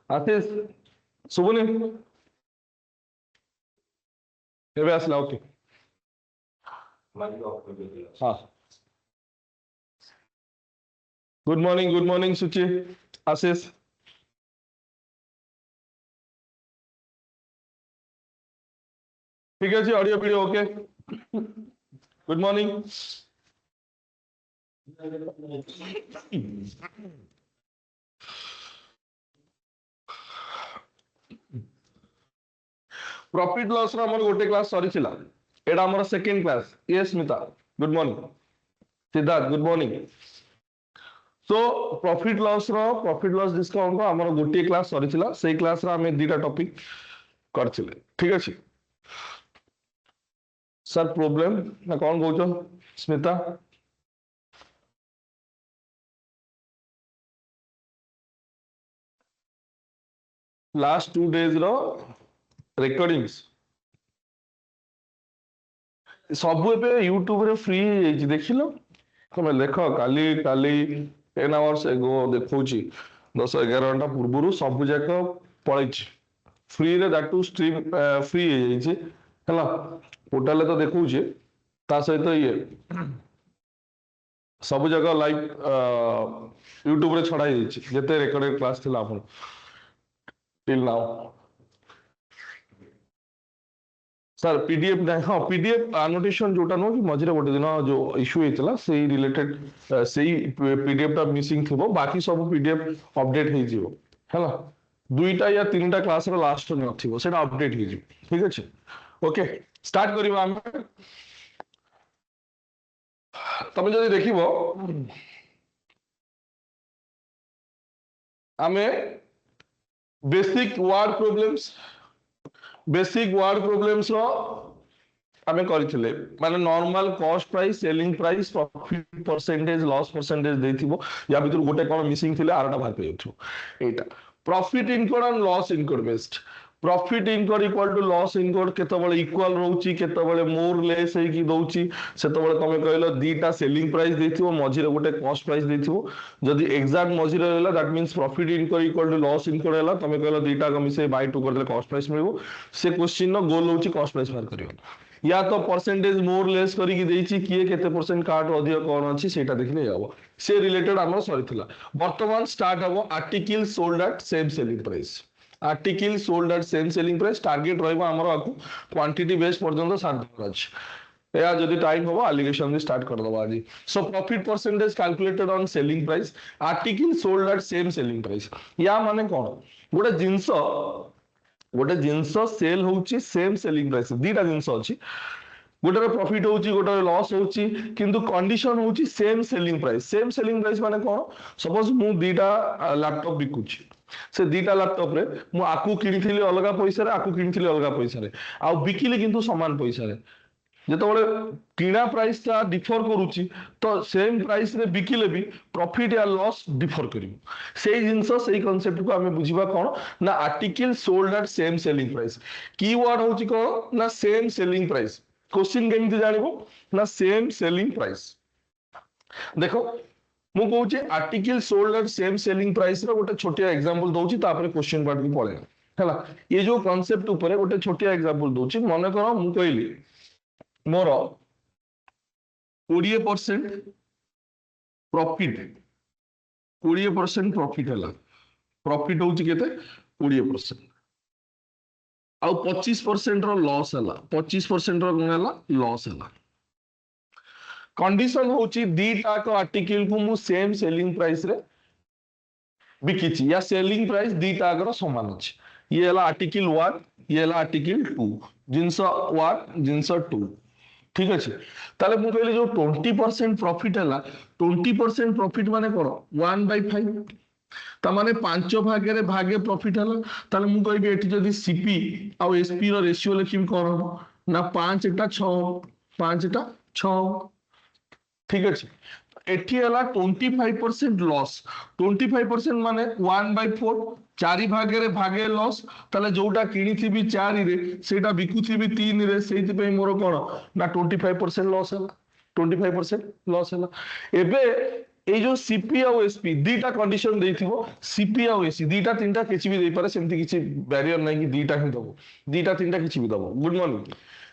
आशीष शुभुनि केबे आसला ओके हाँ गुड मॉर्निंग सुचि आशीष ठीक है audio video okay good morning profit loss रो हमर गोटे क्लास सरी छिला एडा हमर सेकंड क्लास ये Smita good morning Siddharth good morning so profit loss discount रो हमर गोटे क्लास सरी छिला सेही क्लास रा हमें दुटा टॉपिक करथिले ठीक अछि सर प्रॉब्लम ना कौन कहछो स्मिता लास्ट 2 डेज रो रिकॉर्डिंग्स सब एबे यूट्यूब रे फ्री देखिलो तुम देख काली काली 10 आवर्स एगो देखौची 10-11 घंटा पूर्व सब जाक पळैछ फ्री रे दैट टू स्ट्रीम फ्री है जे हला पोर्टल तो देखौची ता सहित ये सब जगह लाइव यूट्यूब रे छड़ाई दैछि जते रिकॉर्डेड क्लास थिला अपन टिल नाउ सर पीडीएफ ना हाँ पीडीएफ एनोटेशन जोटा नो कि मझरे गोटे दिन जो इश्यू हेतला सेही रिलेटेड सेही पीडीएफ टा मिसिंग थिबो बाकी सब पीडीएफ अपडेट हे जिवो हैला दुईटा या तीनटा क्लास रो लास्ट न थिबो सेटा अपडेट हे जिवो ठीक अछि ओके स्टार्ट करिबा हम तमे जदि देखिबो आमे बेसिक वर्ड प्रॉब्लम्स रो आमे करथिले माने normal cost price selling price profit percentage loss percentage देथिबो या भीतर गोटे कोन मिसिंग थिले आरटा बाहर पे उठो एटा profit incurred and loss incurred based profit incurred equal to loss incurred केतबेले इक्वल रहउची केतबेले मोर लेस हे की दउची सेतबेले तमे कहलो दीटा सेलिंग प्राइस देथिबो मझिरे गोटे कॉस्ट प्राइस देथिबो जदि एग्जैक्ट मझिरे रहला that means profit incurred equal to loss incurred हैला तमे कहलो दीटा को मिसे बाय 2 करले कॉस्ट प्राइस मिलबो से क्वेश्चन नो गोल होची कॉस्ट प्राइस बाहर करियो या तो परसेंटेज मोर लेस करी की देछि किए केते परसेंट कार्ड अधिक कोन अछि सेटा देखले जाबो से रिलेटेड हमर सरिथिला वर्तमान स्टार्ट हबो article sold at same selling price article sold at same selling price target रहइबो हमर आकु क्वांटिटी बेस पर्यंत साथ अछि या जदि टाइम होबो एलिगेशन भी स्टार्ट कर दबो आजि so profit percentage calculated on selling price article sold at same selling price या माने कोन गोटे जिंस सेल होउची सेम सेलिंग प्राइस दीटा जिंस अछि गोटे प्रॉफिट होउची गोटे लॉस होउची किंतु कंडीशन होउची सेम सेलिंग प्राइस माने कोन सपोज मु दीटा लैपटॉप बिकुची से दीटा लैपटॉप रे मु आकु किनिथिली अलगा पैसा रे आकु किनिथिली अलगा पैसा रे आ बिकिली किंतु समान पैसा रे जेतबेले किना प्राइस ता डिफर करूची तो सेम प्राइस रे बिकिले भी प्रॉफिट या लॉस डिफर करिवो सेही जिंस सेही कांसेप्ट को हमें बुझिबा कोन ना article sold at same selling price keyword होची कोन ना सेम सेलिंग प्राइस क्वेश्चन केमिति जानिबो ना सेम सेलिंग प्राइस देखो मु कहूची article sold at same selling price रो गोटे छोटिया एग्जांपल दउची तापर क्वेश्चन पार्ट को पळे हैला ये जो कांसेप्ट ऊपर गोटे छोटिया एग्जांपल दउची माने करो मु कहली मोर 20% प्रॉफिट 20% प्रॉफिट हैला प्रॉफिट होची केते 20% आ 25% रो लॉस हैला 25% रो कोन हैला लॉस हैला कंडीशन होची दीटा को आर्टिकल को मु सेम सेलिंग प्राइस रे बिकिची या सेलिंग प्राइस दीटा को समान अछि ये हैला आर्टिकल 1 ये हैला आर्टिकल 2 जिंस 1 जिंस 2 ठीक अछि ताले मु कहली जो 20% प्रॉफिट हैला 20% प्रॉफिट माने कोन 1/5 ता माने 5 भागे रे भागे प्रॉफिट हैला ताले मु कहबी एठी जदी सीपी आ एसपी रो रेशियो लिखिम कोन ना 5 टा 6 5 टा 6 ठीक अछि एठी हैला 25% लॉस 25% माने 1/4 चारि भागे रे भागे लॉस ताले जोटा किनी थिबी 4 रे सेटा बिकु थिबी 3 रे सेति पे मोर कोन ना 25% लॉस हैला 25% लॉस हैला एबे এই जो सीपी ଆଉ एसपी दुईटा कंडीशन ଦେଇଥିବ सीपी ଆଉ एसपी दुईटा तीनटा କିଛି ବି ଦେଇପାରେ ସେମିତି କିଛି ବ୍ୟାରିୟର ନାହିଁ କି ଦୁईटा ହିଁ ଦବ ଦୁईटा तीनटा କିଛି ବି ଦବ गुड मॉर्निंग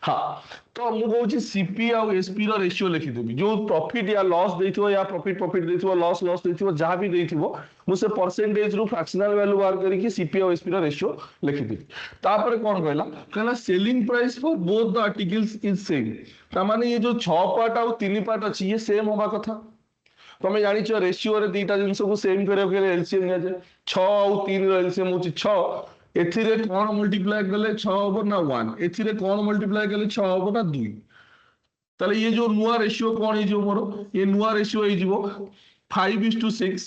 हाँ तो मु कहूँ सीपी आउ एसपी रो रेशियो लिखिदेवी जो प्रॉफिट या लॉस देथिबो या प्रॉफिट प्रॉफिट देथिबो लॉस लॉस देथिबो जहां भी देथिबो मु से परसेंटेज रु फ्रैक्शनल वैल्यू बाहर करके सीपी और एसपी रो रेशियो लिखिदेवी तापर कोन कहला कहला selling price for both the articles is same ता माने ये जो 6 पार्ट और 3 पार्ट अछि ये सेम होबा कथा तमे जानि छ रेशियो रे दुईटा जिंस को सेम करे के एलसीएम ने 6 और 3 रो एलसीएम होची 6 एथिरे कोन मल्टीप्लाई करले 6 होबो ना 1 एथिरे कोन मल्टीप्लाई करले 6 होबो ना 2 ताले ये जो नुआ रेशियो कोन हे जो मोर ये नुआ रेशियो हे जीवो 5:6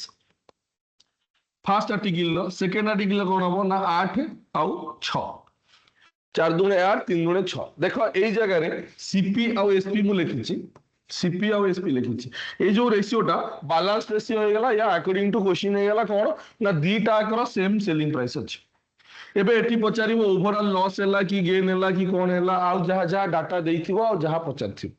फर्स्ट आर्टिकल लो सेकंड आर्टिकल कोन होबो ना 8 आउ 6 4 दुने 8 3 दुने 6 देखो एई जगह रे सीपी आउ एसपी मु लिखिछि सीपी आउ एसपी लिखिछि ए जो रेशियोटा बैलेंस रेशियो हो गला या अकॉर्डिंग टू क्वेश्चन हो गला कोन ना दीटा आकर सेम सेलिंग प्राइस अछि एबे एठी पचारिबो ओवरऑल लॉस हैला कि गेन हैला कि कोन हैला आ जहा जहा डाटा देइथिबो आ जहा पचारथिबो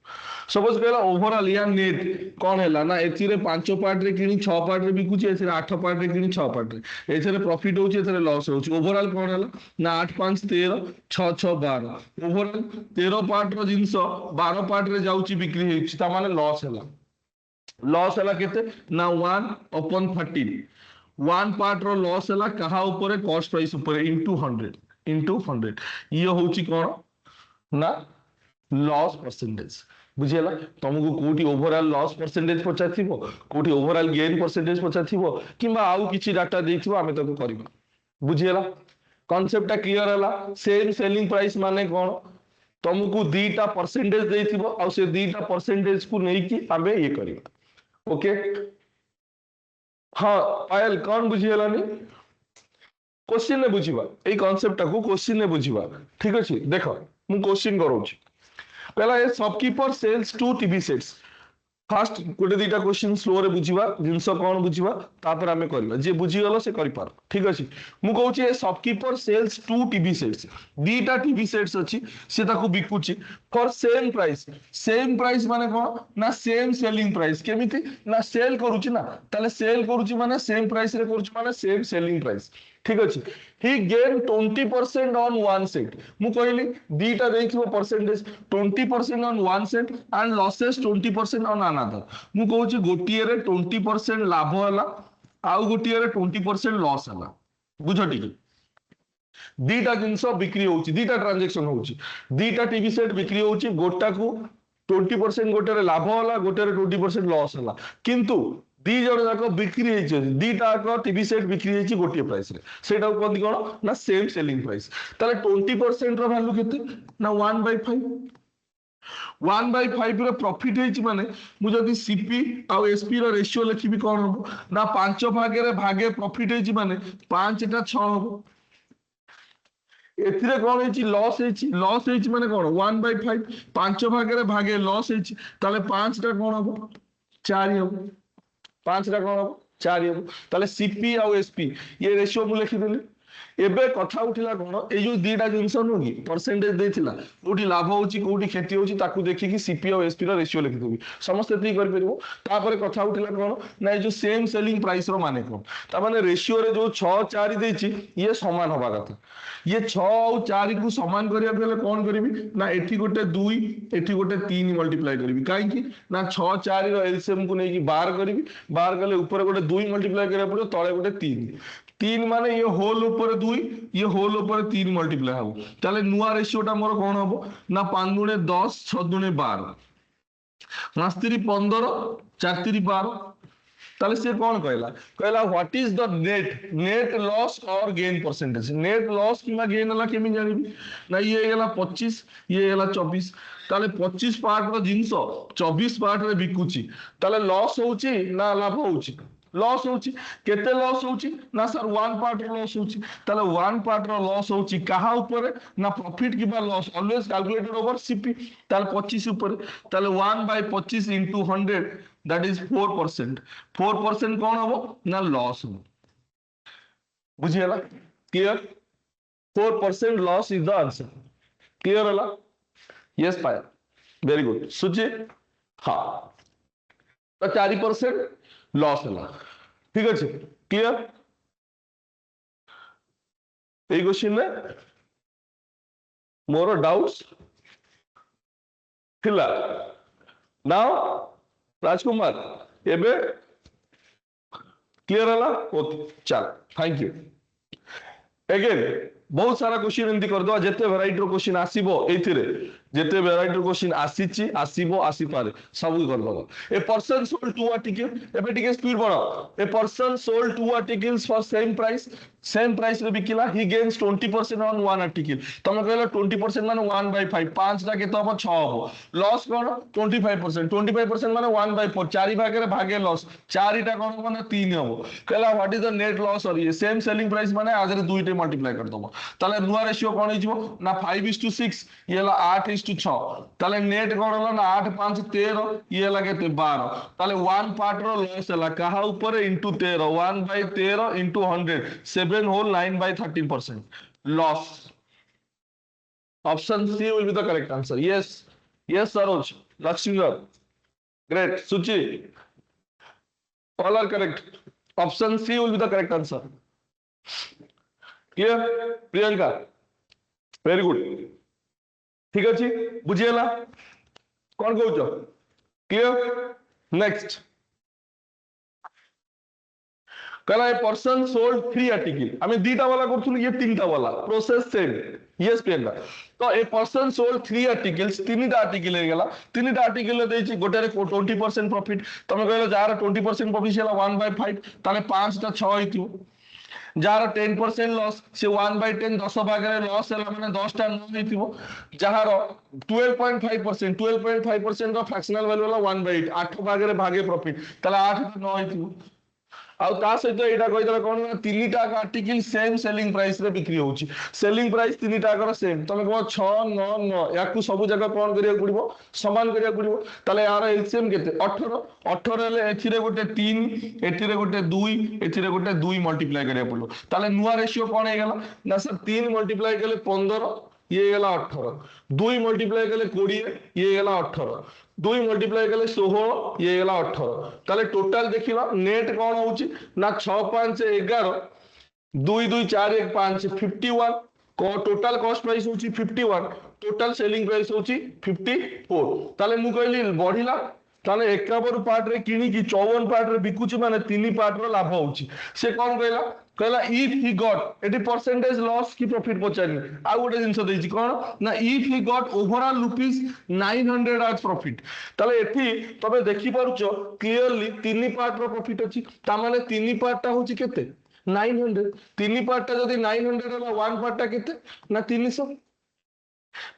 सपोज कहला ओवरऑल या नेट कोन हैला ना एथिरे 5 पार्ट रे किनी 6 पार्ट रे बिकुची एथिरे 8 पार्ट रे किनी 6 पार्ट रे एथिरे प्रॉफिट होची एथिरे लॉस होची ओवरऑल कोन हैला ना 8 5 13 6 6 12 ओवरऑल 13 पार्ट रो जिंस 12 पार्ट रे जाउची बिक्री हेची ता माने लॉस हैला केते ना 1/13 वन पार्ट रो लॉस हैला कहा ऊपर कॉस्ट प्राइस ऊपर इनटू 100 ये होची कोन ना लॉस परसेंटेज बुझियला तुमको कोठी ओवरऑल लॉस परसेंटेज पचाथिबो कोठी ओवरऑल गेन परसेंटेज पचाथिबो किबा आउ किछि डाटा देथिबो आमे तको करबा बुझियला कांसेप्टटा क्लियर हला सेम सेलिंग प्राइस माने कोन तुमको दीटा परसेंटेज देथिबो आ से दीटा परसेंटेज को नै कि आमे ये करबा ओके हाँ पायल कौन बुझीगलानी क्वेश्चन ने बुझीबा ए कांसेप्ट को क्वेश्चन ने बुझीबा ठीक अछि देखो मु क्वेश्चन करूची पहला a shopkeeper sells 2 TV sets fast गोटे दुईटा क्वेश्चन स्लो रे बुझीबा जिंस कोन बुझीबा तापर हमें करबा जे बुझी गलो से करि पार ठीक अछि मु कहूची a shopkeeper sells 2 TV sets दुईटा टीवी सेट्स अछि से ताको बिकुची फॉर सेम प्राइस माने कोन ना सेम सेलिंग प्राइस केमिति ना सेल करूची ना ताले सेल करूची माने सेम प्राइस रे करूची माने सेम सेलिंग प्राइस ठीक अछि he gain 20% on one set मु कहली दीटा देखिबो percentage 20% on one set and losses 20% on another मु कहूची गोटिए रे 20% लाभ हला आउ गोटिए रे 20% लॉस हला बुझ ठीक दीटा जिंस बिक्री होची दीटा ट्रांजैक्शन होची दीटा टीवी सेट बिक्री होची गोटा को 20% गोटे रे लाभ हला गोटे रे 20% लॉस हला किंतु दी जण जाक बिक्री हेछि दीटा को टीवी सेट बिक्री हेछि गोटे प्राइस रे सेटा कोन कोन ना सेम सेलिंग प्राइस ताले 20% रो वैल्यू केते ना 1/5 1/5 रो प्रॉफिट हेछि माने मु जदी सीपी आ एसपी रो रेशियो लिखिबी कोन हो ना 5 भागे रे भागे प्रॉफिट हेछि माने 5 टा 6 हो एथिरे कोन हेछि लॉस हेछि माने कोन 1/5 5 भागे रे भागे लॉस हेछि ताले 5 टा कोन हो 4 हो 5 टा कोन हो 4 हो ताले सीपी आ एसपी ये रेशियो मु लिखि देली एबे कथा उठिला कोन ए जो दीटा जिंस नु की परसेंटेज देथिला कोठी लाभ होची कोठी क्षति होची ताकू देखि कि सीपी और एसपी रो रेशियो लिखि देबी समस्त एती कर परबो तापर कथा उठिला कोन ना ए जो सेम सेलिंग प्राइस रो माने कोन ता माने रेशियो रे जो 6 4 देछि ये समान होबा कथा ये 6 और 4 को समान करिया गेले कोन करबी ना एठी गोटे 2 एठी गोटे 3 मल्टीप्लाई करबी काई कि ना 6 4 रो एलसीएम को नै कि बाहर करबी बाहर गले ऊपर गोटे 2 मल्टीप्लाई करिया पड़ो तळे गोटे 3 माने ये होल ऊपर 2 ये होल ऊपर 3 मल्टीप्लाई हो ताले नुआ रेशियोटा मोर कोन हबो ना 5 दुने 10 6 दुने 12 5 3 15 4 3 12 ताले से कोन कहला what is the net loss or gain percentage net loss किमा गेन हला केमि जानिबी ना ये गेला 25 ये गेला 24 ताले 25 पार्ट रो जिंस 24 पार्ट रे बिकुची ताले लॉस होउची ना लाभ होउची लॉस होउची केते लॉस होउची ना सर वन पार्ट रो लॉस होउची ताले वन पार्ट रो लॉस होउची कहा ऊपर ना प्रॉफिट किबा loss always calculated over CP ताले 25 ऊपर ताले 1/25 into 100 दैट इज 4% 4% कोन हबो ना लॉस हो बुझियला clear 4% loss is the answer clear हला यस पाया वेरी गुड सुजी हां तो 4% लॉस है ठीक अच्छे क्लियर এই क्वेश्चन रे मोर डाउट्स थिला नाउ राजकुमार एबे क्लियर हला ओके चल थैंक यू अगेन बहुत सारा क्वेश्चन एमती कर दो जेते वैरायटी रो क्वेश्चन आसीबो एथिरे जेते वैरायटी रो क्वेश्चन आसीची आसीबो आसी पारे सब कर दो a person sold two article एबे टिके स्पीड बढ़ो a person sold two articles for same price रे बिकिला he gains 20% on one article तमे कहलो 20% माने 1/5 5 टा केतो हम 6 हो लॉस कोन 25% माने 1/4 चारि भागे रे भागे लॉस चारिटा कोन माने 3 हो कहला what is the net loss और ये सेम सेलिंग प्राइस माने आज रे दुईटे मल्टीप्लाई कर दबो ताले नुआ रेशियो कोन हिजबो ना 5:6 ये ला 8:6 ताले नेट कोन होला ना 8 5 13 ये ला केते 12 ताले वन पार्ट रो लॉस हला कहा ऊपर into 13 1/13 into 100 7 whole 9/13% loss. Option C will be the correct answer. Yes, yes, Saroj, Lakshmi, great, Suchi, all are correct. Option C will be the correct answer. Clear, Priyanka? Very good. ठीक अच्छी बुझीगला कौन कहूच clear next कहला a person sold 3 article आमे दीटा वाला करथुन ये तीनटा वाला process same yes Priyanka तो ए पर्सन सोल्ड 3 आर्टिकल्स तीनटा आर्टिकल हे गेला तीनटा आर्टिकल देछि गोटे रे 20% प्रॉफिट तमे कहलो जार 20% प्रॉफिट हला 1/5 ताले 5 टा 6 हितु जार 10% लॉस से 1/10 10 भाग रे लॉस हला माने 10 टा 9 हितु जार 12.5% रो फ्रैक्शनल वैल्यू हला 1/8 8 भाग रे भागे प्रॉफिट ताले 8 टा 9 हितु आउ ता सहित एटा कहिदला कोन तीनटा आर्टिकल सेम सेलिंग प्राइस रे बिक्री होची सेलिंग प्राइस तीनटा कर सेम तमे को 6 9 9 याकू सब जगह कोन करिया पड़िबो समान करिया पड़िबो ताले यार एलसीएम केते 18 18 ले एथिरे गोटे 3 एथिरे गोटे 2 एथिरे गोटे 2 मल्टीप्लाई करिया पड़लो ताले नुवा रेशियो कोन हे गेला ना सर 3 मल्टीप्लाई कले 15 ये गेला 18 2 मल्टीप्लाई कले 20 ये गेला 18 2 मल्टीप्लाई कले 16 ये गेला 18 ताले टोटल देखिबा नेट कोन होउची ना 6 5 11 2 2 4 1 5 51 को टोटल कॉस्ट प्राइस होउची 51 टोटल सेलिंग प्राइस होउची 54 ताले मु कहली बढ़िला ताले 51 पार्ट रे किनी की 54 पार्ट रे बिकुची माने 3 पार्ट रो लाभ होउची से कोन कहला कहला if he got eighty percentage loss की प्रॉफिट पचानी आ गोटे जिंस देछि कोन ना if he got overall rupees 900 आज प्रॉफिट ताले एठी तबे देखि पारुचो क्लियरली 3 पार्ट रो प्रॉफिट अछि ता माने 3 पार्ट ता होछि केते 900 3 पार्ट ता जदी 900 हला 1 पार्ट ता केते ना 300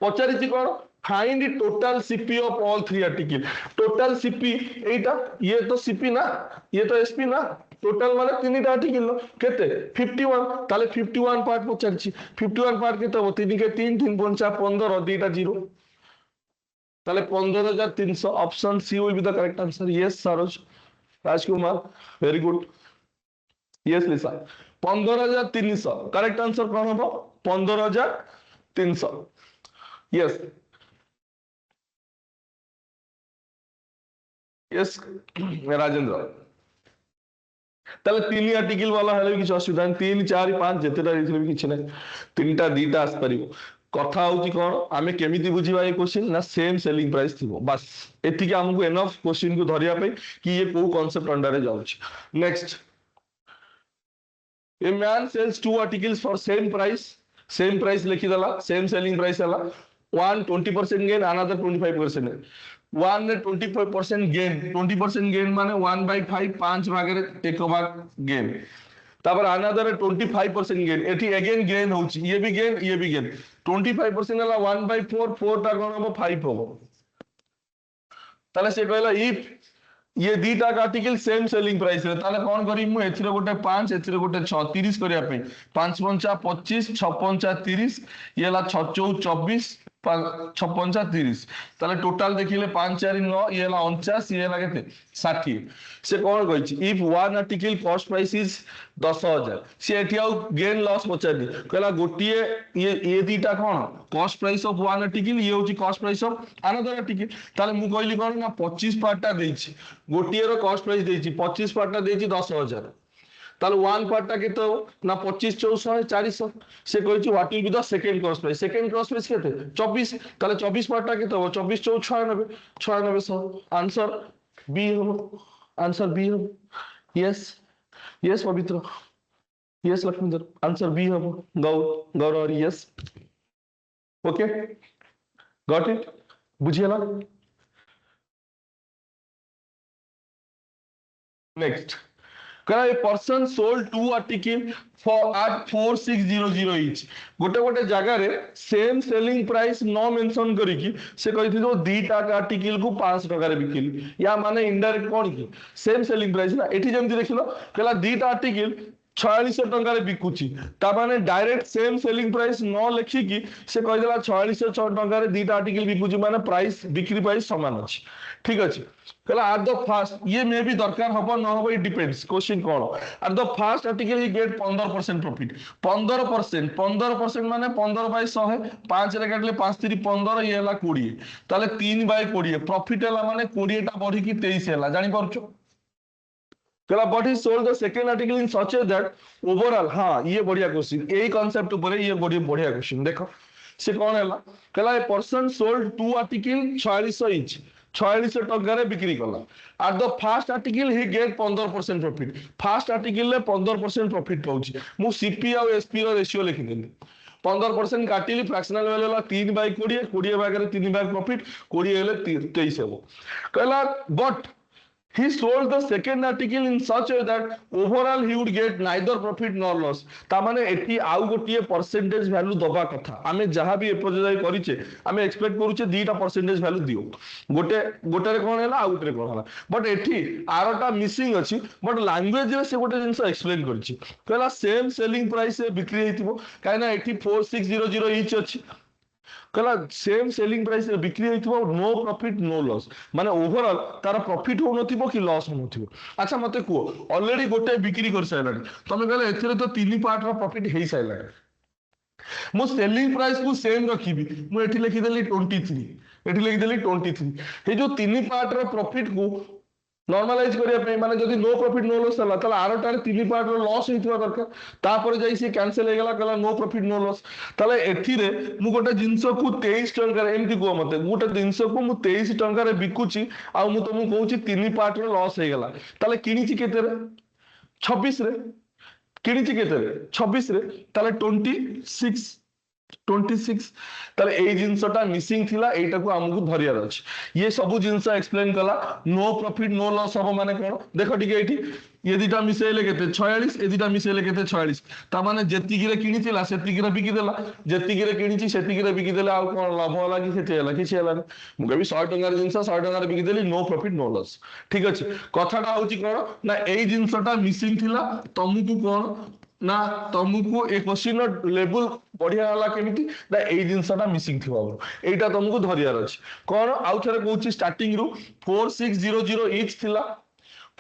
पचारिछि कोन find total CP of all 3 article total CP एटा ये तो सीपी ना ये तो एसपी ना टोटल माने 3 टा आर्टिकल केते 51 ताले 51 पार्ट पचारिछि 51 पार्ट केते हो 3 के 3 3 5 15 2 टा 0 ताले 15300 option C will be the correct answer yes Saroj Rajkumar very good yes Lisa 15300 correct answer कोन हो 15300 यस यस राजेंद्र ताले 3 आर्टिकल वाला हले किछ असुविधा 3 4 5 जेतेटा दैथिले भी किछ नै तीनटा दीटा आस परिबो कथा होची कोन आमे केमिति बुझिबा ए क्वेश्चन ना सेम सेलिंग प्राइस थिबो बस एति के हमकु एनफ क्वेश्चन को धरिया पे कि ये को कांसेप्ट अंडर रे जाउची next a man sells 2 articles for same price लिखि दला सेम सेलिंग प्राइस हला one 20% gain another 25% one 25% gain 20% gain माने 1/5 5 भाग रे एक भाग गेन तापर another 25% gain एठी अगेन गेन होची ये भी गेन 25% हला 1/4 4 टा कोन हो 5 हो ताले से कहला इफ ये दीटा आर्टिकल सेम सेलिंग प्राइस रे ताले कोन करी मु एथिरे गोटे 5 एथिरे गोटे 6 30 करिया पे 5 5 25 6 5 30 ये ला 6 4 24 56 30 তাহলে টোটাল দেখিলে 5 4 9 ইয়ে হলা 49 ইয়ে হলা কেতে 60 সে কোন কইছি if one article cost price is 10000 সে এটি আউ গেন লস পচারি কলা গোটিয়ে ইয়ে দুইটা কোন cost price of one article ইয়ে হচ্ছে cost price of another article তাহলে মু কইলি কোন না 25 পার্টটা দেইছি গোটিয়ে র কস্ট প্রাইস দেইছি 25 পার্টটা দেইছি 10000 তাহলে ওয়ান পার্টটা কেতে না 25 400 400 সে কইছি what will be the second cost price second cost price কেতে 24 তাহলে 24 পার্টটা কেতে হবে 24 4 96 96 आंसर বি হবে आंसर বি হবে यस यस पवित्र यस लक्ष्मीधर आंसर बी হবে गौर और यस ओके गॉट इट बुझिए ना नेक्स्ट करा a person sold two article for at 4600 each गोटे गोटे जगह रे सेम सेलिंग प्राइस न मेंशन करी की से कहिथिलो दीटा आर्टिकल को 500 टका रे बिकिली या माने इनडायरेक्ट कोन की सेम सेलिंग प्राइस ना एठी जेमति देखिलो कहला दीटा आर्टिकल 4600 टका रे बिकुची ता माने डायरेक्ट सेम सेलिंग प्राइस न लिखी की से कहिदेला 4600 टका रे दीटा आर्टिकल बिकुची माने प्राइस बिक्री प्राइस समान अछि ठीक अछि कहला एट द फर्स्ट ये मे भी दरकार हबो न हबो इट डिपेंड्स क्वेश्चन कोन at the first article he get 15% profit 15% माने 15 बाय 100 5 रे काटले 5 3 15 ये हला 20 ताले 3 बाय 20 प्रॉफिट हला माने 20 टा बढ़ी की 23 हला जानि परछो कहला but he sold the second article in such A that overall हां ये बढ़िया क्वेश्चन एई कांसेप्ट ऊपर ये बढ़िया क्वेश्चन देखो से कोन हला कहला a person sold two article 4600 each 4600 टका रे बिक्री कला at the first article he get 15% profit first article ले 15% प्रॉफिट पाउची मु सीपी और एसपी रो रेशियो लिखि देली 15% काटिली फ्रैक्शनल वैल्यू ला 3 बाय 20 20 भाग रे 3 भाग प्रॉफिट 20 हेले 23 हेबो कहला but he sold the second article in such a way that overall he would get neither profit nor loss ता माने एठी आउ गोटिए परसेंटेज वैल्यू दबा कथा आमे जहां भी एप्रोजाई करिचे आमे एक्सपेक्ट करूचे दीटा परसेंटेज वैल्यू दियो गोटे गोटे रे कोन हैला आउ गोटे रे कोन हैला बट एठी आरोटा मिसिंग अछि बट लैंग्वेज रे से गोटे जिंस एक्सप्लेन करछि कहला सेम सेलिंग प्राइस से बिक्री हेतिबो काइना एठी 4600 ईच अछि कहला सेम सेलिंग प्राइस रे बिक्री हेतिबो नो प्रॉफिट नो लॉस माने ओवरऑल तार प्रॉफिट हो नथिबो कि लॉस हो नथिबो अच्छा मते को ऑलरेडी गोटे बिक्री कर साइलानी तमे कहले एथिरे तो तीन पार्ट रो प्रॉफिट हेई साइलानी मु सेलिंग प्राइस को सेम रखिबी मु एठी लिखि देली 23 एठी लिखि देली 23 हे जो तीन पार्ट रो प्रॉफिट को नॉर्मलाइज करिया पे माने जदी नो प्रॉफिट नो लॉस हला तला आरोटार तीन पार्ट रो लॉस हेतिवा दरकार तापर जाई से कैंसिल हे गेला कहला नो प्रॉफिट नो लॉस तले एथि रे मु गोटे जिंस को 23 टंका रे एमति को मते गोटे जिंस को मु 23 टंका रे बिकुची आ मु तुमु कहूची तीन पार्ट रो लॉस हे गेला तले किनिची केते रे 26 रे किनिची केते रे 26 रे तले 26 ताले ए जिंसटा मिसिंग थिला एटा को हमकु धरियार अछि ये सब जिंस एक्सप्लेन कला नो प्रॉफिट नो लॉस अब माने कोन देखो ठीक एठी ये दिटा मिसेले केते 46 ए दिटा मिसेले केते 46 ता माने जेति गिरे किनिथिला सेति गिरे बिकि देला जेति गिरे किनिछि सेति गिरे बिकि देला आ कोन लाभ होला कि सेति होला किछि होला मु कभी 100 टंका जिंस 100 टंका बिकि देली नो प्रॉफिट नो लॉस ठीक अछि कथाटा होछि कोन ना ए जिंसटा मिसिंग थिला तमुकु कोन ना तुमको ए क्वेश्चन लेवल बढ़िया वाला केमिति ना ए जिंसटा मिसिंग थिबा एटा तुमको धरियार अछि कोन आउ थरे कहूची स्टार्टिंग रु 4600 ईच थिला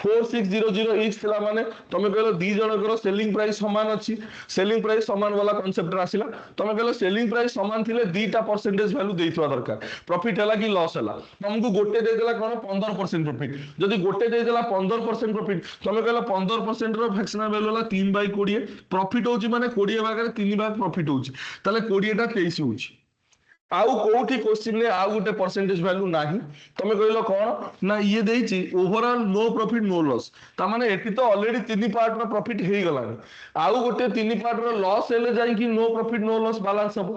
4600 ईच थिला माने तमे कहलो दी जनकर सेलिंग प्राइस समान अछि सेलिंग प्राइस समान वाला कांसेप्ट आसिला तमे कहलो सेलिंग प्राइस समान थिले दीटा परसेंटेज वैल्यू देइथवा दरकार प्रॉफिट हला कि लॉस हला तुमको गोटे दे देला कोन 15% प्रॉफिट जदी गोटे दे देला 15% प्रॉफिट तमे कहलो 15% रो फ्रैक्शनल वैल्यू हला 3 बाय 20 प्रॉफिट होची माने 20 भाग रे 3 भाग प्रॉफिट होची ताले 20 टा 23 होची आउ कोठी क्वेश्चन ने आउ गोटे परसेंटेज वैल्यू नाही तमे कहलो कोन ना ये देइची overall no profit no loss ता माने एठी तो ऑलरेडी तीन पार्ट रो प्रॉफिट हेई गलानी आउ गोटे तीन पार्ट रो लॉस हेले जाई कि no profit no loss balance हबो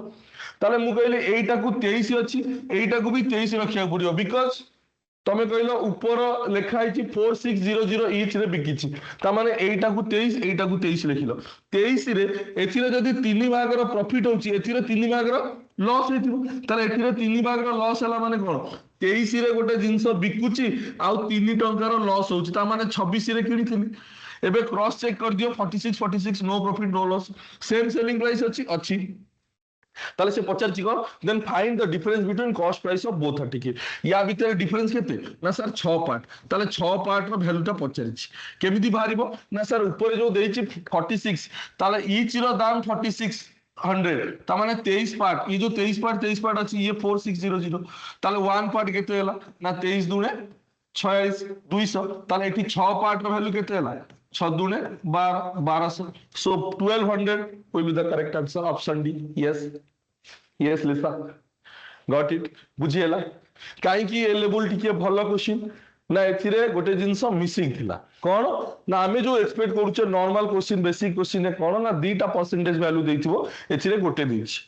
ताले मु कहले एटा को 23 अछि एटा को भी 23 रखिया पड़ियो बिकॉज़ तमे कहलो ऊपर लेखा आइची 4600 ईच रे बिकिची ता माने एटा को 23 लिखिलो 23 रे एथिरे जदी तीन भाग रो प्रॉफिट होची एथिरे तीन भाग रो लॉस हेतिबो ताले एथिरे तीन भाग रो लॉस हला माने कोन 23 रे गोटे जिंस बिकुची आउ 3 टंका रो लॉस होची ता माने 26 रे किनिथिली एबे क्रॉस चेक कर दियो 46 no profit no loss same selling price अछि তাহলে সে পচারছি কোন then find the difference between cost price of both টিকে ইয়া ভিতরে ডিফরেন্স কেতে না স্যার 6 পার্ট তাহলে 6 পার্ট র ভ্যালুটা পচারছি কেমিতি বাহারিবো না স্যার উপরে जो দেইছি 46 তাহলে ইচ র দাম 4600 তা মানে 23 পার্ট ये जो 23 পার্ট আছে ये 4600 তাহলে 1 পার্ট কেতে হলা না 23 দুনে 46 200 তাহলে এটি 6 পার্ট র ভ্যালু কেতে হলা 6 দুনে 1200 so 1200 will be the correct answer option D yes yes Lisa got it बुझिएला काई की ए लेवल टिके भलो क्वेश्चन ना एथिरे गोटे जिंस मिसिंग थिला कोन ना आमे जो एक्सपेक्ट करूचे नॉर्मल क्वेश्चन बेसिक क्वेश्चन ने कोन ना दीटा परसेंटेज वैल्यू देथिबो एथिरे गोटे देछि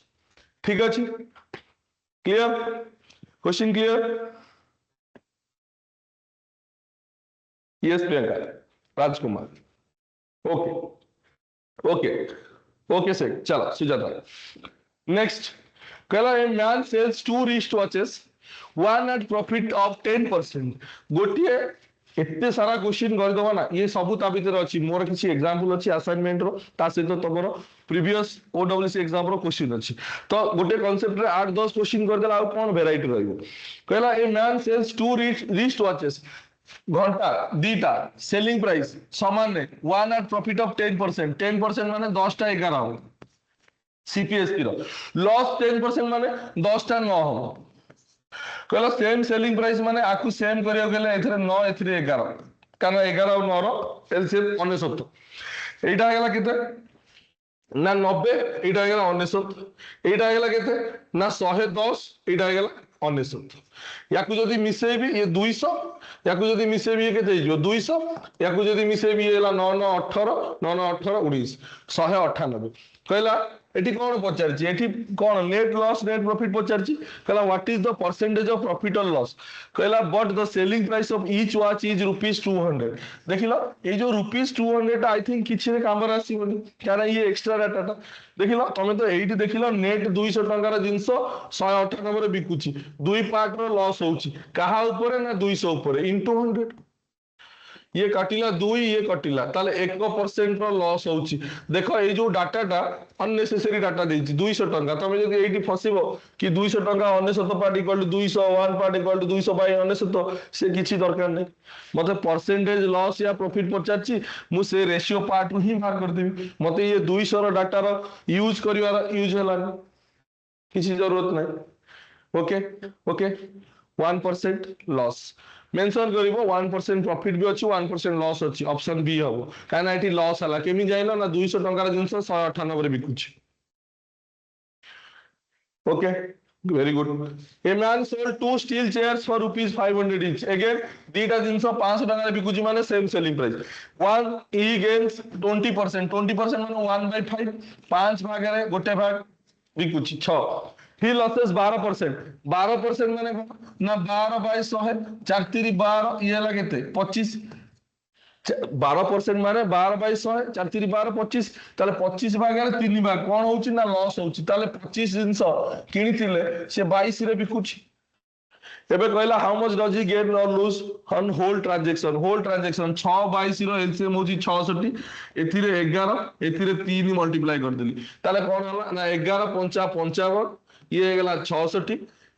ठीक अछि clear question clear yes Priyanka Rajkumar okay okay okay sir चलो सुजाता नेक्स्ट कहला a man sells 2 wrist watches one at profit of 10% गोटिए एते सारा क्वेश्चन कर दबा ना ये सब ता भीतर अछि मोर किछि एग्जांपल अछि असाइनमेंट रो ता सहित तमरो प्रीवियस ओडब्ल्यूसी एग्जाम रो क्वेश्चन अछि तो गोटे कांसेप्ट रे 8 10 क्वेश्चन कर देला आ कोन वेराइटी रहइबो कहला a man sells 2 wrist watches घंटा दीटा सेलिंग प्राइस समान रे one at profit of 10% 10% माने 10 टा 11 हो सीपीएसपी रो लॉस 10% माने 10 टा 9 हो कहला सेम सेलिंग प्राइस माने आकु सेम करियो गेले एथरे 9 एथरे 11 कारण 11 और 9 रो एलसीएम 69 एटा गेला केते ना 90 एटा गेला 69 एटा गेला केते ना 110 एटा गेला 69 याकु जदी मिसेबी ये 200 याकु जदी मिसेबी ये केते जो 200 याकु जदी मिसेबी ये 9 9 18 9 9 18 19 198 कहला एटी कोन पचारची एटी कोन नेट लॉस नेट प्रॉफिट पचारची कहला what is the percentage of profit और लॉस कहला but the selling price of each watch is ₹200 देखिलो ए जो ₹200 आई थिंक किछि रे काम रासी बोली कारण ये एक्स्ट्रा डाटा देखिलो तमे तो एटी देखिलो नेट 200 टंका रा जिंस 198 रे बिकुची दुई पार्ट रो लॉस होउची कहा ऊपर ना 200 ऊपर इनटू 100 ये कटिला 2 ये कटिला ताले 1% रो लॉस होउची देखो ए जो डाटाटा अननेसेसरी डाटा देछि 200 टंका तमे जदी एटी फसिबो कि 200 टंका 99 part equal to 200 1 part equal to 200 by 99 से किछि दरकार नै मते परसेंटेज लॉस या प्रॉफिट पचारछि मु से रेशियो पार्ट ही मार कर देबी मते ये 200 रो डाटा रो यूज करिवार यूज हला किछि जरूरत नै ओके ओके 1% लॉस मेंशन करिवो 1% प्रॉफिट भी अछि 1% लॉस अछि ऑप्शन बी हबो काना एटी लॉस हला केमि जाइलो ना 200 टंका रा जिंस 198 रे बिकुछि okay very good a man sold 2 steel chairs for ₹500 each again दीटा जिंस 500 टंका रे बिकुछि माने सेम सेलिंग प्राइस वन ई गेन्स 20% माने 1/5 5 भाग रे गोटे भाग बिकुछि 6 ही लॉसेस 12% माने ना 12/100 4 3 12 ये हला केते 25 12% माने 12/100 4 3 12 25 ताले 25 भाग रे 3 भाग कोन होउची ना लॉस होउची ताले 25 जिंस किनिथिले से 22 रे बिकुची एबे कहला how much does he gain or lose on whole transaction 6/22 रो एलसीएम होची 66 एथिरे 11 एथिरे 3 मल्टीप्लाई कर देली ताले कोन हला ना 11 5 55 ये गला 66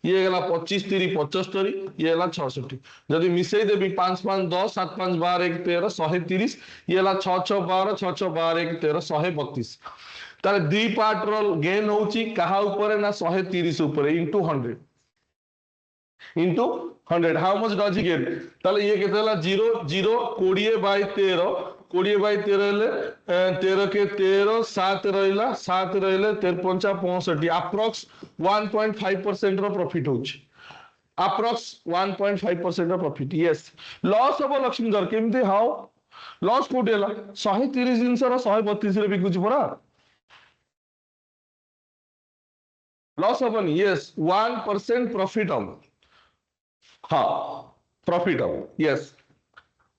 ये गला 25 3 75 ये गला 66 जदी मिसई देबी 5 5 10 7 5 12 1 13 130 ये गला 6 6 12 6 6 12 1 13 132 ताले दी पार्ट रो गेन होची कहा ऊपर ना 130 ऊपर into 100 how much does he gain ताले ये केतेला 0 0 20/13 20/13 ले 13 के 13 7 रहिला 7 रहिले 13 65 अप्रॉक्स 1.5% रो प्रॉफिट होची अप्रॉक्स 1.5% रो profit yes loss of Laxmidhar केमती हाउ लॉस कोटेला 130 जिंस रो 132 रे बिकुची परा लॉस ऑफ यस 1% प्रॉफिट हम हाँ प्रॉफिट हम यस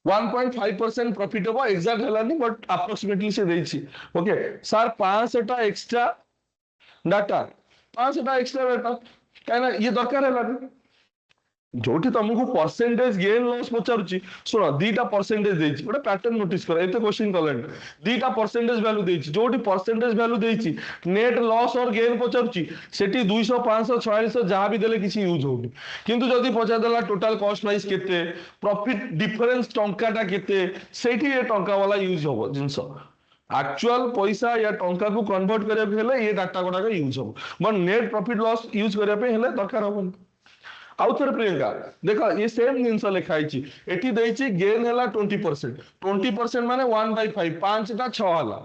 1.5% प्रॉफिट होबो एग्जैक्ट हलानी बट अप्रोक्सीमेटली से देछि ओके सर 500 टा एक्स्ट्रा डाटा 500 टा एक्स्ट्रा डाटा काना ये दरकार हलानी जोठी तुमको परसेंटेज गेन लॉस पचारुची सुनो दीटा परसेंटेज देछि गोटे पैटर्न नोटिस कर एते क्वेश्चन कलेंट दीटा परसेंटेज वैल्यू देछि जोठी परसेंटेज वैल्यू देछि नेट लॉस और गेन पचारुची सेठी 200 500 4600 जहां भी देले किसी यूज होनी किंतु जदी पचा देला टोटल कॉस्ट प्राइस केते प्रॉफिट डिफरेंस टंकाटा केते सेठी ए टंका वाला यूज होबो जिंस एक्चुअल पैसा या टंका को कन्वर्ट करिया हेले ये डाटा गुडा यूज होबो but net profit loss use करिया पे हेले दरकार होबो आउ थे प्रियंका देख ये सेम जिन लिखाई एटी गेन है 20% माने 1/5 5 टा 6 है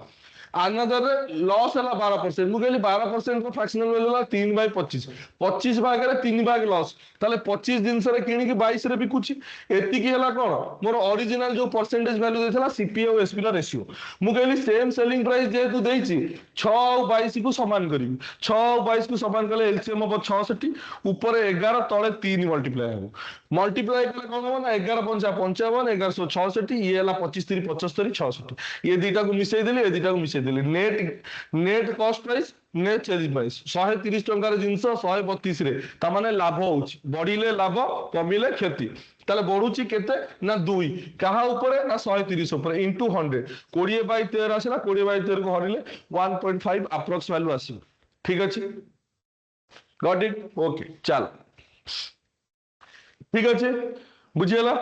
अनदर लॉस है 12% मुझे 12% को फ्रैक्शनल वैल्यू है 3/25 25 भाग 3 भाग लॉस ताले 25 जिनस किणी 22 रे बिकुची एतिकी हला कोन मोर ओरिजिनल जो परसेंटेज वैल्यू देथला सीपी और एसपी ला रेशियो मु कहली सेम सेलिंग प्राइस जेतु देछि 6 और 22 को समान करिवि 6 और 22 को समान कले एलसीएम हो 66 ऊपर 11 तळे 3 मल्टीप्लाई हो मल्टीप्लाई कले कोन हो ना 11 5 55 1166 ये हला 25 3 75 66 ये दीटा को मिसै देली ये दीटा को मिसै देली net cost price net selling price 130 टंकार जिंस 132 रे ता माने लाभ होउची बढ़िले लाभ कमिले क्षति ताले बढ़ुची केते ना 2 कहा ऊपर ना 130 ऊपर इनटू 100 20/13 आसेला 20/13 को हरिले 1.5 अप्रॉक्स वैल्यू आसी ठीक अछि गॉट इट ओके चल ठीक अछि बुझियला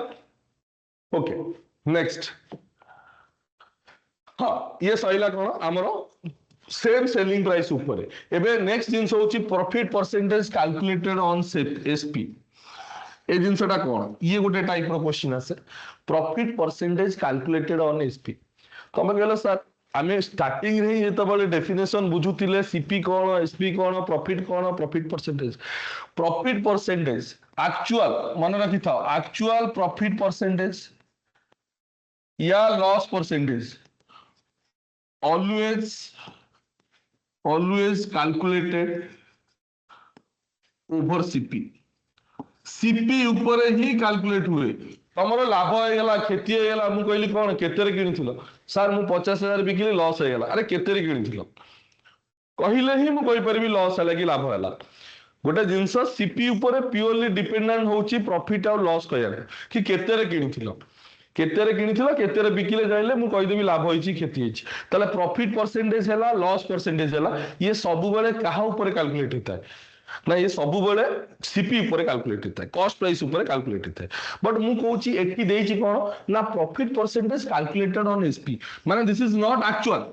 ओके नेक्स्ट हाँ ये सहिला कोन हमरो सेम सेलिंग प्राइस ऊपर एबे नेक्स्ट जिंस होची profit percentage calculated on SP ए जिंसटा कोन ये गोटे टाइप रो क्वेश्चन आसे profit percentage calculated on SP तमे कहलो सर आमे स्टार्टिंग रे जेत बले डेफिनेशन बुझुतिले सीपी कोन एसपी कोन प्रॉफिट परसेंटेज एक्चुअल मन रखि था एक्चुअल प्रॉफिट परसेंटेज या loss percentage always calculated over CP ऊपर ही कैलकुलेट हुए तमरो लाभ हो गला खेती हो गला मु कहली कोन केते रे किनिथिलो सर मु 50000 बिकिली लॉस हो गला अरे केते रे किनिथिलो कहिले ही मु कहि परबी लॉस हला कि लाभ हला गोटे जिंस सीपी ऊपर प्योरली डिपेंडेंट होची प्रॉफिट और लॉस कहया कि केते रे किनिथिलो केते रे बिकिले जाइले मु कहि देबी लाभ होईची खेती होईची तले प्रॉफिट परसेंटेज हैला लॉस परसेंटेज हैला ये सब बेले काहा ऊपर कैलकुलेट होता है ना ये सब बेले सीपी ऊपर कैलकुलेट होता है कॉस्ट प्राइस ऊपर कैलकुलेट होता है बट मु कहूची एटी देची कोन ना profit percentage calculated on SP माने दिस इज नॉट एक्चुअल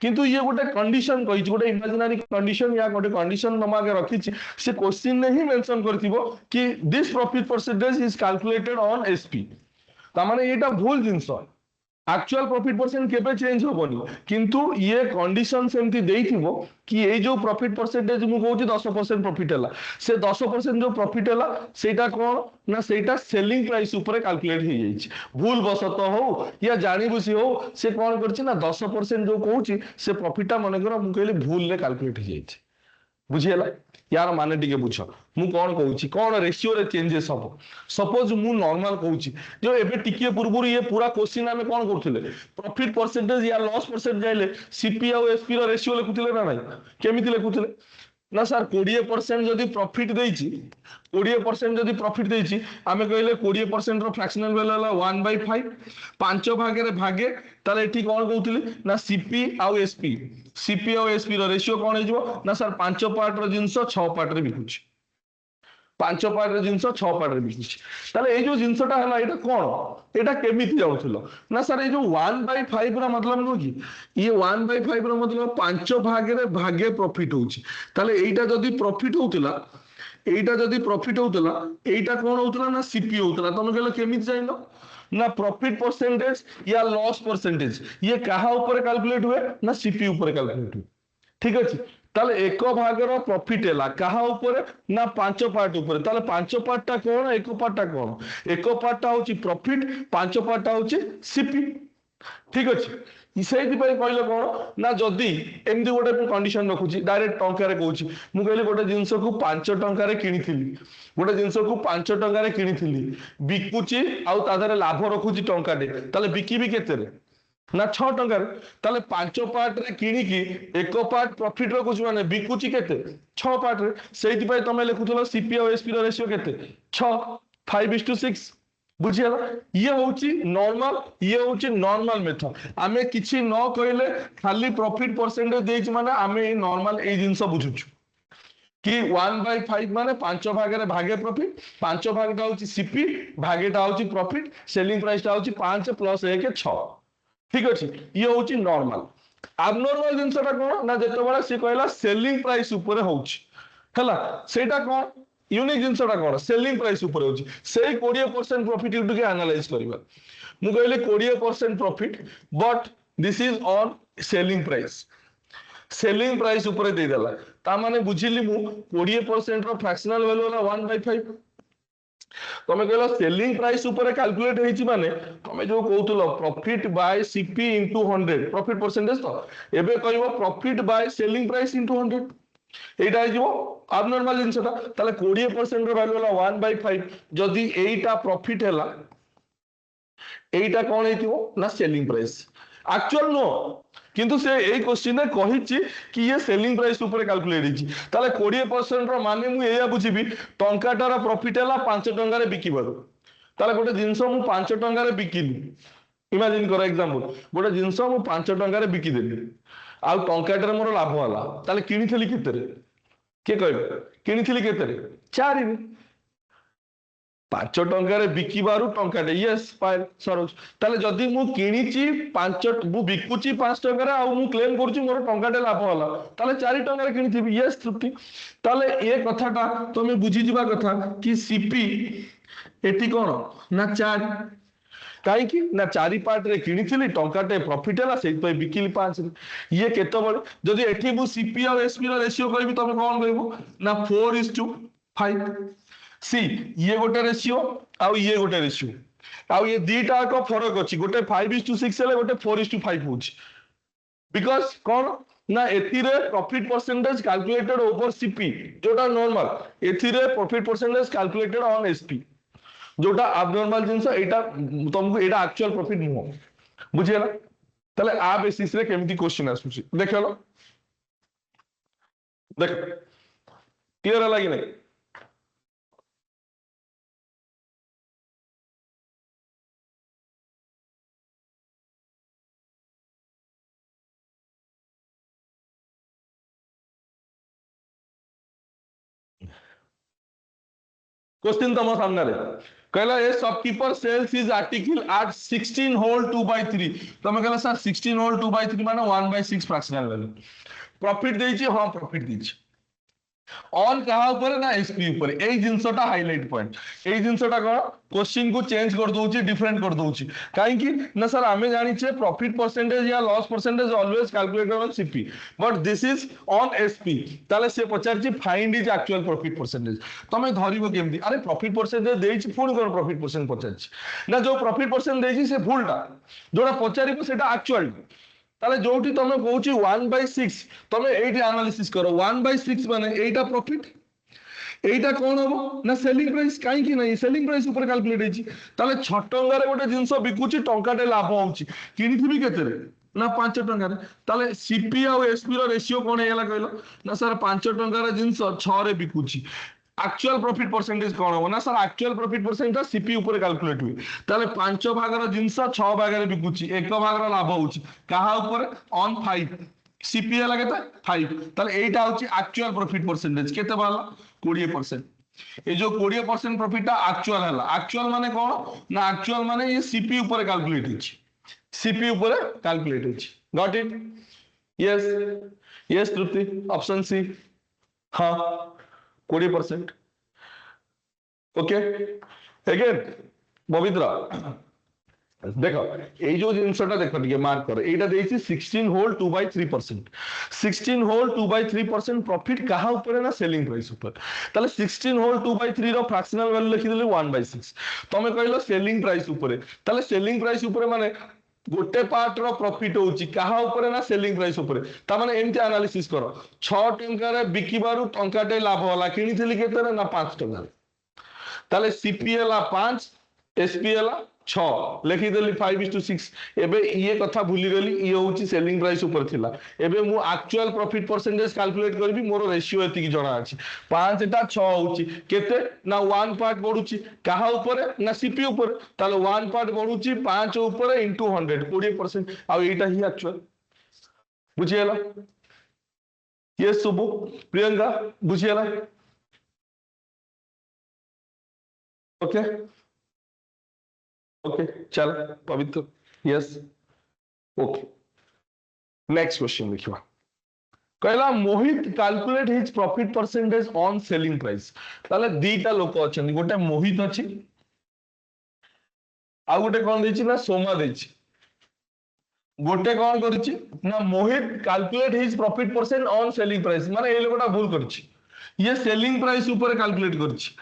किंतु ये गोटे कंडीशन कहि गोटे इमेजिनरी कंडीशन या गोटे कंडीशन नमा के रखी से क्वेश्चन ने ही मेंशन करथिबो कि this profit percentage is calculated on SP तामाने एटा भूल जिंस एक्चुअल प्रॉफिट परसेंट केबे चेंज होबनी किंतु ये कंडीशन सेमती देइथिबो कि ए जो प्रॉफिट परसेंटेज मु कहूची 10% प्रॉफिट हला से 10% जो प्रॉफिट हला सेटा कोन ना सेटा सेलिंग प्राइस ऊपर कैलकुलेट हो जाईची भूल बसत हो या जानि बुसी हो से कोन करची ना 10% जो कहूची से प्रॉफिटटा माने कर मु कहली भूल ले कैलकुलेट हो जाईची बुझियला यार माने टिके बुझ मु कोन कहूची कोन रेशियो रे चेंजेस हबो सपोज मु नॉर्मल कहूची जो एबे टिके पूर्वरु ये पूरा क्वेश्चन हमें कोन करथिले प्रॉफिट परसेंटेज या लॉस परसेंटेज जाइले सीपी और एसपी रो रेशियो लिखुथिले ना नाही केमिति लिखुथिले ना सर 20% जदि प्रॉफिट देइची 20% जदि प्रॉफिट देइची आमे कहले 20% रो फ्रैक्शनल वैल्यू हला 1/5 5 भागे रे भागे ताले एठी कोन कहउथिले ना सीपी और एसपी रो रेशियो कोन हे जिवो ना सर 5 पार्ट रो जिंस 6 पार्ट रे बिकुची 5 पार्ट रो जिंस 6 पार्ट रे बिकुची ताले ए जो जिंसटा हला एटा कोन एटा केमिति जाउथलो ना सर ए जो 1/5 रो मतलब नो कि ये 1/5 रो मतलब 5 भागे रे भागे प्रॉफिट होउची ताले एटा जदी प्रॉफिट होउतला एटा कोन होउतला ना सीपी होउतला तमे कहलो केमिति जाइलो ना प्रॉफिट परसेंटेज या लॉस परसेंटेज ये कहा ऊपर कैलकुलेट हुए ना सीपी ऊपर कैलकुलेट हुए ठीक अछि ताले एक भागर प्रॉफिट हैला कहा ऊपर ना 5 पार्ट ऊपर ताले 5 पार्टटा कोन एक पार्टटा कोन एक पार्टटा होची प्रॉफिट 5 पार्टटा होची सीपी ठीक अछि सेति पय कहलो कोन ना जदी एमदी गोटे कंडीशन रखुची डायरेक्ट टंका रे कहूची मु कहले गोटे जिंस को 5 टंका रे किनिथिली गोटे जिंस को 5 टंका रे किनिथिली बिकुची आउ तादरे लाभ रखुची टंका दे ताले बिकी भी केते रे ना 6 टंकार ताले 5 पार्ट रे किनी की एक पार्ट प्रॉफिट रो कुछ माने बिकुची केते 6 पार्ट रे सेति पय तमे लिखुथलो सीपी और एसपी रो रेशियो केते 6 5:6 बुझियला ये होची नॉर्मल ये होची नॉर्मल मेथड आमे किछि न कहले खाली प्रॉफिट परसेंटेज देइछ माने आमे नॉर्मल ए जिंस बुझुछु कि 1/5 माने 5 भागे भागे प्रॉफिट 5 भागटा होची सीपी भागेटा होची प्रॉफिट सेलिंग प्राइसटा होची 5 + 1 6 ठीक अछि ये होची नॉर्मल abnormal जिंसटा कोन ना जतो बडा से कहला सेलिंग प्राइस ऊपर होची हला सेटा कोन यूनिक जिंसटा कोन सेलिंग प्राइस ऊपर होची से 20% प्रॉफिट यूटू के एनालाइज करबा मु कहले 20% profit but this is on selling price selling price ऊपर दे देला ता माने बुझिली मु 20% रो फ्रैक्शनल वैल्यू होला 1/5 तमे कहला सेलिंग प्राइस ऊपर कैलकुलेट हेची माने तमे जो कहउतलो profit by CP into 100 profit percentage तो एबे कहबो profit by selling price into 100 एटा आइजो abnormal जिंसटा ताले 20% रो वैल्यू होला 1/5 जदी एटा प्रॉफिट हैला एटा कोन हेतिबो ना सेलिंग प्राइस एक्चुअल नो किंतु से ए क्वेश्चन ने कहिछि कि ये सेलिंग प्राइस ऊपर कैलकुलेट हिछि ताले 20% रो माने मु एया बुझिबी टंकाटार प्रॉफिट हैला 5 टंका रे बिकिबारो ताले गोटे जिंस मु 5 टंका रे बिकिली इमेजिन करो एग्जांपल गोटे जिंस मु 5 टंका रे बिकि देली आ टंकाटार मोर लाभ होला ताले किनिथली केते रे के कहबे किनिथली केते रे 4 रे 5 टंका बिकिबारु टंकाटे यस पाइल सरोज ताले जदी मु किनिची 5 मु बिकुची 5 टंका आ मु क्लेम करूची मोर टंकाटे लाभ होला ताले 4 टंका किनिथिबि यस तृप्ति ताले ए कथाटा तमे बुझी जिबा कथा कि सीपी एटी कोन ना 4 काई कि ना 4 पार्ट रे किनिथिली टंकाटे प्रॉफिट हला सेति पय बिकिली 5 ये केतो बड जदी एठी मु सीपी और एसपी रो रेशियो करबी तमे कोन कहबो ना 4:5 सी ये गोटे रेशियो आउ ये गोटे रेशियो आउ ये दीटा को फरक अछि गोटे 5:6 हेले गोटे 4:5 होछि बिकॉज़ कोन ना एथिरे profit percentage calculated over CP जोटा नॉर्मल एथिरे profit percentage calculated on SP जोटा abnormal जिंस एटा तुमको एटा एक्चुअल प्रॉफिट नुहो बुझियला तले आ बेसिस रे केमती क्वेश्चन आसुछि देखलो देख क्लियर हला कि नहीं क्वेश्चन तम सामने रे कहला a shopkeeper sells his article at 16 whole 2/3 तमे कहला सर 16 होल 2/3 माने 1/6 फ्रैक्शनल वैल्यू प्रॉफिट देछि हां प्रॉफिट देछि ऑन कहा ऊपर ना एसपी ऊपर ए जिंसटा हाइलाइट पॉइंट ए जिंसटा को क्वेश्चन को चेंज कर दोछि डिफरेंट कर दोछि काहे कि ना सर हमें जानि छे प्रॉफिट परसेंटेज या loss percentage always calculated on CP but this is on SP ताले से पचार छी find is actual profit percentage तमे धरिबो केमदी अरे प्रॉफिट परसेंटेज देछि पुणी कोन प्रॉफिट परसेंट पचार छी ना जो प्रॉफिट परसेंट देछि से भूलटा जोटा पचारिबो सेटा एक्चुअल ताले जोटी तमे कहूची 1/6 तमे एटी एनालिसिस करो 1/6 माने एटा प्रॉफिट एटा कोन होबो ना सेलिंग प्राइस काई कि नहीं सेलिंग प्राइस ऊपर कैलकुलेट हेची ताले 6 टंका रे गोटे जिंस बिकुची टंकाटे लाभ होउची किनिथिबी केते रे ना 5 टंका रे ताले सीपी और एसपी रो रेशियो कोन हेला कहलो ना सर 5 टंका रे जिंस 6 रे बिकुची एक्चुअल प्रॉफिट परसेंटेज कोन हो ना sir actual profit percentage CP ऊपर कैलकुलेट हुई ताले 5 भाग रो जिंस 6 भाग रे बिकुची एक भाग रो लाभ होउची कहा ऊपर ऑन 5 सीपी हला केते 5 ताले एटा होची एक्चुअल प्रॉफिट परसेंटेज केते बाला 20% ए जो 20% प्रॉफिट ता एक्चुअल हला एक्चुअल माने कोन ना एक्चुअल माने ये सीपी ऊपर कैलकुलेट हिची सीपी ऊपर कैलकुलेट हिची got it yes yes Tripti option C हां 20% ओके अगेन पवित्र देखो এই जो जिनसटा देखो टिके मार्क करो एटा देछि 16 होल 2/3% 16 होल 2/3% प्रॉफिट कहा ऊपर है ना सेलिंग प्राइस ऊपर ताले 16 होल 2/3 रो फ्रैक्शनल वैल्यू लिखि देले 1/6 तमे कहलो सेलिंग प्राइस ऊपर ताले सेलिंग प्राइस ऊपर माने गोटे पार्ट रो प्रॉफिट होची कहा ऊपर ना सेलिंग प्राइस ऊपर ता माने एमती एनालिसिस करो 6 टंका रे बिकिबारु टंकाटे लाभ होला किनिथिली केते ना 5 टंका ताले सीपी हला 5 एसपी हला छ लिखिदेली 5:6 एबे ये कथा भूली गली ये होची सेलिंग प्राइस ऊपर थिला एबे मु एक्चुअल प्रॉफिट परसेंटेज कैलकुलेट करबी मोर रेशियो एति की जणा अछि 5 टा 6 होची केते ना 1 पार्ट बढ़ुची काहा ऊपर ना सीपी ऊपर ताले 1 पार्ट बढ़ुची 5 ऊपर इनटू 100 20% आ एटा ही एक्चुअल बुझियला ये सुबु प्रियंका बुझियला ओके ओके चल Pavitra yes okay next question देखिवा कहला Mohit calculate his profit percentage on selling price ताले दीटा लोक अछन गोटे मोहित अछि आ गोटे कोन देछि ना सोमा देछि गोटे कोन करछि ना Mohit calculate his profit percent on selling price माने ए लोकटा भूल करछि ये सेलिंग प्राइस ऊपर कैलकुलेट करछि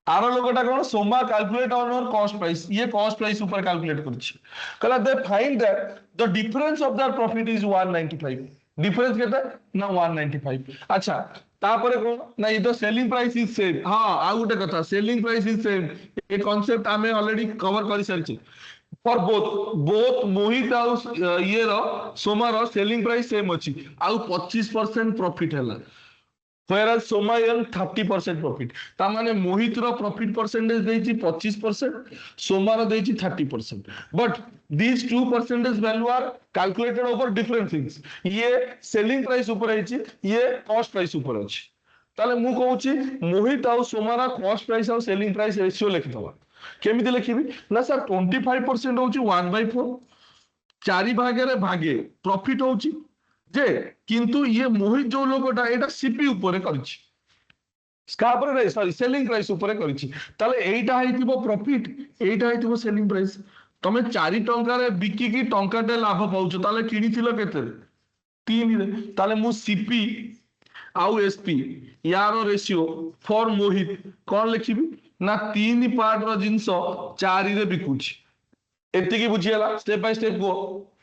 आरो लोकटा कोन सोमा कैलकुलेट ऑन और कॉस्ट प्राइस ये कॉस्ट प्राइस ऊपर कैलकुलेट करछि कहला they find that the difference of their profit is 195 difference केता ना 195 अच्छा तापरे कोन ना ये तो सेलिंग प्राइस इज सेम हां आ गुटे कथा सेलिंग प्राइस इज सेम ये कांसेप्ट हमें ऑलरेडी कवर कर सारछि फॉर बोथ मोहित आउ ये रो सोमा रो सेलिंग प्राइस सेम अछि आउ 25% प्रॉफिट हैला whereas Soma earn 30% profit ता माने मोहित रो प्रॉफिट परसेंटेज देछि 25% सोमा रो देछि 30% but these two percentage value are calculated over different things ये सेलिंग प्राइस ऊपर आइछि ये कॉस्ट प्राइस ऊपर अछि ताले मु कहूची मोहित आउ सोमा रो कॉस्ट प्राइस आउ सेलिंग प्राइस रेशियो लिखि दबा केमिति लिखिबी ना सर 25% होची 1/4 चारि भागे रे भागे प्रॉफिट होची जे किंतु ये मोहित जो लोगटा एटा सीपी ऊपर करछि स्कापर रे सॉरी सेलिंग प्राइस ऊपर करछि ताले एटा हेतिबो प्रॉफिट एटा हेतिबो सेलिंग प्राइस तमे 4 टंका रे बिकी की टंकाटे लाभ पाउछ ताले किनिथिलो केते 3 रे ताले मु सीपी आउ एसपी यारो रेशियो फॉर मोहित कोन लिखिबी ना 3 पार्ट रो जिंस 4 रे बिकुछि एति की बुझियला स्टेप बाय स्टेप को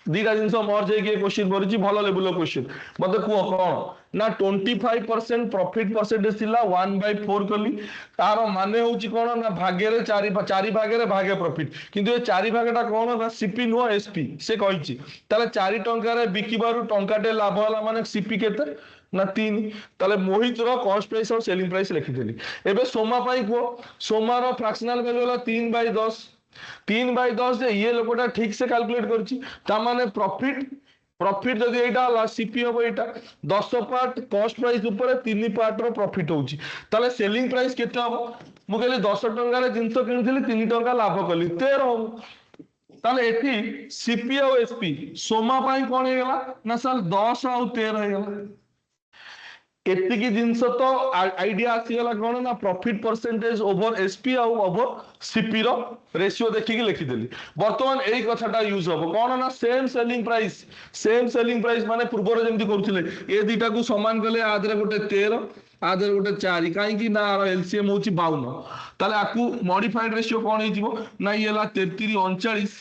दीटा जिनस मर्ज होगी क्वेश्चन करिछि भलो लेवल क्वेश्चन मते कुओ कोन ना 25% प्रॉफिट परसेंटेज थिला 1/4 कली तारो माने होची कोन ना भागे रे चारि भागे रे भागे प्रॉफिट किंतु ए चारि भागटा कोन ना सीपी नो एसपी से कहिछि ताले 4 टंका रे बिकिबारु टंकाटे लाभ होला माने सीपी केते ना 3 ताले मोहित रो कॉस्ट प्राइस और सेलिंग प्राइस लिखि देली एबे सोमा पाई को सोमा रो फ्रैक्शनल वैल्यू होला 3/10 3/10 जे ये लोकटा ठीक से कैलकुलेट करछि ता माने प्रॉफिट जदी एटा होला सीपी हो एटा 10 पार्ट कॉस्ट प्राइस ऊपर 3 पार्ट रो प्रॉफिट होउछि ताले सेलिंग प्राइस केते हो मु कहली 10 टंका रे जिंस किनिथिली 3 टंका लाभ कली 13 हो ताले एठी सीपी और एसपी सोमा पाई कोन हे गेला ना सर 10 और 13 हे गेला एतिकी जिंस तो आइडिया आसीगला कोन ना प्रॉफिट परसेंटेज ओवर एसपी आउ ओवर सीपी रो रेशियो देखि लिखि देली वर्तमान एई कथाटा यूज होबो कोन ना सेम सेलिंग प्राइस माने पूर्व जेमति करथिले ए दीटा को समान करले आदरे गोटे 13 आदरे गोटे 4 काई कि ना एलसीएम होची 52 ताले आकू मॉडिफाइड रेशियो कोन हेजिवो ना येला 33 39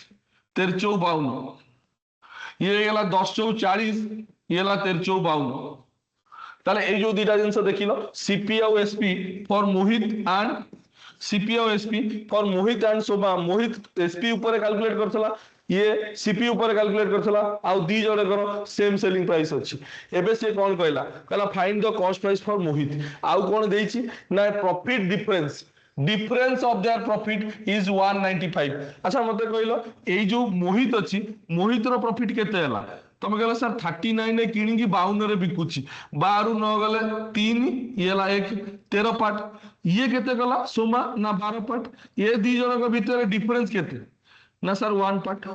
13 52 ये गेला 10 40 येला 13 52 ताले ए जो दीटा जिंस देखिलो सीपी और SP for Mohit and CP और SP for Mohit and Soma Mohit SP ऊपर कैलकुलेट करथला ये सीपी ऊपर कैलकुलेट करथला आ दी जड़े करो सेम सेलिंग प्राइस अछि एबे से कोन कहला find the cost price for Mohit आउ कोन देछि ना profit difference of their profit is 195 अच्छा मते कहलो ए जो मोहित अछि मोहित रो प्रॉफिट केते हला तमे कहला सर 39 ने किणी की 52 रे बिकुची 12 न गले 3 ये ला 1 13 पार्ट ये केते गला सोमा ना 12 पार्ट ये दी जन के भीतर डिफरेंस केते ना सर 1 पार्ट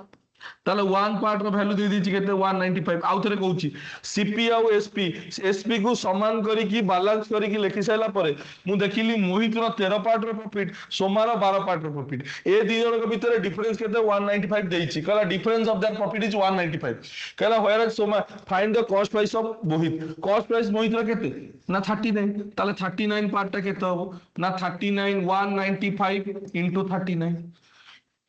ताले 1 पार्ट रो वैल्यू दे दीची केते 195 आउ थरे कहूची सीपी आउ एसपी को समान करी की बैलेंस करी की लिखि साइला परे मु देखिली मोहित रो 13 पार्ट रो प्रॉफिट सोमा रो 12 पार्ट रो प्रॉफिट ए दी जन के भीतर डिफरेंस केते 195 देइची कहला difference of that profit is 195 कहला where Soma find the cost price of Mohit cost price Mohit रो केते ना 39 ताले 39 पार्ट टा केते हो ना 39 195 into 39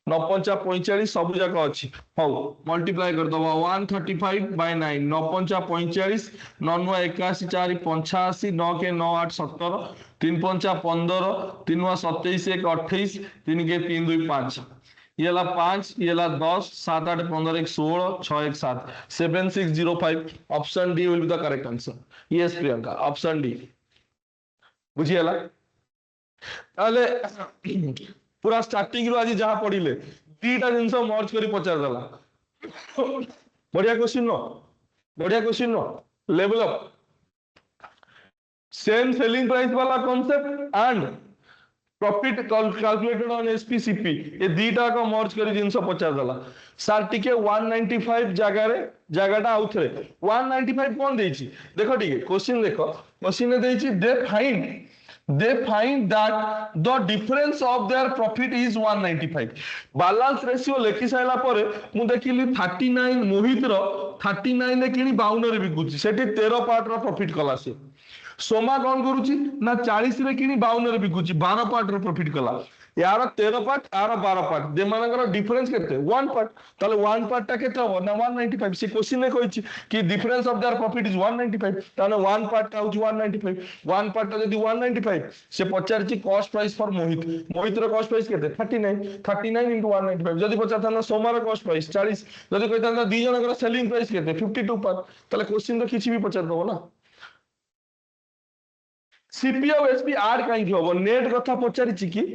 9 45 सब जाक अच्छी हौ मल्टीप्लाई कर दबा 135 by 9 9 45 9 9 81 4 85 9 के 9 8 17 3 5 15 3 27 1 28 3 के 3 2 5 ये ला 5, ये ला 10, 7 8 15 1 16, 6 1 7, 7605। Option D will be the correct answer. Yes Priyanka, option D बुझीगला। ताले पूरा स्टार्टिंग रो आज जहां पढ़िले दीटा जिंस मर्ज करी पचार देला। बढ़िया क्वेश्चन नो, बढ़िया question no, level up. Same selling price वाला concept and profit calculated on SP CP, ये दीटा को मर्ज करी जिंस पचार देला। सर टिके 195 जगह रे जगहटा आउथरे 195 कोन देछि देखो टिके क्वेश्चन देखो। क्वेश्चन ने देछि they find that the difference of their profit is 195। balance ratio लेखि साइला परे मु देखिली 39 मोहित रो 39 ने किनी 52 रे बिकुची सेठी 13 पार्ट रो प्रॉफिट कला से। सोमा कौन करूची ना 40 रे किनी 52 रे बिकुची 12 पार्ट रो प्रॉफिट कला। यार 13 पार्ट यार 12 पार्ट दे मानकर डिफरेंस केते 1 पार्ट, ताले 1 पार्ट टा केते हो ना 195। से क्वेश्चन ने कहिछि कि difference of their profit is 195, ताने 1 पार्ट टा होची 195। 1 पार्ट टा जदी 195 से पचारछि कॉस्ट प्राइस फॉर मोहित रो कॉस्ट प्राइस केते 39 into 195। जदी पचारथा ना सोमा रो कॉस्ट प्राइस 40, जदी कहिता ना दी जनकर सेलिंग प्राइस केते 52 पार्ट, ताले क्वेश्चन तो किछि भी पचार दबो ना। सीपी और एसपी आर काई होबो नेट कथा पचारिछि कि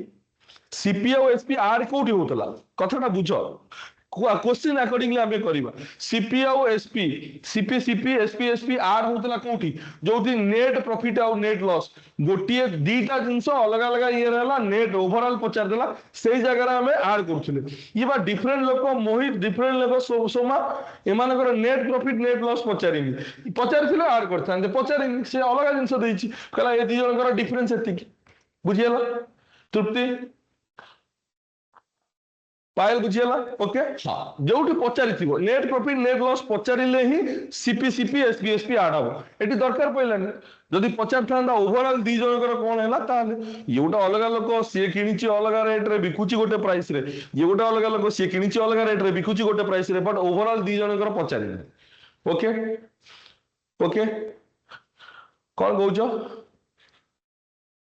सीपी और एसपी आर कोठी होतला कथाटा बुझो। क्वेश्चन अकॉर्डिंगली आमे करबा सीपी और SP CP CP SP SP R होतला कोठी जोथि नेट प्रॉफिट और नेट लॉस गोटिए दीटा जिंस अलग अलग ये रहला नेट ओवरऑल पचार देला सेही जगह रे हमें आर करथिले। ये बा डिफरेंट लोक मोहित डिफरेंट लोक सोमा एमानकर नेट प्रॉफिट नेट लॉस पचारिनी पचारथिले आर करथांते पचारिनी से अलग जिंस देछि कहला ए दी जनकर डिफरेंस एतिकी बुझियला। तृप्ति पायल बुझीगला ओके हाँ जो पचारि नेट प्रॉफिट नेट लॉस पचारे ही सीपी सीपी एसपी एसपी आड हम ये दरकार पड़ानी जदि पचार था ओवरऑल दी जनकर कौन है ये गोटे अलग लोक सी कि अलग रेट रे बिकुची गोटे प्राइस रे ये गोटे अलग लोक सी कि अलग रेट रे बिकुची गोटे प्राइस रे बट ओवरऑल दी जनकर पचारे ओके ओके कौन कौच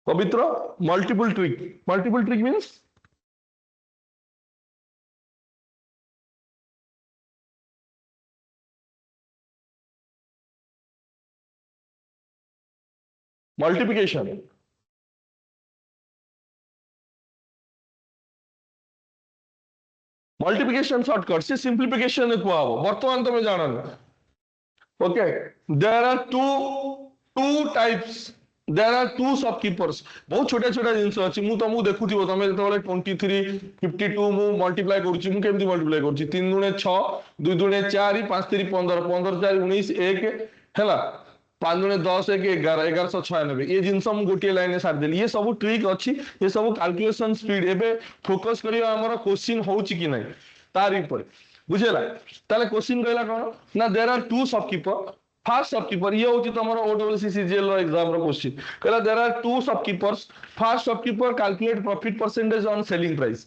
Pavitra multiple trick means multiplication multiplication shortcut से सिंप्लीफिकेशन को आबो वर्तमान तुम जानन okay there are two types there are two shopkeepers बहुत छोटा छोटा जिंस अछि मु तुमको देखुथिबो तमे जतले 23 52 मु मल्टीप्लाई करूची मु केमती मल्टीप्लाई करूची 3 दुने 6 2 दुने 4 5 3 15 15 4 19 1 हैला 5 दुने 10 1 11 1196 ये जिनस हम गोटे लाइन सार देली ये सब ट्रिक अच्छी ये सब कैलकुलेशन स्पीड एबे फोकस करियो हमर क्वेश्चन होउची कि नै तार ऊपर बुझेला। ताले क्वेश्चन कहला कोन ना there are two shopkeeper first shopkeeper ये होची तमरो ओडब्ल्यूसी सीजीएल रो एग्जाम रो क्वेश्चन कहला there are two shopkeepers first shopkeeper calculate profit percentage on selling price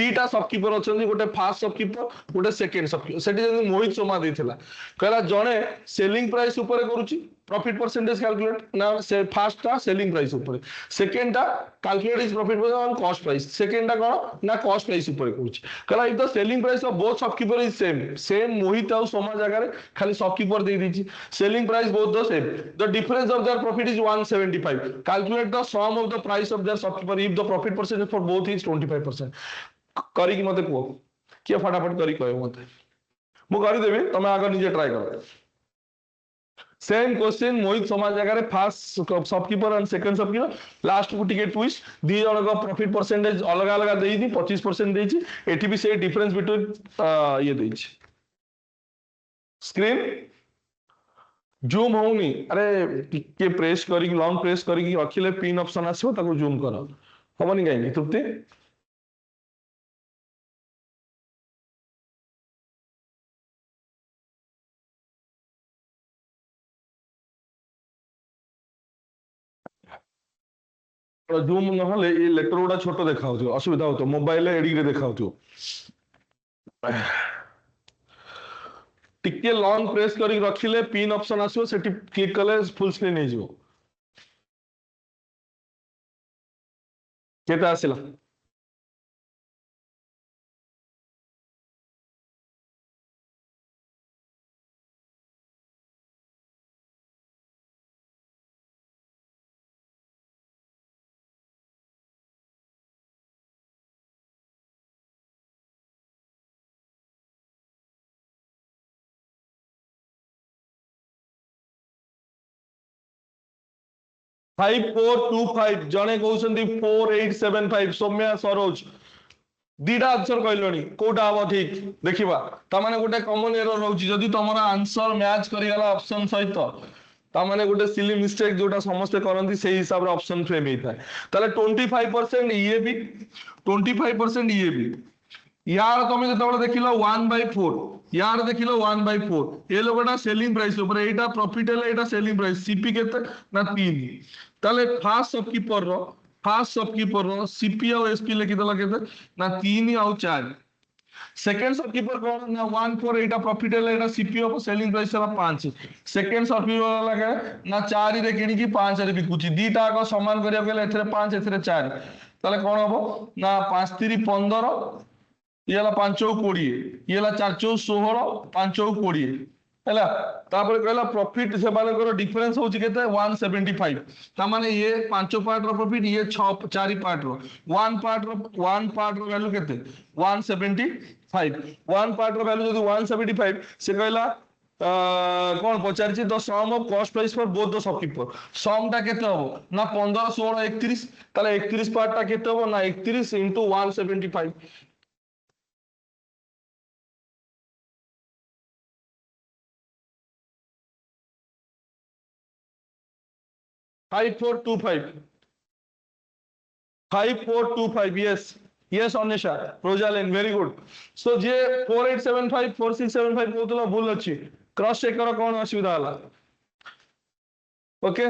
दीटा शॉपकीपर अछंदी गोटे फर्स्ट शॉपकीपर गोटे सेकंड शॉपकीपर सेठी जदी मोहित सोमा देथिला कहला जणे सेलिंग प्राइस ऊपर करूची प्रॉफिट परसेंटेज कैलकुलेट ना से फर्स्ट टा सेलिंग प्राइस ऊपर सेकंड टा calculate is profit on cost price second टा कोन ना कॉस्ट प्राइस ऊपर करूची कहला if the selling price of both shopkeeper is same Mohit और सोमा जगह रे खाली शॉपकीपर दे दीची selling price both the same the difference of their profit is 175 calculate the sum of the price of their shopkeeper if the profit percentage for both is 25%। करी कि मते को के फटाफट करी कहयो मते मु करी देबी तमे आगे निजे ट्राई करो। सेम क्वेश्चन मोहित समाज जगह first shopkeeper and second shopkeeper last को टिके ट्विस्ट दी जन का प्रॉफिट परसेंटेज अलग अलग देई दी 25% देई एठी भी से डिफरेंस बिटवीन ये देई स्क्रीन जूम होनी अरे टिके प्रेस करी लॉन्ग प्रेस करी रखिले पिन ऑप्शन आसीबो ताको जूम करो हमनी काई तृप्ति जूम नहले ये लेटर गुडा छोट देखा असुविधा हो मोबाइल एडिक देखा टिके लॉन्ग प्रेस करी रखिले पिन ऑप्शन आसीबो सेठी क्लिक कले फुल स्क्रीन हे जिवो केता आसिला 5425 जने कहउछन्ती 4875 सौम्या सरोज दीटा आंसर कहलोनी कोटा हबो ठीक देखिबा त माने गोटे कॉमन एरर रहउची जदी तमरा आंसर मैच करि गला ऑप्शन सहित ता माने गोटे सिली मिस्टेक जोटा समस्त करंती सेही हिसाब रे ऑप्शन फ्रेम हेता ताले 25% ये भी 25% ये भी यार तुम जो देखिलो 1/4 यार देखिलो 1/4 ये लोगटा सेलिंग प्राइस ऊपर एटा प्रॉफिट है एटा सेलिंग प्राइस सीपी केते ना 3 ताले फास्ट शॉपकीपर रो सीपी और एसपी लिखि दला केते ना 3 और 4 सेकंड शॉपकीपर कोन ना 1/4 एटा प्रॉफिट है एटा सीपी और सेलिंग प्राइस है 5 सेकंड शॉपकीपर वाला के ना 4 रे किनी की 5 रे बिकुची दीटा को समान करिया गेले एथरे 5 एथरे 4 ताले कोन हबो ना 5 3 15 ये वाला 5 चौक 20 ये वाला 4 चौक 16 5 चौक 20 हैला तापर कहला प्रॉफिट से माने करो डिफरेंस होची केते 175 ता माने ये पांचो पार्ट रो प्रॉफिट ये 6 चारि पार्ट रो वन पार्ट रो वैल्यू केते 175 वन पार्ट रो वैल्यू जदी 175 से कहला कौन पचारछि the sum of cost price for both the shopkeeper sum टा केते हबो ना 15 16 31 ताले 31 पार्ट टा केते हबो ना 31 * 175 5425 yes Anisha Rosalind very good so जे 4875 4675 कहतलो भूल अछि क्रॉस चेक करो कोन असुविधा हला ओके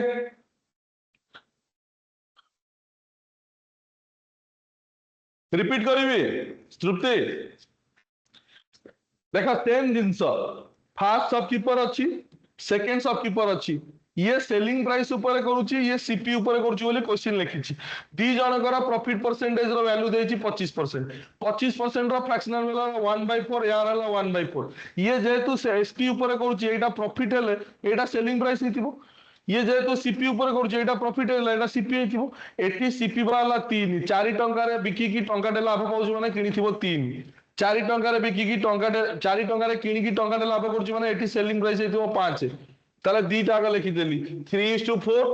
रिपीट करिवि तृप्ति देखा सेम जिंस फास्ट शॉपकीपर अछि सेकंड शॉपकीपर अछि ये सेलिंग प्राइस ऊपर करूची ये सीपी ऊपर करूची बोले क्वेश्चन लिखिची दी जनकर प्रॉफिट परसेंटेज रो वैल्यू देची 25% 25% रो फ्रैक्शनल वैल्यू 1/4 यार हला 1/4 ये जेतु एसपी ऊपर करूची एटा प्रॉफिट हेले एटा सेलिंग प्राइस हितिबो ये जेतु सीपी ऊपर करूची एटा प्रॉफिट हेले एटा सीपी हितिबो एटी सीपी वाला 3 4 टंका रे बिकी की टंका दे लाभ पाउछ माने किनिथिबो 3 4 टंका रे बिकी की टंका 4 टंका रे किनि की टंका दे लाभ करूची माने एटी सेलिंग प्राइस हितिबो 5 ताले दीटा का लिखि देली 3:4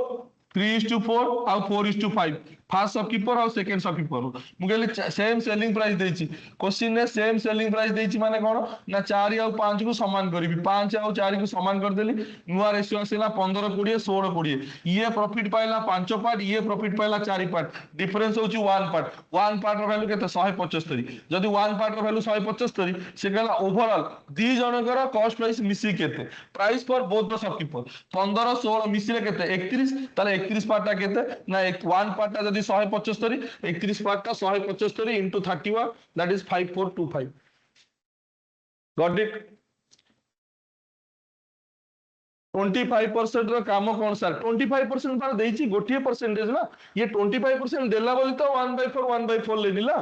3:4 और 4:5 फास्ट शॉपकीपर और सेकंड शॉपकीपर मु कहली सेम सेलिंग प्राइस देछि क्वेश्चन ने सेम सेलिंग प्राइस देछि माने कोन ना 4 और 5 को समान करबी 5 और 4 को समान कर देली नुआ रेशियो आसीला 15 20 16 20 ये प्रॉफिट पाइला 5 पार्ट ये प्रॉफिट पाइला 4 पार्ट डिफरेंस होची 1 पार्ट रो वैल्यू केते 175 जदी 1 पार्ट रो वैल्यू 175 से कहला ओवरऑल दी जनकर कॉस्ट प्राइस मिसी केते price for both the shopkeeper 15 16 मिसिले केते 31 ताले 31 पार्ट ता केते ना 1 पार्ट ता 175 31 पार्ट का 175 into 31 that is 5425 got it 25% रो काम कोन सर 25% तार देछि गोटिए परसेंटेज ना ये 25% देला बोली तो 1/4 लेनिला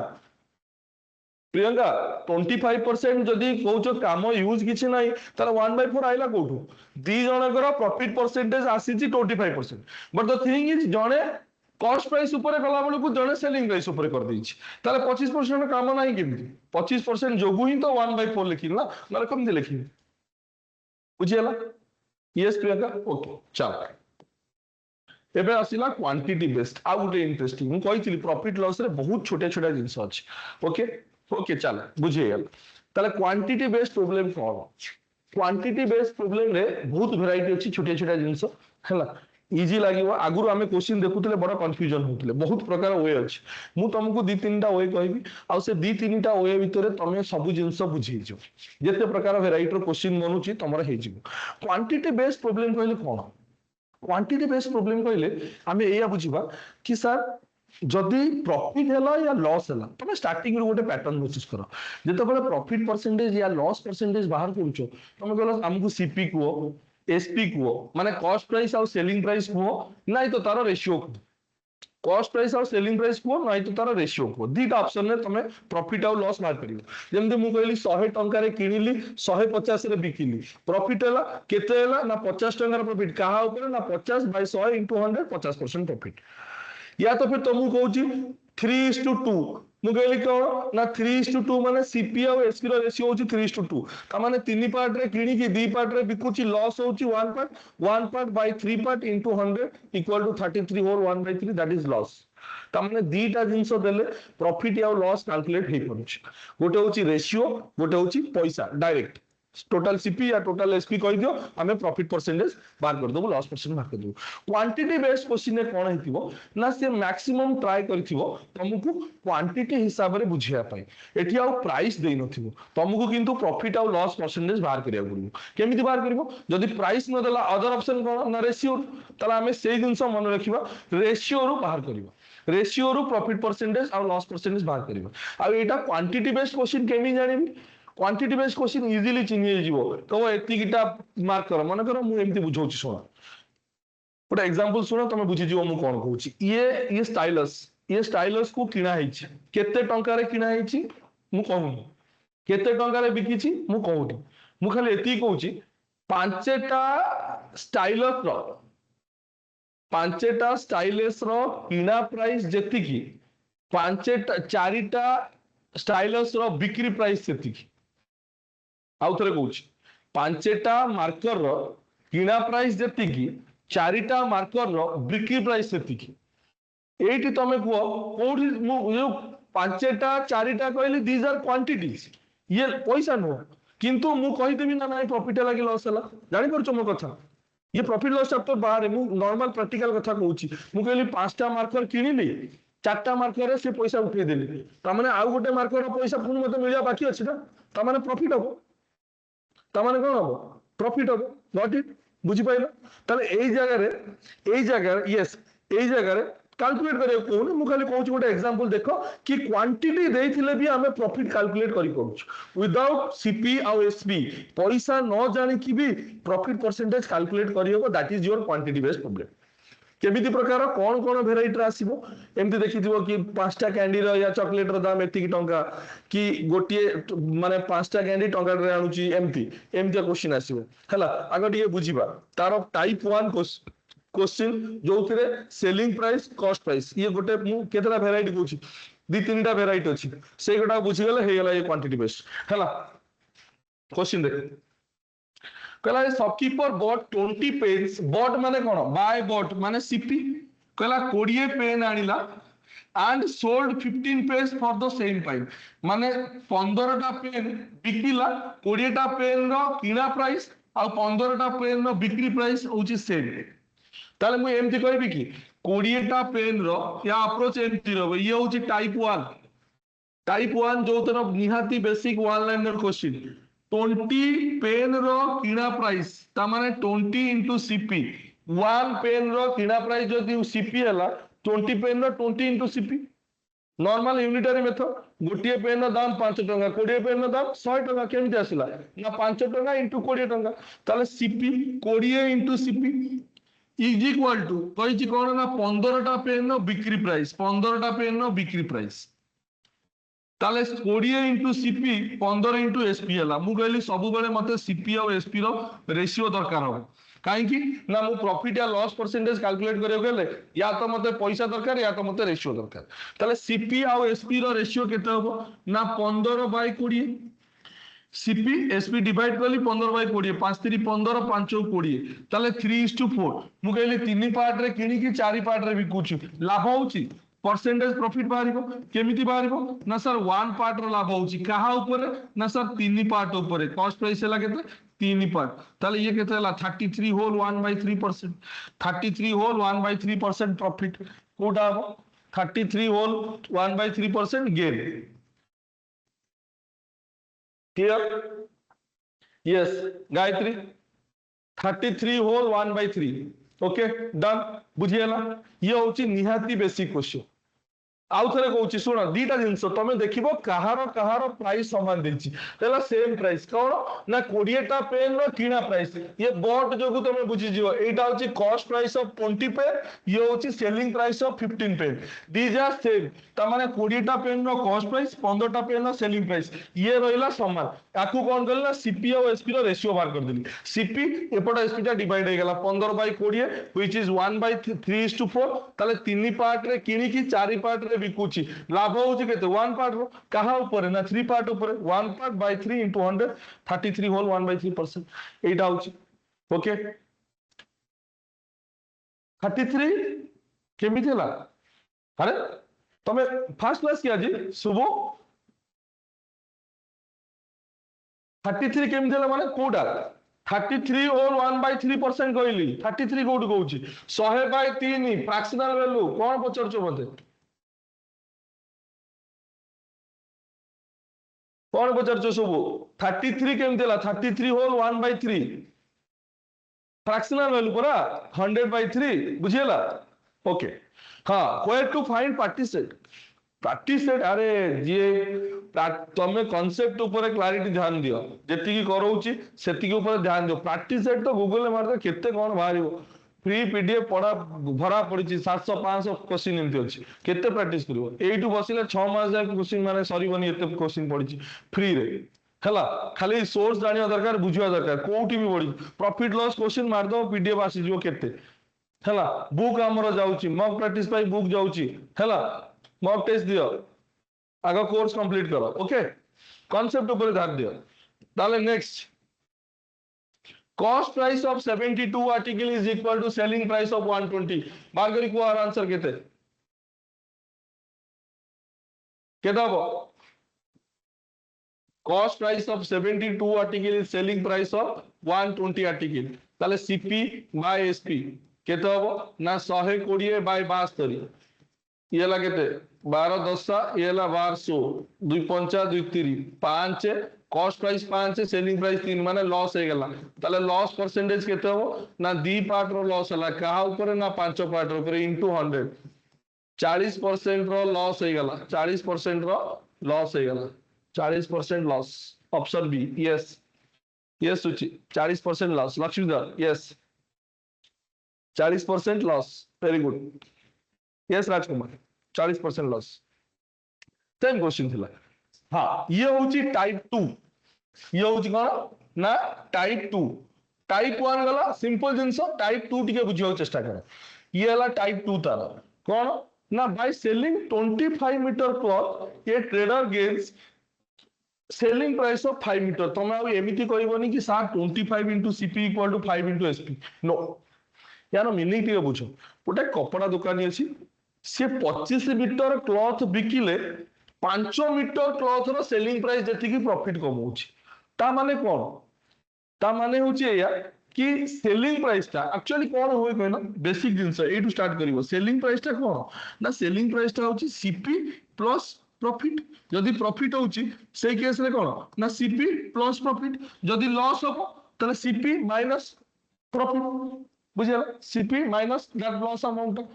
प्रियंका 25% जदी कहउछो काम यूज किछि नाही तार 1/4 आइला कोठो दी जनकर प्रॉफिट परसेंटेज आसीछि 25% बट द थिंग इज जने कॉस्ट प्राइस ऊपर कला बेलू को जने सेलिंग प्राइस ऊपर कर देछि ताले 25% काम नाही केमति 25% जोगु ही तो 1/4 लिखिल ना माने कम दे लिखिल बुझियला यस प्रियंका ओके चलो एबे आसिला क्वांटिटी बेस्ड आ गुटे इंटरेस्टिंग मु कहितली प्रॉफिट लॉस रे बहुत छोटे छोटे जिंस अछि ओके ओके चलो बुझियला ताले क्वांटिटी बेस्ड प्रॉब्लम कोन क्वांटिटी बेस्ड प्रॉब्लम रे बहुत वैरायटी अछि छोटे छोटे जिंस हैला इजी लागिवो आगुरु हमें क्वेश्चन देखुतले बड़ा कंफ्यूजन होतले बहुत प्रकार वे अछि मु तुमको दी तीनटा वे कहबी आ से दी तीनटा वे भितरे तमे सब जिंस बुझी जो जेते प्रकार वैरायटी रो क्वेश्चन बनउची तमरा हे जिवो क्वांटिटी बेस्ड प्रॉब्लम कहले कोन क्वांटिटी बेस्ड प्रॉब्लम कहले हमें एया बुझिबा कि सर जदी प्रॉफिट हैला या लॉस हैला तमे स्टार्टिंग रो गोटे पैटर्न नोटिस करो जेते बले प्रॉफिट परसेंटेज या लॉस परसेंटेज बाहर करूचो तमे कहला हमकु सीपी को एसपी को माने कॉस्ट प्राइस और सेलिंग प्राइस को नहीं तो तार रेशियो को कॉस्ट प्राइस और सेलिंग प्राइस को नहीं तो तार रेशियो को दीटा ऑप्शन ने तमे प्रॉफिट और लॉस मार करियो जेमते मु कहली 100 टंका रे किनिली 150 रे बिकिली प्रॉफिट हैला केते हैला ना 50 टंका रे प्रॉफिट कहा ऊपर ना 50 बाय 100 into 100 50% प्रॉफिट या तो फिर तुमको कहूँ 3:2 ମୁଁ କହିଲି କଣ ନା 3:2 ମାନେ ସିପି ଆଉ ଏସପି ର ରେସିଓ ହଉଛି 3:2 ତା ମାନେ 3 ପାର୍ଟ ରେ କିଣିକି 2 ପାର୍ଟ ରେ ବିକୁଛି ଲସ୍ ହଉଛି 1 part by 3 part into 100 equal to 33 whole 1/3 that is loss ତା ମାନେ ଦିଟା ଜିନିଷ ଦେଲେ ପ୍ରଫିଟ ଆଉ ଲସ୍ କାଲକୁଲେଟ ହେଇ ପାରୁଛି ଗୋଟେ ହଉଛି ରେସିଓ ଗୋଟେ ହଉଛି ପଇସା डायरेक्ट टोटल सीपी या टोटल एसपी कह दियो हमें प्रॉफिट परसेंटेज बाहर कर देबो लॉस परसेंट बाहर कर देबो क्वांटिटी बेस्ड क्वेश्चन में कोन हेतिबो ना से मैक्सिमम ट्राई करथिबो तुमको क्वांटिटी हिसाब रे बुझिया पई एठी आउ प्राइस देई नथिबो तुमको किंतु प्रॉफिट आउ लॉस परसेंटेज बाहर करिया पड़िबो केमिति बाहर करबो जदी प्राइस न देला अदर ऑप्शन कोन ना रेशियो तला हमें सेही जिंस मन रखिबा रेशियो रो बाहर करबो रेशियो रो प्रॉफिट परसेंटेज और लॉस परसेंटेज बाहर करबो आ एटा क्वांटिटी बेस्ड क्वेश्चन केमि जानिबी क्वांटिटी बेस्ड क्वेश्चन इजीली चिन्ह जीवो तो एतिकिटा मार्क कर मन कर मु एमती बुझौची सुन गोटे एग्जांपल सुन तमे बुझी जीवो मु कोन कहूची ये स्टाइलस को किना हेछि केते टंका रे किना हेछि मु कहूनी केते टंका रे बिकिछि मु कहूनी मु खाली एति कहूची पांचटा स्टाइलस रो किना प्राइस जेतिकी पांचटा चारिटा स्टाइलस रो बिक्री प्राइस सेतिकी आउ थरे कहूची पांचटा मार्कर रो किना प्राइस जेतिकी चारिटा मार्कर रो बिक्री प्राइस सेतिकी एठी तमे कुओ कोठी मु यो पांचटा चारिटा कहली दीज आर क्वांटिटीज ये पैसा नो किंतु मु कहि देबी ना नाही प्रॉफिट लागी लॉस हला जानि परछो मो कथा ये प्रॉफिट लॉस चैप्टर बाहर मु नॉर्मल प्रैक्टिकल कथा कहूची मु कहली पांचटा मार्कर किनिली चारटा मार्कर रे से पैसा उठे देली ता माने आउ गोटे मार्कर रो पैसा पुन मते मिलिया बाकी अछि ना ता माने प्रॉफिट हबो ता माने कोन हबो प्रॉफिट हबो नॉट इट बुझी पाइलो ताले एई जगह यस एई जगह कैलकुलेट करियो कोन मु खाली कहूची गोटे एग्जांपल देखो कि क्वांटिटी देथिले भी हमें प्रॉफिट कैलकुलेट करि पड़छ विदाउट सीपी और एसपी पैसा न जानि कि भी प्रॉफिट परसेंटेज कैलकुलेट करियो that is your quantity based problem केमिति प्रकार कोन कोन वेराइटी आसीबो एमति देखिथिबो कि पांचटा कैंडी रो या चॉकलेट रो दाम एतिकी टंका कि गोटिए माने पांचटा कैंडी टंका रे आनुची एमति क्वेश्चन आसीबो हला आगो टिके बुझिबा तारो टाइप 1 क्वेश्चन जोथिरे सेलिंग प्राइस कॉस्ट प्राइस ये गोटे मु केतरा वेराइटी कहूची दी तीनटा वेराइटी अछि से गोटा बुझी गेले हे गेला ये क्वांटिटी बेस्ड हला क्वेश्चन देख कहला शॉपकीपर बॉट 20 पेन्स बॉट माने कोन बाय बॉट माने सीपी कहला 20 पेन आनिला and sold 15 pens for the same time माने 15 टा पेन बिकिला 20 टा पेन रो किना प्राइस आ 15 टा पेन रो बिक्री प्राइस होची सेम ताले मु एमती कहबी कि 20 टा पेन रो या अप्रोच एमती रो ये होची टाइप 1 जो तरफ निहाती basic one liner question 20 pen रो किना प्राइस ता माने 20 into सीपी 1 पेन रो किना प्राइस जदी सीपी हला 20 पेन रो 20 into CP normal unitary method गोटिए पेन रो दाम 5 टंका 20 पेन रो दाम 100 टंका केमति आसिला ना 5 टंका into 20 टंका ताले CP 20 into CP is equal to कहिछि कोन ना 15 टा पेन रो बिक्री प्राइस 15 टा पेन रो बिक्री प्राइस ताले 20 into सीपी 15 into एसपी हला मु कहली सब बेले मते सीपी और एसपी रो रेशियो दरकार हो काहे कि ना मु प्रॉफिट या लॉस परसेंटेज कैलकुलेट करियो गेले या तो मते पैसा दरकार या तो मते रेशियो दरकार ताले सीपी और एसपी रो रेशियो केते होबो ना 15/20 सीपी एसपी डिवाइड करली 15/20 5 3 15 5 20 ताले 3:4 मु कहली 3 पार्ट रे किनी कि 4 पार्ट रे बिकुछु लाभ होउची परसेंटेज प्रॉफिट बाहरिबो केमिति बाहरिबो ना सर 1 पार्ट रो लाभ होउची कहा ऊपर ना सर 3 पार्ट ऊपर कॉस्ट प्राइस हला केते 3 पार्ट ताले ये केते हला 33 होल 1/3% 33 होल 1/3% प्रॉफिट कोटा हो 33 whole 1/3% gain clear yes Gayatri 33 whole 1/3 okay done बुझियला ये होची निहाती बेसिक क्वेश्चन आउ थे कौच शुण दीटा जिन तुम देख कहार प्राइस सामान देती सेम प्राइस कौन ना 20टा पेन किणा प्राइस ये बट जो तुम बुझीज यहाँ हूँ कॉस्ट प्राइस ऑफ 20 पेन ये हूँ selling price of 15 pen these are same ताने 20टा पेन कॉस्ट प्राइस 15टा पेन सेलिंग प्राइस ये रहा सामान आपको कौन कल ना सीपी और एसपी रेशियो बाहर करदेली सीपी एपट एसपी टा डिवाइड हो गला 15/20 व्हिच इज 1/3:4 ताले 3 पार्ट रे किणी 4 पार्ट रे बिकुची लाभ होची केते 1 पार्ट रो कहा ऊपर ना 3 पार्ट ऊपर 1 पार्ट बाय 3 into 100 33 होल 1/3% एटा होची ओके 33 केमी थेला अरे तमे फर्स्ट क्लास किया जी सुबो 33 केमी थेला माने कोडा 33 होल 1/3% कहली 33 कोड कहूची 100/3 फ्रैक्शनल वैल्यू कौन पचरछो मते कौन पचार सब 33 केमी 33 होल 1/3 फ्रैक्शनल वैल्यू परा 100/3 बुझियला ओके हाँ वेयर टू फाइंड पार्टिसिपेट अरे जी तमे कांसेप्ट ऊपर क्लैरिटी ध्यान दियो जेतिकी करौची सेतिकी ऊपर ध्यान दियो पार्टिसिपेट तो गूगल मार दे केते कोन बाहरियो फ्री पीडीएफ पढ़ा भरा पड़ी 700 500 क्वेश्चन एमती अछि केते प्रैक्टिस करिवो एइटु बसिले 6 मास जाय क्वेश्चन माने सरीबनी एते क्वेश्चन पड़ी फ्री रे हला खाली सोर्स जानिया दरकार बुझिया दरकार कोउठी भी पड़ी प्रॉफिट लॉस क्वेश्चन मार दो पीडीएफ आसी जो केते हला बुक हमरो जाउची मॉक प्रैक्टिस पाई बुक जाउची हला मॉक टेस्ट दियो आगो कोर्स कंप्लीट करो ओके कांसेप्ट ऊपर ध्यान दियो ताले next cost price of 72 article is equal to selling price of 120 बारगरी को आंसर केते केदा बो cost price of 72 article is selling price of 120 article ताले सीपी बाय एसपी केते हबो ना 120 बाय 72 ये ला केते 12 10 ये ला 1200 2 5 2 3 5 कॉस्ट प्राइस 5 सेलिंग प्राइस 3 माने लॉस हे गला ताले लॉस परसेंटेज केते हो ना दी पार्ट रो लॉस हला कहा ऊपर ना 5 पार्ट रो ऊपर इनटू 100 40% रो लॉस हे गला 40% रो लॉस हे गला 40% loss option B yes yes Suchi 40% loss Laxmidhar yes 40% loss very good yes Rajkumar 40% loss same question थिला हाँ ये होची टाइप 2 ये होची कौन ना टाइप 2 टाइप 1 गला सिंपल जिंस टाइप 2 टिके बुझियो चेष्टा करो ये हला टाइप 2 तार कौन ना बाय सेलिंग 25 मीटर क्लॉथ ये trader gains selling price of 5 meter तमे आ एमिति कहबोनी कि sir 25 into cp equal to 5 into sp no यार मीनिंग टिके बुझो गोटे कपड़ा दुकानी अछि से 25 मीटर क्लॉथ बिकिले 5 मीटर क्लॉथ रो सेलिंग प्राइस जति की प्रॉफिट कमाउछि ता माने कोन ता माने होछि या कि सेलिंग प्राइस ता एक्चुअली कोन होय कहना बेसिक जिंस ए टू स्टार्ट करिवो सेलिंग प्राइस ता कोन ना सेलिंग प्राइस ता होछि सीपी प्लस प्रॉफिट जदि प्रॉफिट होछि से केस रे कोन ना सीपी प्लस प्रॉफिट जदि लॉस हो तले सीपी माइनस प्रॉफिट बुझिला CP minus that loss amount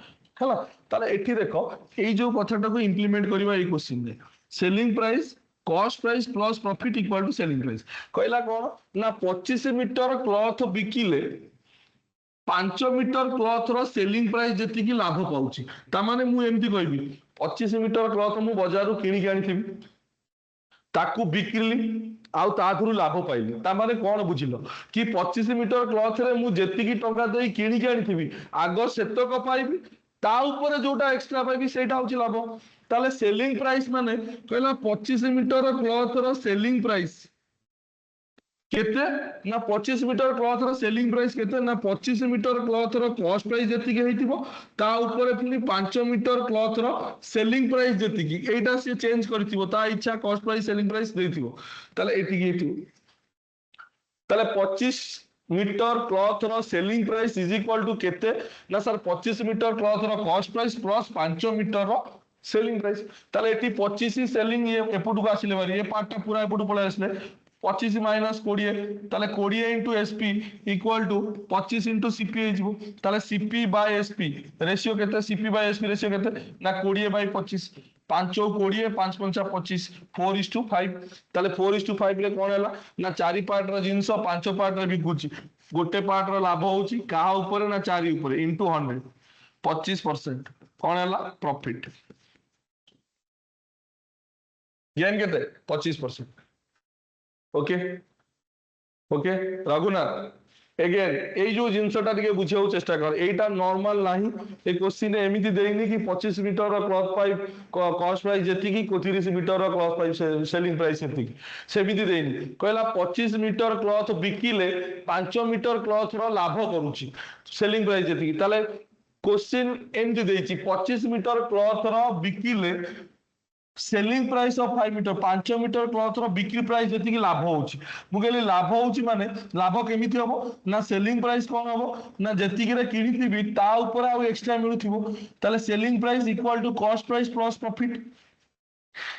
हला ताले एठी देखो एई जो कथाटा को इंप्लीमेंट करबा ए क्वेश्चन रे selling price cost price plus profit equal to selling price कहला कोन ना 25 मीटर क्लॉथ बिकिले 5 मीटर क्लॉथ रो सेलिंग प्राइस जति की लाभ पाउची ता माने मु एमति कहबी 25 मीटर क्लॉथ मु बाजार रो किनी के आनिथिबी ताकू बिकिली आउ ताथुरु लाभ पाइली ता माने कोन बुझिलो कि 25 मीटर क्लॉथ रे मु जेति की टका देई किनी के आनिथिबी आगो सेतक पाइबी ता ऊपर जोटा एक्स्ट्रा पाइबी सेटा होची लाभ ताले सेलिंग प्राइस माने कहला 25 मीटर क्लॉथ रो सेलिंग प्राइस केते ना 25 मीटर क्लॉथ रो सेलिंग प्राइस केते ना 25 मीटर क्लॉथ रो कॉस्ट प्राइस जति के हेतिबो ता ऊपर पुनी 5 मीटर क्लॉथ रो सेलिंग प्राइस जति की एटा से चेंज करथिबो ता इच्छा कॉस्ट प्राइस सेलिंग प्राइस देथिबो ताले एति की हेतिबो ताले 25 मीटर क्लॉथ रो selling price is equal to केते ना सर 25 मीटर क्लॉथ रो कॉस्ट प्राइस प्लस 5 मीटर रो सेलिंग प्राइस ताले एटी 25 सेलिंग ये एपुटु को आसिले मारी ये पार्ट टा पूरा एपुटु पळे आसले 25 माइनस 20 ताले 20 into SP equal to 25 into CP हो जिवो ताले सीपी बाय एसपी रेशियो केते सीपी बाय एसपी रेशियो केते ना 20 बाय 25 5 20 5 5 25 4:5 ताले 4:5 रे कोन हैला ना चारि पार्ट रो जिंस पांच पार्ट रे बिकुची गोटे पार्ट रो लाभ होउची काहा ऊपर ना चारि ऊपर इनटू 100 25% कोन हैला प्रॉफिट गेन केते 25% ओके ओके रघुनाथ एगेन এই যে জিনিসটা টিকে বুঝাও চেষ্টা কর এইটা নরমাল নাই এই কোশ্চেনে এমিতি দেইনি কি 25 মিটার র ক্লথ পাইপ কস্ট প্রাইস যেতিকি 30 মিটার র ক্লথ পাইপ সেলিং প্রাইস সেতিকি সেমিতি দেইনি কইলা 25 মিটার ক্লথ বিকিলে 5 মিটার ক্লথ র লাভ করুছি সেলিং প্রাইস যেতিকি তাহলে কোশ্চেন এমিতি দেইছি 25 মিটার ক্লথ র বিকিলে selling price of 5 metre 5 metre cloth रो बिक्री प्राइस जति की लाभ होउची मु कहली लाभ होउची माने लाभ केमिति हबो ना सेलिंग प्राइस कोन हबो ना जति की रे किनिथिबी ता ऊपर आ एक्स्ट्रा मिलुथिबो ताले selling price equal to cost price plus profit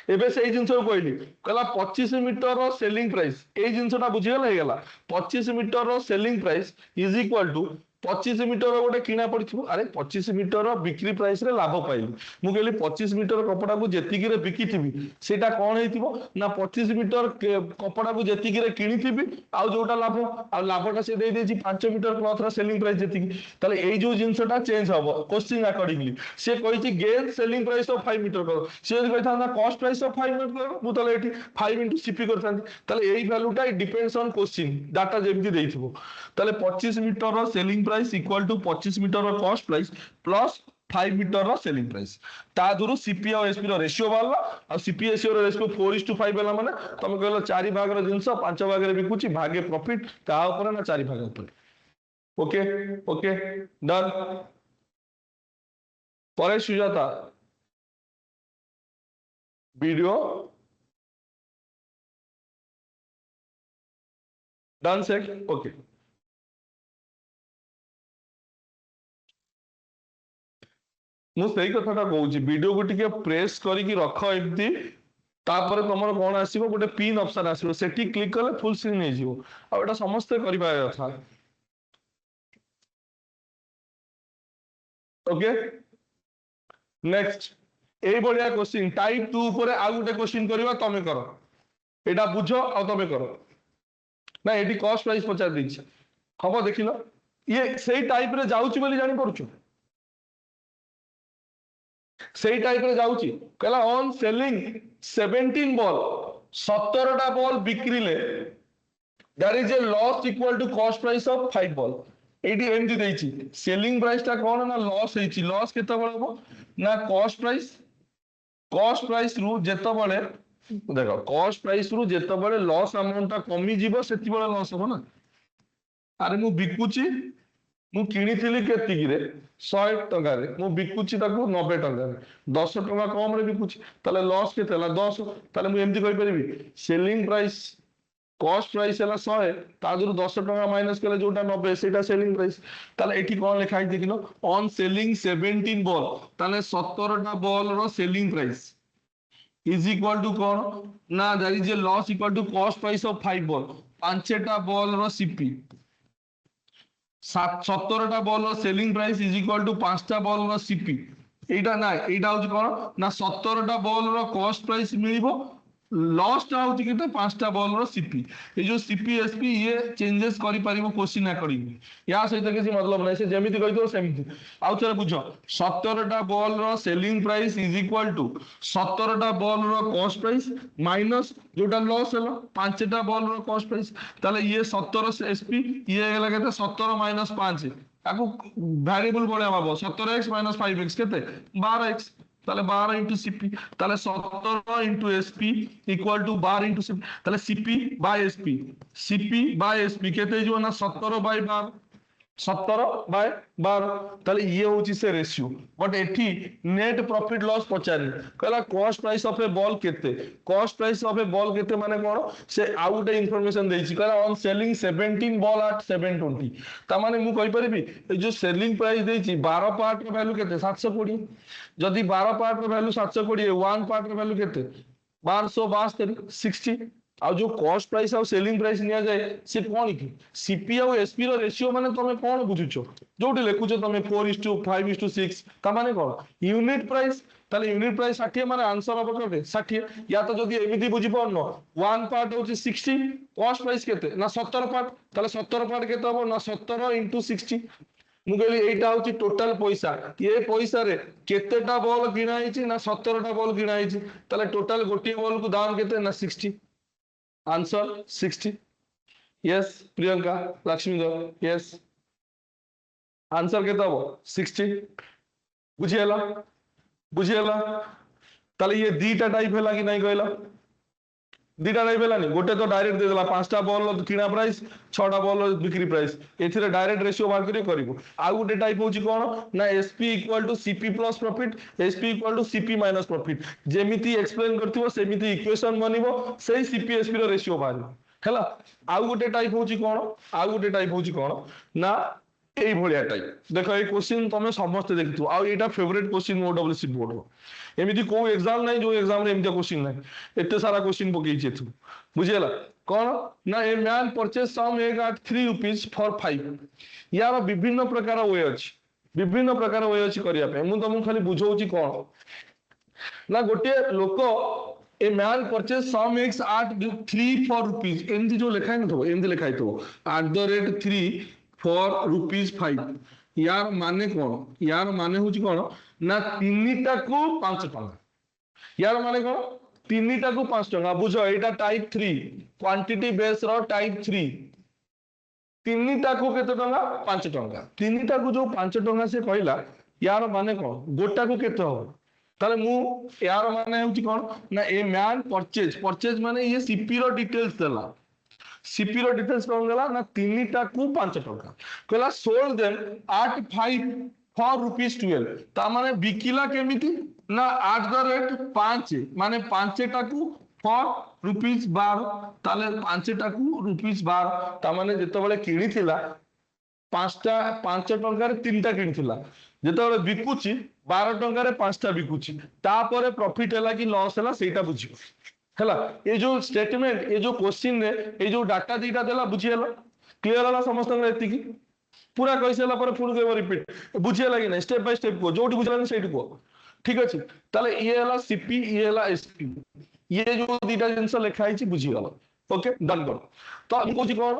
एबे से जिंस कहली कहला 25 मीटर रो सेलिंग प्राइस ए जिंसटा बुझी गेला हे गेला 25 मीटर रो selling price is equal to 25 meter गोटे किना पड़थिबो अरे 25 मीटर बिक्री प्राइस रे लाभ पाइली मु कहली 25 मीटर कपड़ा को जेतिकी रे बिकिथिबी सेटा कोन हेतिबो ना 25 मीटर कपड़ा को जेतिकी रे किनिथिबी आ जोटा लाभ आ लाभटा से दे देछि 5 मीटर क्लॉथ रा सेलिंग प्राइस जेतिकी ताले एई जो जिंसटा चेंज हबो कोस्टिंग अकॉर्डिंगली से कहिछि gain selling price of 5 metre करो से कहिथा ना कॉस्ट प्राइस ऑफ 5 मीटर करो मु ताले एठी 5 इनटू सीपी करथांती ताले एई वैल्यूटा डिपेंड्स ऑन क्वेश्चन डाटा जेमति देइथिबो ताले 25 मीटर रा selling price equal to 25 meter रा कॉस्ट प्राइस प्लस 5 मीटर रा सेलिंग प्राइस ता दुरु सीपी और एसपी रा रेशियो वाला और सीपी एसपी रा रेशियो 4:5 वाला माने तमे कहलो 4 भाग रा जिंस 5 भाग रे बिकुची भागे प्रॉफिट ता ऊपर ना 4 भाग ऊपर ओके ओके डन परे सुजाता वीडियो डन सेक ओके मु सही कथाटा कहूँ वीडियो को टिके प्रेस करके रख एमती तापर तुम कौन आसो गोटे पिन ऑप्शन आसो सेठी क्लिक कले फुल स्क्रीन हो जिवो आ एटा समस्त करिबा कथा ओके नेक्स्ट ए बढिया क्वेश्चन टाइप 2 ऊपर आ गोटे क्वेश्चन करबा तमे करो एटा बुझो आ तमे करो ना एटी कॉस्ट प्राइस पचार दी हम देखिल ये सही टाइप रे जाउची बोली जानि पड़छु सही टाइप रे जाउची कहला ऑन सेलिंग 17 बॉल 17 टा बॉल बिक्रीले that is a loss equal to cost price of 5 ball एटी एमती देइची सेलिंग प्राइस टा कोन ना लॉस हेची लॉस केते बळ हो ना कॉस्ट प्राइस रु जेते बळे देखो कॉस्ट प्राइस रु जेते बळे लॉस अमाउंट टा कमी जीवो सेति बळे लॉस हो ना अरे मु बिकुची मु किनिथिली केतिकी रे 100 टका रे मु बिकुची ताको 90 टका रे 10 टका कम रे बिकुची ताले लॉस केते हला 10 ताले मु एमती कहि परिबी सेलिंग प्राइस कॉस्ट प्राइस हला 100 ता दुरु 10 टका माइनस केले जोटा 90 सेटा सेलिंग प्राइस ताले एठी कोन लिखा है देखिनो ऑन सेलिंग 17 बॉल ताले 17 टा बॉल रो selling price is equal to कोन ना that is a loss equal to cost price of 5 ball 5 टा बॉल रो सीपी 17 टा बॉल रो selling price is equal to 5 टा बॉल रो सीपी एटा ना एटा होची कोन ना 17 टा बॉल रो कॉस्ट प्राइस मिलिबो लॉस टा होची केते 5 टा बॉल रो सीपी ए जो सीपी एसपी ये चेंजेस करि परिबो क्वेश्चन अकॉर्डिंगली या सहित किसी मतलब नै से जेमिति कहितो सेमिति आउ थरे बुझो 17 टा बॉल रो selling price is equal to 17 टा बॉल रो कॉस्ट प्राइस माइनस जोटा लॉस हलो 5 टा बॉल रो कॉस्ट प्राइस ताले ये 17 एसपी ये गेला केते 17 माइनस 5 आको वेरिएबल बोले बाबो 17x माइनस 5x केते 12x ताले 12 इंटू सीपी ताले 17 into SP equal to 12 into CP ताले सीपी बाय एसपी केते जो ना 17 बाय 12 17 बाय 12 ताले ये होची से रेशियो बट एठी नेट प्रॉफिट लॉस पचारे कहला cost price of a ball केते cost price of a ball केते माने कोन से आउट इंफॉर्मेशन देछि कहला ऑन सेलिंग 17 बॉल एट 720 ता माने मु कहि परिबी ए जो सेलिंग प्राइस देछि 12 पार्ट रो वैल्यू केते 720 जदि 12 पार्ट रो वैल्यू 720 1 पार्ट रो वैल्यू केते 1262 60 आ जो कॉस्ट प्राइस आ सेलिंग प्राइस निया जाए से कौन कि सीपी आ एसपी रो रेशियो माने तमे कौन बुझुचो जोटी लिखुचो तमे 4:5:6 ता माने कौन यूनिट प्राइस ताले यूनिट प्राइस 60 माने आंसर अब केते 60 या तो जदी एमिति बुझी पड़नो वन पार्ट होची 60 कॉस्ट प्राइस केते ना 17 पार्ट ताले 17 पार्ट केते हो ना 17 * 60 मु कहली एटा होची टोटल पैसा ये पैसा रे केतेटा बॉल किना हिची ना 17 टा बॉल किना हिची ताले टोटल गोटी बॉल को दाम केते ना 60 answer 60 yes Priyanka Laxmidhar yes answer केते हो 60 बुझियला बुझियला ताले ये दीटा टाइप हैला कि नहीं कहला दीटा टाइप हैलानी गोटे तो डायरेक्ट दे देला पांचटा बॉल किना प्राइस छटा बॉल बिक्री प्राइस एथिरे डायरेक्ट रेशियो बाहर करी करिवो आ गोटे टाइप होची कोन ना SP = CP plus profit SP = CP minus profit जेमिति एक्सप्लेन करथिवो सेमिति इक्वेशन बनिवो सेही सीपी एसपी रो रेशियो बाहर हैला आ गोटे टाइप होची कोन आ गोटे टाइप होची कोन ना এই ভଳିয়া টাইপ দেখো এই কোশ্চেন তুমি সমস্ত দেখিছো আর এটা ফেভারিট কোশ্চেন ওডব্লিউসি বোর্ড এমিতি কোন এক্সাম নাই जो एग्जाम रे एमिति क्वेश्चन নাই এতে সারা क्वेश्चन পকেইছে তু বুঝিলা কোন না a man purchase some egg at 3 rupees for 5 यार विभिन्न प्रकार वे अछि विभिन्न प्रकार वे अछि करिया पे मु तुमको खाली बुझौची कोन ना गोटे लोक a man purchase some egg at 3 for rupees एमिति जो लिखाइ नथो एमिति लिखाइ तो @3 फॉर ₹5 यार माने कौन यार माने होची कौन ना तीनटा को 5 टका यार माने कौन तीनटा को 5 टका बुझो एटा टाइप 3 क्वांटिटी बेस रो टाइप 3 तीनटा को केते टका 5 टका तीनटा को जो 5 टका से कहला यार माने कौन गोटा को केते हो ताले मु यार माने होची कौन ना ए मैन परचेज माने ये सीपी रो डिटेल्स देला सीपी रो डिटेल्स कौन गला ना तीनटा को 5 टका कहला सोल्ड देम एट 5 फॉर ₹12 ता माने बिकिला केमिति ना @5 माने 5 टा को फॉर ₹12 ताले 5 टा को ₹12 ता माने जेते बेले किनिथिला 5 टका रे 3टा किनिथिला जेते बेले बिकुची 12 टका रे 5टा बिकुची तापरे प्रॉफिट हैला कि लॉस हैला सेटा बुझियो हैला ये जो स्टेटमेंट ये जो क्वेश्चन रे ये जो डाटा दीटा देला बुझियला क्लियर होला समस्त एति की पूरा कइसेला पर फुल के रिपीट बुझियला कि नहीं स्टेप बाय स्टेप को जोटी बुझलानी सेठी को ठीक अछि ताले ये हैला सीपी ये हैला एसपी ये जो दीटा जिंस लिखाई छी बुझियला ओके डन कर तो हम कोची कोन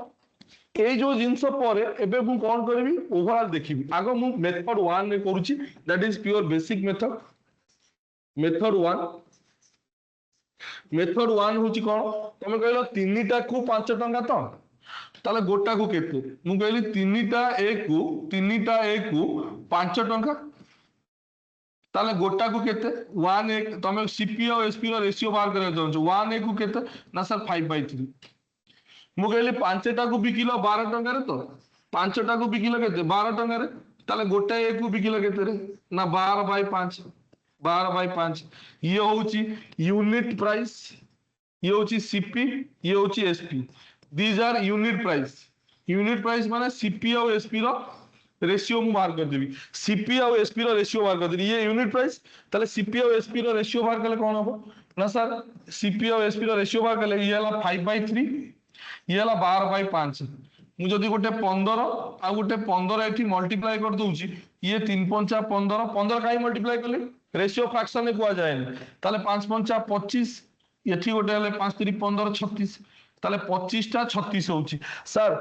ए जो जिंस पर एबे मु कोन करबी ओवरऑल देखिबी आगो मु मेथड 1 रे करूची that is pure basic method 1 method 1 होची कोन तमे कहलो तीनटा को 5 टका तो ताले गोटा को केते मु कहली तीनटा एक को 5 टका ताले गोटा को केते 1 1 तमे सीपी और एसपी रो रेशियो बाहर करे जाउ 1 1 को केते ना सर 5/3 मु कहली 5टा को बिकिलो 12 टका रे तो 5टा को बिकिलो केते 12 टका रे ताले गोटा एक को बिकिलो केते रे ना 12/5 12/5 ये होची यूनिट प्राइस ये होची सीपी ये होची SP these are unit price माने सीपी और एसपी रो रेशियो मु बाहर कर देबी सीपी और एसपी रो रेशियो बाहर कर देबी ये यूनिट प्राइस ताले सीपी और एसपी रो रेशियो बाहर करले कोन हो ना सर सीपी और एसपी रो रेशियो बाहर करले ये हला 5/3 ये हला 12/5 मु जदी गोटे 15 आ गोटे 15 एठी मल्टीप्लाई कर दोउची ये 3 5 15 15 काई मल्टीप्लाई करले रेशियो फ्रैक्शन में कुआ जाए ताले 5 5 25 एठी गोटे हले 5 3 15 36 ताले 25 टा 36 होची सर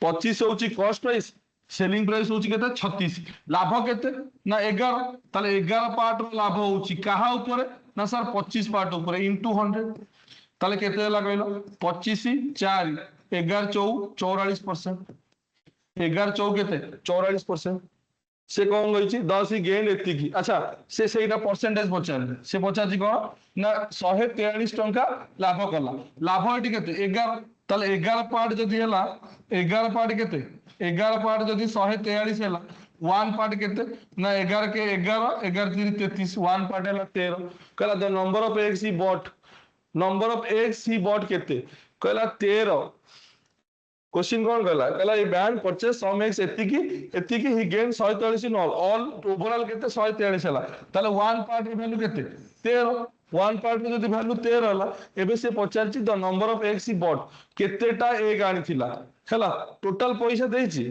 25 होची कॉस्ट प्राइस सेलिंग प्राइस होची केते 36 लाभ केते ना 11 ताले 11 पार्ट रो लाभ होची काहा ऊपर ना सर 25 पार्ट ऊपर इनटू 100 ताले केते हला कहलो 25 4 11 44% 11 4 केते 44% से कौन गई 10 ही गेन एति की अच्छा से सेटा परसेंटेज पचार से पचार कौन ना 143 टंका लाभ कला लाभ एटी केते 11 ताले 11 पार्ट जदी हला 11 पार्ट केते 11 पार्ट जदी 143 हला 1 पार्ट केते ना 11 के 11 11 3 33 1 पार्ट हला 13 कहला the number of X he bought केते कहला 13 क्वेश्चन कौन कहला ये बैंड परचेज सम एक्स एतिकी he gain 143 in all overall केते 143 हला ताले 1 पार्ट रे वैल्यू केते 13 वन पार्ट में जदि वैल्यू 13 हला एबे से पचारची the number of eggs he bought केतेटा एग आनिथिला हला टोटल पैसा देछि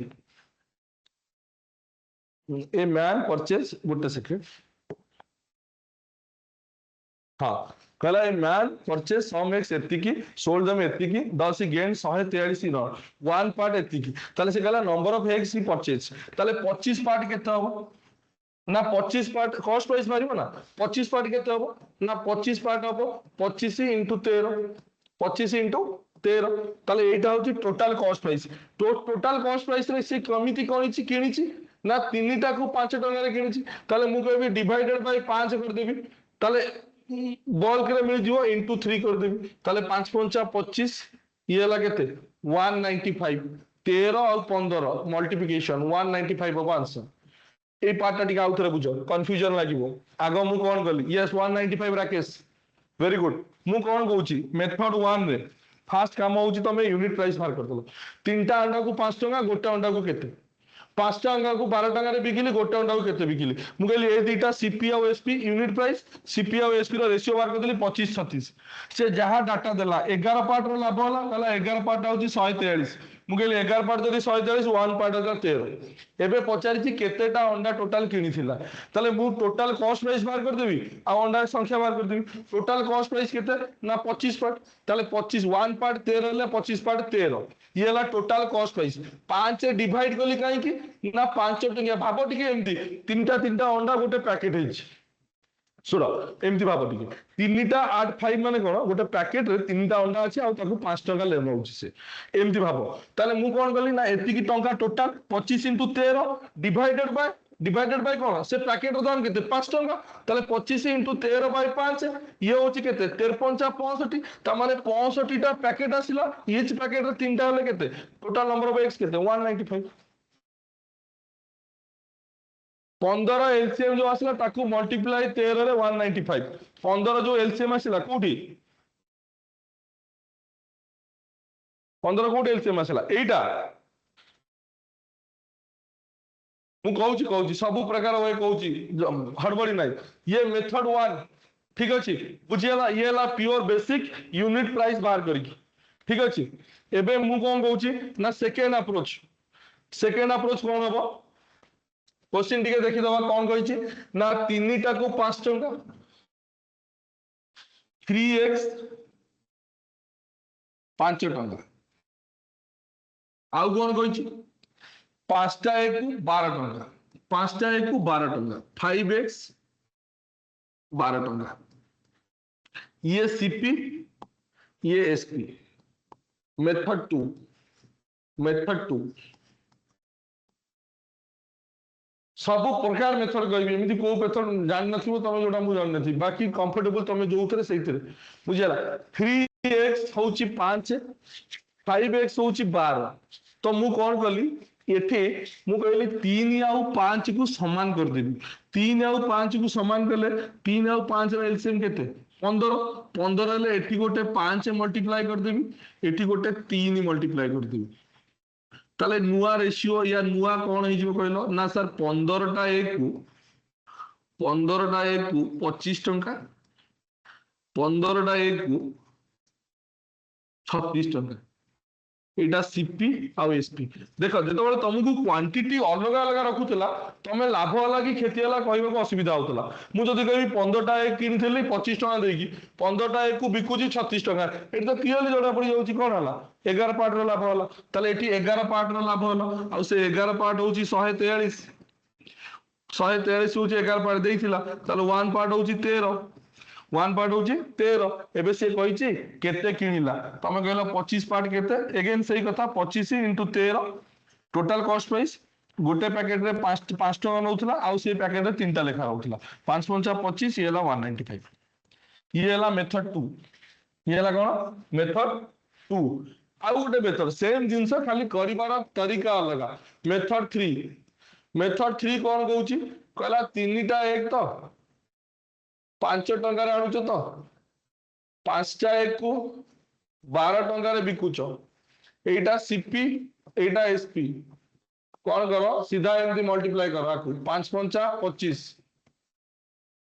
ए मैन परचेज गोटे सेकंड हाँ कहला a man purchase some X एतिकी सोल्ड देम एतिकी दस ही गेन 143 रन वन पार्ट एतिकी ताले से कहला number of eggs he purchase ताले 25 पार्ट केते हबो ना 25 पार्ट कॉस्ट प्राइस मारिबो ना 25 पार्ट केते हबो ना 25 पार्ट हबो 25 इंटू 13 25 इंटू 13 ताले एटा होची total cost price total cost price रे से कमिति कोनिची किनिची ना तीनटा को 5 टका रे किनिची ताले मु कहबी डिवाइडेड बाय 5 कर देबी ताले बल्क रे मिल जिवो इंटू 3 कर देबी ताले 5 5 25 ये हला केते 195 13 और 15 मल्टीप्लिकेशन 195 अब आंसर ए पार्ट टिके आउ थरे बुझो कंफ्यूजन लागिवो आगो मु कोन करली यस 195 राकेश वेरी गुड मु कोन कहूची मेथड 1 रे फास्ट काम होची तमे यूनिट प्राइस मार कर दलो तीनटा अंडा को 5 टका गोटा अंडा को केते 5टा अंडा को 12 टका रे बिकिली गोटा अंडा को केते बिकिली मु कहली ए दीटा सीपी और एसपी यूनिट प्राइस सीपी और एसपी रो रेशियो मार कर देली 25 36 से जहां डाटा देला 11 पार्ट रो लाभ होला कहला 11 पार्ट होची 143 मु कहली 11 पार्ट जदी 143 वन पार्ट होगा 13 एबे पचारिची केतेटा अंडा टोटल किनिथिला ताले मु टोटल कॉस्ट प्राइस मार कर देबी आ अंडा संख्या मार कर देबी टोटल कॉस्ट प्राइस केते ना 25 पार्ट ताले 25 वन पार्ट 13 ले 25 पार्ट 13 ये हला टोटल कॉस्ट प्राइस 5 से डिवाइड करली काई कि ना 5 टका भाबो टिके एमती तीनटा तीनटा अंडा गोटे पैकेट हेछि सुनो एमती भाबो टिके तीनटा 8 5 माने कोन गोटे पैकेट रे तीनटा अंडा अछि आ ताकू 5 टका ले नउछि से एमती भाबो ताले मु कोन करली ना एति की टंका टोटल 25 * 13 डिवाइडेड बाय कोन से पैकेट रो दाम केते 5 टका ताले 25 * 13 बाय 5 ये होछि केते 53 65 ता माने 65 टा पैकेट आसिला ईच पैकेट रे तीनटा हले केते टोटल नंबर ऑफ एक्स केते 195 15 एलसीएम जो आसला ताकू मल्टीप्लाई 13 रे 195 15 जो एलसीएम आसला कोठी 15 कोठी एलसीएम आसला एटा मु कहूची सब प्रकार वे कहूची हड़बड़ी नाही ये मेथड 1 ठीक अछि बुझियला ये ला प्योर बेसिक यूनिट प्राइस बाहर करी ठीक अछि एबे मु कोन कहूची ना सेकंड अप्रोच कोन हबो क्वेश्चन टिके देखि दवा कोन कहिछि ना तीनटा को 5 टका 3x 5 टका आउ कोन कहिछि 5टा एक 12 टका 5टा एक 12 टका 5x 12 टका ये सीपी ये एसपी मेथड 2 सब प्रकार मेथड कहबी एमती को मेथड जान नथिबो तमे जोडा मु जान नथि बाकी कंफर्टेबल तमे जोउथरे सहीथरे बुझियला 3x होची 5 5x होची 12 तो मु कोन करली एथे मु कहली 3 आउ 5 को समान कर देबी 3 आउ 5 को समान करले 3 आउ 5 रा एलसीएम केते 15 15 ले एठी गोटे 5 मल्टीप्लाई कर देबी एठी गोटे 3 मल्टीप्लाई कर देबी ताले नुआ रेशियो या नुआ कौन है कहलो ना सर 15टा एक को 25 टका 15टा एक को 36 टका एटा सीपी आ एसपी देखो जेतबेले तुमको क्वांटिटी अलग अलग रखुतला तमे लाभ वाला कि क्षति वाला कहबे को असुविधा होतला मु जदी कहबी 15टा एक किनथली 25 टका देकी 15टा एक को बिकुची 36 टका एटा तो क्लियरली जोड़ा पड़ी जाउची कोन हला 11 पार्ट रो लाभ होला ताले एठी 11 पार्ट रो लाभ होला आ से 11 पार्ट होची 143 होची 11 पार्ट देइथिला ताले 1 पार्ट होची 13 वन पार्ट होची 13 एबे से कहिची केते किनिला तमे कहलो 25 पार्ट केते अगेन सही कथा 25 * 13 टोटल कॉस्ट प्राइस गोटे पैकेट रे 5 टका नउथला आ से पैकेट रे 3टा लेखा होतला 5 5 25 ये ला 195 ये ला मेथड 2 ये ला कोन मेथड 2 आ गोटे मेथड सेम जिंस खाली करिबार तरीका अलग मेथड 3 कोन कहूची कहला तीनटा एक तो 5 टका रे आनुच तो 5टा एक को 12 टका रे बिकुच एटा सीपी एटा एसपी कौन करो सीधा एमती मल्टीप्लाई करो 5 5 25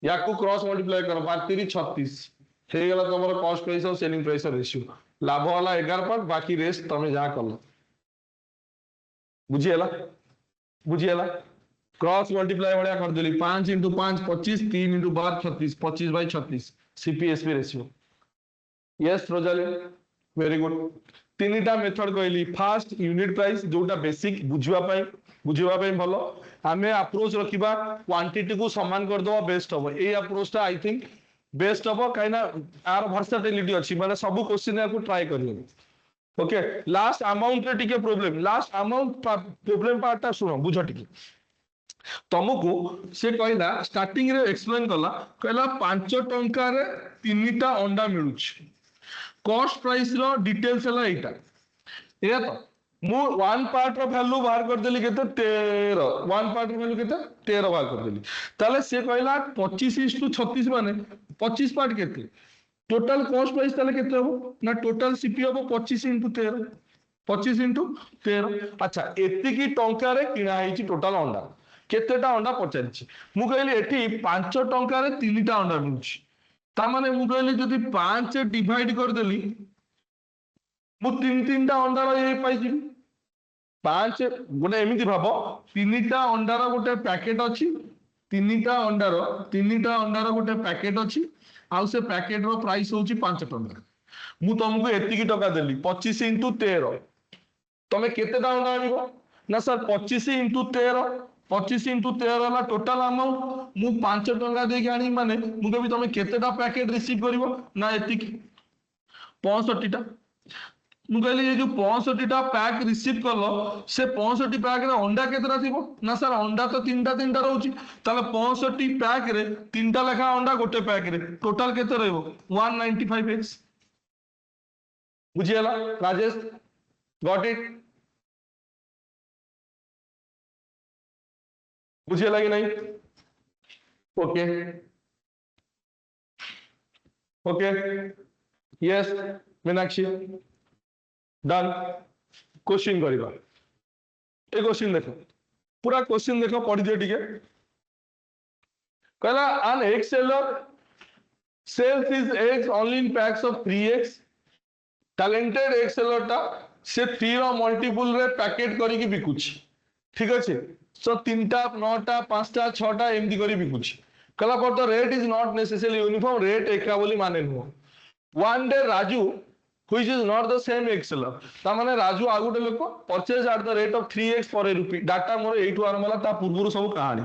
या को क्रॉस मल्टीप्लाई करो 5 3 36 हे गला तमरो कॉस्ट प्राइस और सेलिंग प्राइस रेशियो लाभ वाला 11 पार्ट बाकी रेस्ट तमे जा कलो बुझियला बुझियला क्रॉस मल्टीप्लाई वाला कर देली 5 * 5 25 3 * 12 36 25/36 CPSP ratio yes Rosalie very good तीनटा मेथड कहली फास्ट यूनिट प्राइस जोटा बेसिक बुझिबा भलो आमे अप्रोच रखिबा क्वांटिटी को समान कर दो बेस्ट हो ए अप्रोच टा आई थिंक बेस्ट हो काइना आर वर्सेटिलिटी अछि माने सब क्वेश्चन को ट्राई करियो ओके लास्ट अमाउंट रे टिके problem last amount problem part सुनो बुझ टिके तुमको से कहला स्टार्टिंग रे एक्सप्लेन कहला 5 टंका रे 3टा अंडा मिलुछ कॉस्ट प्राइस रो डिटेल्स हला एटा या तो मु वन पार्ट रो वैल्यू बाहर कर देली केते 13 वन पार्ट रो वैल्यू केते 13 बाहर कर देली ताले से कहला 25:36 माने 25 पार्ट केते टोटल कॉस्ट प्राइस ताले केते हो ना टोटल सीपी हो 25 * 13 25 * 13 अच्छा एति की टंका रे किना हेची टोटल अंडा केतेटा अंडा पचारछि मु कहली एठी 5 टंका रे 3टा अंडा मिलुछि ता माने मु कहली जदि 5 डिवाइड कर देली मु 3टा अंडा रो ये पाई जिबी 5 गोटे एमिति भाबो 3टा अंडा रो गोटे पैकेट अछि 3टा अंडा रो गोटे पैकेट अछि आ से पैकेट रो प्राइस होछि 5 टंका मु तुमको एति की टका देली 25 * 13 तमे केतेटा अंडा आनिबो ना सर 25 * 13 25 * 13 वाला टोटल अमाउंट मु 5 टंका दे के आनी माने मु कभी तमे केतेटा पैकेट रिसीव करिवो ना एति 65 टा मु कहली ये जो 65 टा पैक रिसीव करलो से 65 पैक रे अंडा केतेटा थिबो ना सर अंडा तो 3टा रहउची ताले 65 पैक रे 3टा लेखा अंडा गोटे पैक रे टोटल केते रहइबो 195x बुझियला राजेश गॉट इट बुझियला कि नहीं okay okay yes Meenakshi done question करिबा ए क्वेश्चन देखो पूरा क्वेश्चन देखो पढ़ी दियो टिके कहला an egg seller sells his eggs only in packs of 3x talented egg seller टा से 3 रो मल्टीपल रे पैकेट करी की बिकुची ठीक अछि सो 3टा 9टा 5टा 6टा एमदी करी बिकुची कहला पर the rate is not necessarily uniform rate एका बोली माने no one day Raju which is not the same egg seller ता माने राजू आ गुटे लोक purchase at the rate of 3x for a rupee डाटा मोर एठू आरंभ होला ता पूर्वरु सब कहानी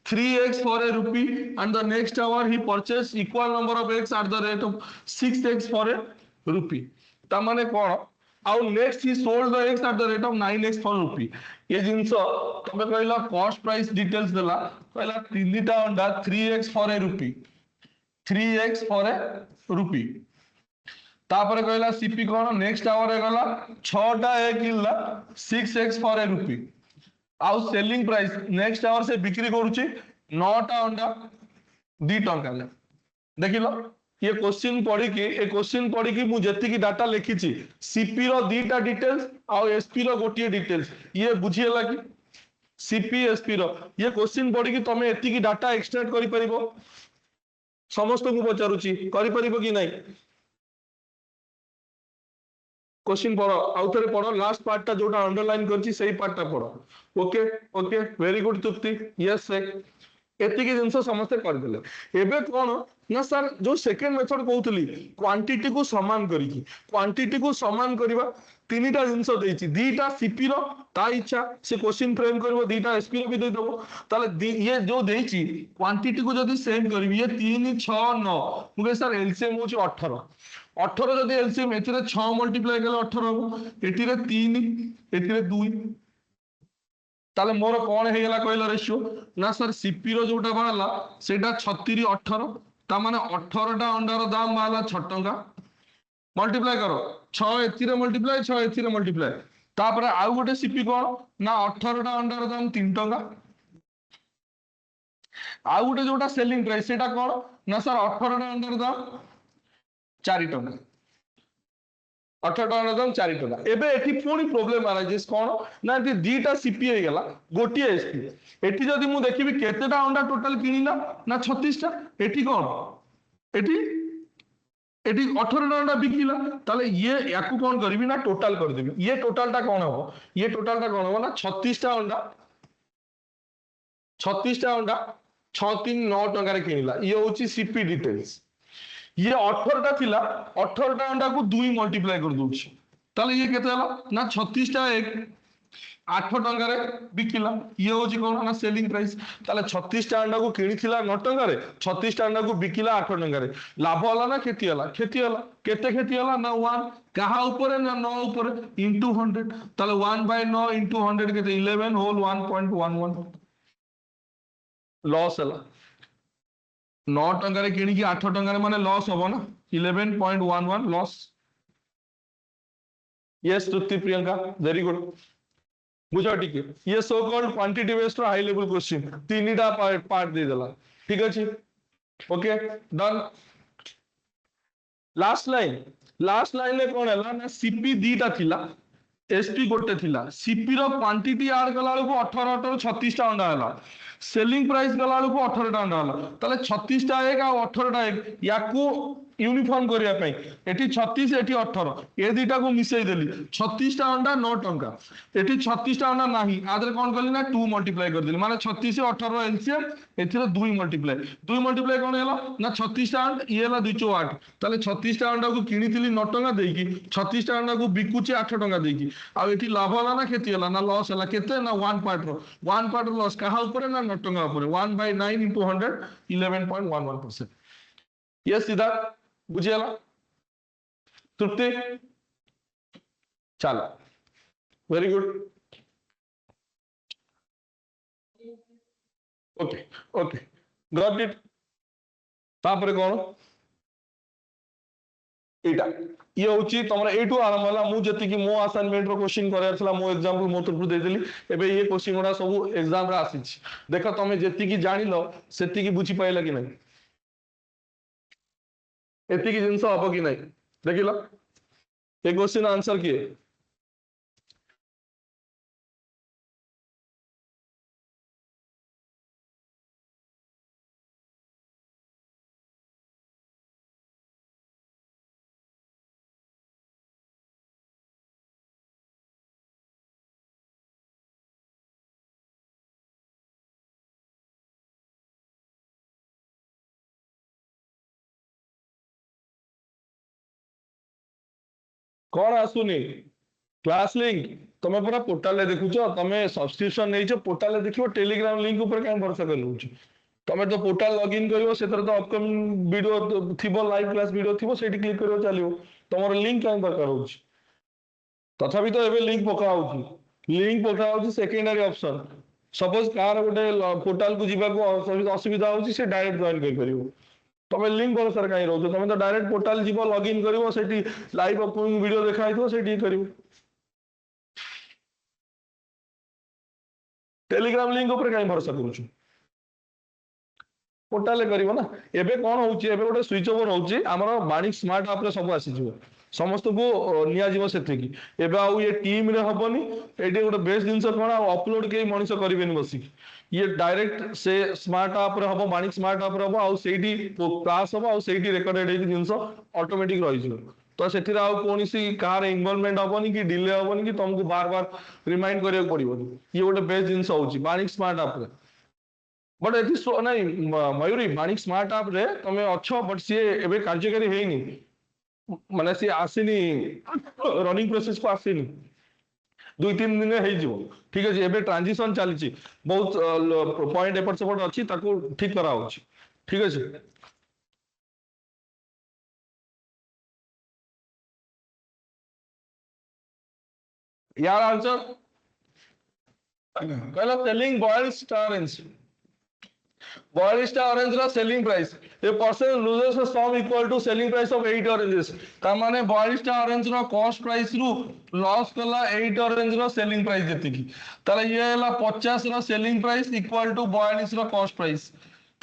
3x for a rupee and the next hour he purchased equal number of eggs at the rate of 6x for a rupee ता माने कोन आउ next he sold the eggs at the rate of 9x for rupee ये जिंसो तमे कहला cost price details देला कहला 3टा अंडा 3x for a rupee 3x for a rupee तापर कहला सीपी कोन नेक्स्ट आवर रे गला 6टा एक किनला 6x for a rupee आउ सेलिंग प्राइस नेक्स्ट आवर से बिक्री करूची 9टा अंडा 2 टंका ले देखिलो ये क्वेश्चन पढ़ी कि मु जति की डाटा लिखिची सीपी रो 2टा डिटेल्स आउ एसपी रो गोटिए डिटेल्स ये बुझियला कि सीपी एसपी रो ये क्वेश्चन पढ़ी कि तमे एति की डाटा एक्सट्रैक्ट करि परिबो समस्त को पचारुची करि परिबो कि नहीं क्वेश्चन पढ़ो आउ थरे पढ़ो लास्ट पार्ट टा जोटा अंडरलाइन करची सही पार्ट टा पढ़ो ओके ओके वेरी गुड तृप्ति यस सर एति की जिंस समस्त कर देले एबे कोन ना सर जो सेकंड मेथड कहउतली क्वांटिटी को समान करी क्वांटिटी को समान करबा तीनटा जिंस देछि दीटा सीपी रो ता इच्छा से क्वेश्चन फ्रेम करबो दीटा एसपी रो भी दे दबो ताले ये जो देछि क्वांटिटी को जदी सेम करबी ये 3 6 9 मुके सर एलसीएम होछि 18 18 जदी एलसीएम एथिरे 6 मल्टीप्लाई केले 18 हो एथिरे 3 एथिरे 2 ताले मोर कोन हे गेला कहला रेशियो ना सर सीपी रो जोटा बाला सेटा 36 18 ता माने 18 टा अंडा रो दाम बाला 6 टंका मल्टीप्लाई करो 6 एथिरे मल्टीप्लाई 6 एथिरे मल्टीप्लाई तापर आउ गोटे सीपी कोन ना 18 टा अंडा रो दाम 3 टंका आउ गोटे जोटा सेलिंग प्राइस सेटा कोन ना सर 18 टा अंडा रो दाम 4 टंका 18 टका दाम 4 टका एबे एठी पुणी प्रॉब्लम अराइजेस कोन ना एठी दीटा सीपी हे गेला गोटिए एसपी एठी जदी मु देखिबी केतेटा अंडा टोटल किनिला ना 36 टा एठी कोन एठी एठी 18 टा अंडा बिकिला ताले ये याकू कोन करबी ना टोटल कर देबी ये टोटल टा कोन हो ये टोटल टा कोन हो ना 36 टा अंडा 639 टका रे किनिला ये होची सीपी डिटेल्स ये 18 टा थिला 18 टा अंडा को 2 मल्टीप्लाई कर दूची ताले ये केते हला ना 36 टा एक 8 टका रे बिकिला ये होची कोन ना सेलिंग प्राइस ताले 36 टा अंडा को किनिथिला 9 टका रे 36 टा अंडा को बिकिला 8 टका रे लाभ हला ना खेती हला केते खेती हला ना 1 कहा ऊपर ना 9 ऊपर इनटू 100 ताले 1/9 इनटू 100 केते 11 होल 1.11 लॉस हला 9 टका रे किणी की 8 टका रे माने लॉस होबो ना 11.11 लॉस यस तृप्ति प्रियंका वेरी गुड बुझो ठीक है ये so called quantity based high level question तीनटा पार्ट दे देला ठीक अछि ओके डन लास्ट लाइन ले कोन हला ना सीपी दीटा थिला एसपी गोटे थिला सीपी रो क्वांटिटी ऐड कला को 18 18 36 टा अंडा हला सेलिंग प्राइस गला को 18 टा अंडा हला ताले 36 टा एक आ 18 टा एक याकू यूनिफॉर्म करिया पई एठी 36 एठी 18 ए दीटा को मिसई देली 36 टा अंडा 9 टंका एठी 36 टा अंडा नाही आदरे कोन करली ना 2 मल्टीप्लाई कर देली माने 36 से 18 एलसीएम एथिरे 2 मल्टीप्लाई कोन हैला ना 36 टा अंडा ये हला 208 ताले 36 टा अंडा को किनिथिली 9 टंका देकी 36 टा अंडा को बिकुची 8 टंका देकी आ एठी लाभ हला ना खेती हला ना लॉस हला केते ना 1 पार्ट लॉस कहा ऊपर ना 9 टंका ऊपर 1/9 into 100 11.11% ये सीधा बुझियाला तृप्ति चला very good okay okay got it तापर कोन एटा ये होची तमरा एटू आरंभ होला मु जति कि मो असाइनमेंट रो क्वेश्चन करयार छला मो एग्जांपल मो तरफ दे देली एबे ये क्वेश्चन गुडा सब एग्जाम रा आसी देखो तमे जति कि जानिलो सेति कि बुझी पाइला कि नहीं एति की जिंस हबो कि नहीं देखिलो ये क्वेश्चन आंसर किए कौन आसुनी क्लास लिंक तमे पूरा पोर्टल ले देखुछो तमे सब्सक्रिप्शन नैछो पोर्टल ले देखियो टेलीग्राम लिंक ऊपर काहे भरोसा कर लउछ तमे तो पोर्टल लॉगिन करिवो सेतर तो अपकमिंग वीडियो थिबो लाइव क्लास वीडियो थिबो सेठी क्लिक करिवो चलिवो तमर लिंक काहे दरकार होछ तथापि तो एबे लिंक पका होछ सेकेंडरी ऑप्शन सपोज कार गोटे पोर्टल को जीवा को असुविधा होछ से डायरेक्ट जॉइन कर परिवो तमे लिंक भरोसा काहे रहउछ तमे तो डायरेक्ट पोर्टल जीवो लॉगिन करिवो सेठी लाइव अपकमिंग वीडियो देखाइथो सेठी करिवो टेलीग्राम लिंक ऊपर काहे भरोसा करूछ पोर्टल ले करिवो ना एबे कोन होउची एबे गोटे स्विच ओवर होउची हमर बाणिक स्मार्ट ऐप रे सब आसी जिवो समस्त को निया जीव सेति की एबे आउ ये टीम रे हबनी एडी गोटे बेस्ट जिंस कोन अपलोड के मनिष करिवेनी बसी ये डायरेक्ट से स्मार्ट ऐप रे हबो बाणिक स्मार्ट ऐप रे हबो आउ सेठी क्लास हबो आउ सेठी रिकॉर्डेड हे जिंस ऑटोमेटिक रहि जिवो तो सेठी आउ कोनसी कार इन्वॉल्वमेंट हबनी कि डिले हबनी कि तुमको बार बार रिमाइंड करियो पड़िबो ये गोटे बेस्ट जिंस होउची बाणिक स्मार्ट ऐप रे बट एथि सो नै मयूरी बाणिक स्मार्ट ऐप रे तमे अच्छो बट सी एबे कार्यकारी हेइनी माने सी आसीनी रनिंग प्रोसेस को आसीनी 2-3 दिन हे जिवो ठीक अछि एबे ट्रांजिशन चली छी बहुत पॉइंट एपट सपोर्ट अछि ताको ठीक करा होछि ठीक अछि यार आंसर कहला सेलिंग बॉयल स्टारेंस Boilista orange रा selling price. A person loses a sum equal to selling price of 8 oranges. तामाने Boilista orange रा cost price रु loss कला 8 orange रा selling price देती की. ताला ये ला 50 रा selling price equal to Boilista रा cost price.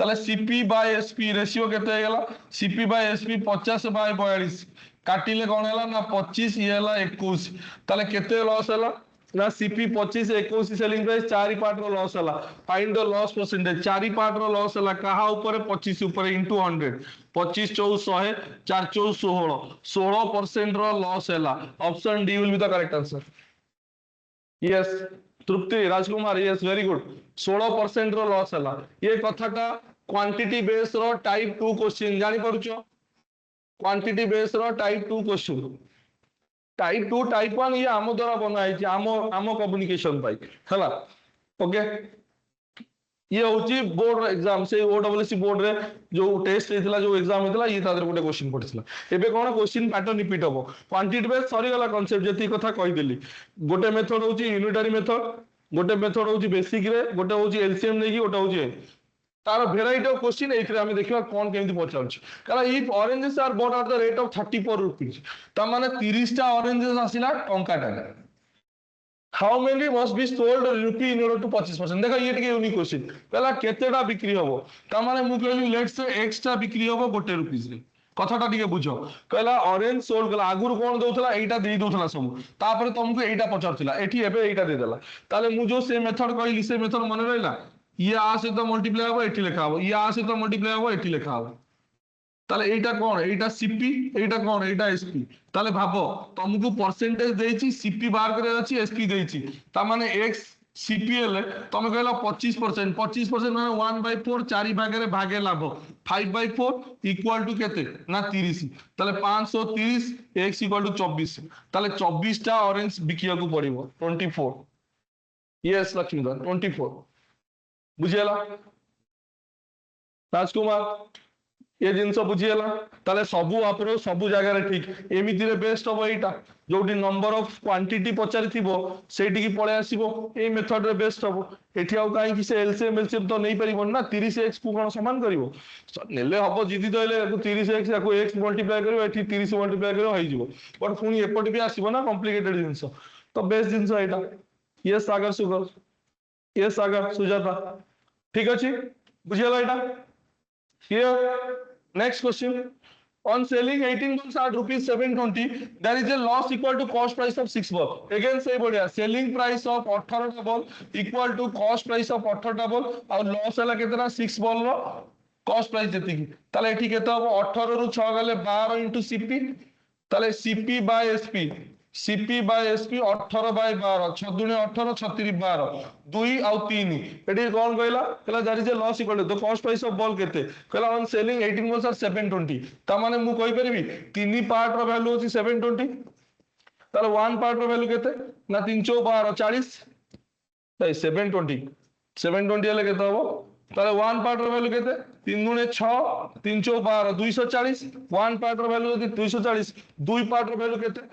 ताले सीपी बाय एसपी रेशियो केते हे गेला सीपी बाय एसपी 50 बाय 42 काटिले कोन हैला ना 25 ये हैला 21 ताले केते लॉस हैला ना सीपी 25 21 सेलिंग प्राइस चारि पार्ट रो लॉस हैला फाइंड द लॉस परसेंटेज चारि पार्ट रो लॉस हैला कहा ऊपर 25 ऊपर इनटू 100 25 4 100 4 4 16 16% रो लॉस हैला option D will be the correct answer yes Tripti Rajkumar yes very good 16% रो लॉस हैला ये कथाटा क्वांटिटी बेस रो टाइप 2 क्वेश्चन जानि परुचो क्वांटिटी बेस रो टाइप 2 क्वेश्चन टाइप 2 टाइप 1 ये आम द्वारा बना है आम कम्युनिकेशन पाई हला ओके ये होची बोर्ड एग्जाम से ओडब्ल्यूसी बोर्ड रे जो टेस्ट हेतला जो एग्जाम हेतला ये तादर गोटे क्वेश्चन पड़िसला एबे कोन क्वेश्चन पैटर्न रिपीट होबो क्वांटिटी बेस सरी गला कांसेप्ट जति कथा कहि देली गोटे मेथड होची यूनिटरी मेथड गोटे मेथड होची बेसिक रे गोटे होची एलसीएम नेकी गोटे होची तार भेराइटी ऑफ क्वेश्चन एथरे हम देखिबा कोन केमति पचाउछ कारण if oranges are bought at the rate of 34 rupees त माने 30 टा ऑरेंजेस आसिला टंका टाका how many must be sold rupee in order to 25% देखो ये टिके यूनिक क्वेश्चन पहला केतेटा बिक्री होबो त माने मु कहली लेट्स से x टा बिक्री होबो 1 रुपीस रे कथाटा टिके बुझो कहला ऑरेंज सोल्ड गला आगुर कोन दोथला एटा देई दोथला सब तापर तुमको एटा पचारथिला एठी एबे एटा दे देला ताले मु जो से मेथड कहली से मेथड मन रहला ये आ से तो मल्टीप्लाई हो एठी लिखा हो ये आ से तो मल्टीप्लाई हो एठी लिखा हो ताले एटा कोन एटा सीपी एटा कोन एटा एसपी ताले भाबो तुमको परसेंटेज देछि सीपी बाहर करे अछि एसपी देछि ता माने x सीपीएल तुम कहला 25% 25% माने 1/4 4 भाग रे भागे लाभ 5/4 इक्वल टू केते ना 30 ताले 530 x इक्वल टू 24 ताले 24 टा ऑरेंज बिकिया को पड़िबो 24 यस लक्ष्मीधर 24 बुझियला राजकुमार ये जिनस बुझियला ताले सबु आपरो सबु जगह रे ठीक एमिति रे बेस्ट हो एटा जोटी नंबर ऑफ क्वांटिटी पचारि थिबो सेठी की पळे आसीबो ए मेथड रे बेस्ट हो एठी आउ काई कि से एलसीएम एलसीएम तो नै परिबो ना 30x को कोन समान करिवो नेले हबो जिति दइले 30x याको x मल्टीप्लाई करिवो एठी 30 मल्टीप्लाई करिवो होई जिवो बट फुनी एपट भी आसीबो ना कॉम्प्लिकेटेड जिंस तो बेस्ट जिंस एटा यस सागर सुगर यस सागर सुजाता ठीक अछि बुझियला एटा here next question on selling 18 balls at rupees 720 there is a loss equal to cost price of 6 ball again say बढ़िया selling price of 18 टा ball equal to cost price of 18 टा ball और loss हला केतना 6 ball रो cost price जति की ताले एठी केते हो 18 रु 6 गले 12 into cp ताले cp by sp CP by SP 18 by 12 6 दुने 18 36 12 2 आउ 3 एटी कोन कहला कहला that is a loss equal to the cost price of ball केते कहला ऑन सेलिंग 18 बॉल्स आर 720 ता माने मु कहि परबी तीन पार्ट रो वैल्यू होची 720 ताले वन पार्ट रो वैल्यू केते ना 3 12 40 ताई 720 720 हेले केते हो ताले वन पार्ट रो वैल्यू केते 3 दुने 6 3 12 240 वन पार्ट रो वैल्यू होची 240 दुई पार्ट रो वैल्यू केते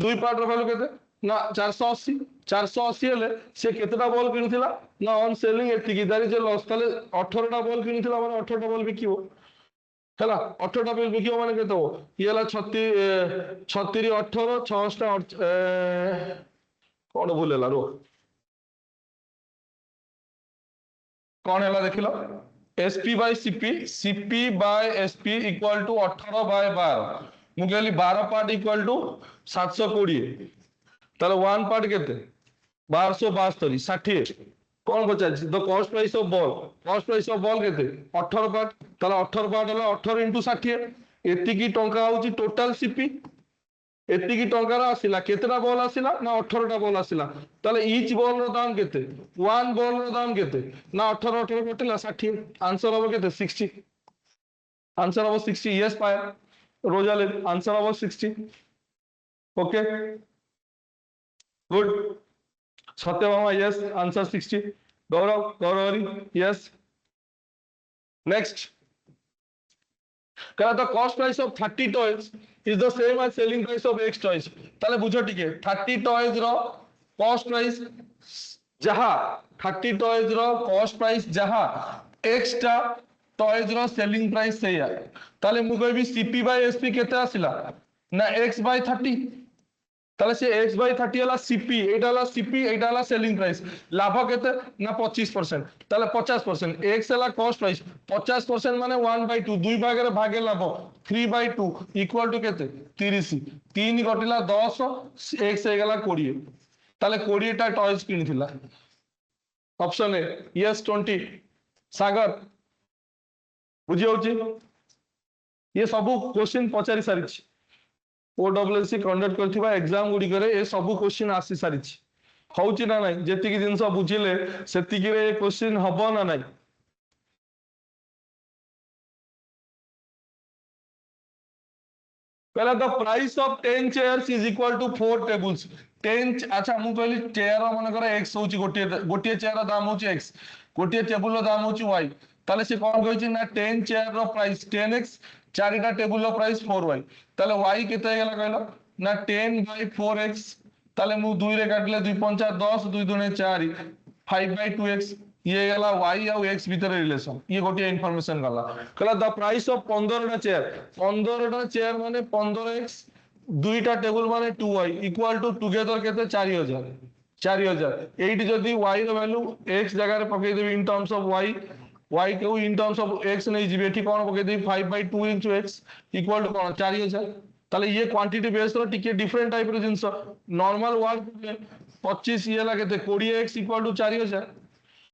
दुई पार्ट रो वैल्यू केते ना 480 हेले से केतेटा बॉल किनुथिला ना ऑन सेलिंग एति की दैट इज ए लॉस ताले 18 टा बॉल किनुथिला माने 18 टा बॉल बिकिबो हैला 18 टा बॉल बिकिबो माने केते हो ये हला 36 36 18 6 टा कोन भूलेला रो कोन हैला देखिलो SP by CP by SP equal to 18 by 12 मु कहली 12 पार्ट इक्वल टू 720 ताले वन पार्ट केते 1272 60 कोन पचाछि the cost price of ball केते 18 पार्ट ताले 18 पार्ट हला 18 into 60 एति की टंका होची टोटल सीपी एति की टंका रा आसिला केतेटा बॉल आसिला ना 18 टा बॉल आसिला ताले ईच बॉल रो दाम केते वन बॉल रो दाम केते ना 18 18 कटिला 60 आंसर हो केते 60 आंसर हो 60 यस पाया रोजाले आंसर हो 60 okay good Satyabhama yes answer 60 गौरवरी यस नेक्स्ट करा the cost price of 30 toys is the same as selling price of x toys ताले बुझो टिके 30 टॉयज रो कॉस्ट प्राइस जहा 30 टॉयज रो कॉस्ट प्राइस जहा x टा टॉयज रो सेलिंग प्राइस से या ताले मु कहबी सीपी बाय एसपी केते आसिला ना x बाय 30 তাহলে সে x বাই 30 হলা সিপি, এটা হলা সিপি, এটা হলা সেলিং প্রাইস। লাভ কেতে না 25%, তাহলে 50%। x হলা কস্ট প্রাইস, 50% মানে 1/2, দুই ভাগের ভাগে লাভ 3/2 ইকুয়াল টু কেতে 30। 3 কটিলা 10, x হয়ে গেলা 20। তাহলে 20টা টয়েস কিনিছিলা। Option A yes 20। সাগর বুঝি হଉଛି? ये सब क्वेश्चन पचारि सारी ओडब्ल्यूएससी कंडक्ट करथिबा एग्जाम गुडी करे ए सब क्वेश्चन आसी सारी होउची ना नाही, जेतिकी जिंस बुझिले सेतिकी रे क्वेश्चन हबो ना नाही। पहला the price of 10 chairs is equal to 4 tables. 10 अच्छा मु कहली चेयर मन कर x होची, गोटे गोटे चेयर रो दाम होची x, गोटे टेबल रो दाम होची y। ताले से कोन कहछि ना 10 चेयर रो प्राइस 10x, चारिटा टेबल रो प्राइस 4y। ताले y केते गेला कहलो ना 10/4x। ताले मु 2 रे काटले 2 5 10, 2 2 4, 5/2x। ये गला y और x भीतर रिलेशन, ये गोटे इनफॉरमेशन गला। कहला द प्राइस ऑफ 15टा चेयर, 15टा चेयर माने 15x, दुईटा टेबल माने 2y इक्वल टू टुगेदर केते 4000। 4000 एठी जदी y रो वैल्यू x जगह रे पकई देबी इन टर्म्स ऑफ y को इन टर्म्स ऑफ x नहीं जीबे, एठी कोन पकई देबी 5/2 * x इक्वल टू कोन 4000। ताले ये क्वांटिटी बेस रो टिके डिफरेंट टाइप रो जिंस। नॉर्मल वर्क 25 ये ला केते 20x equal to 4000,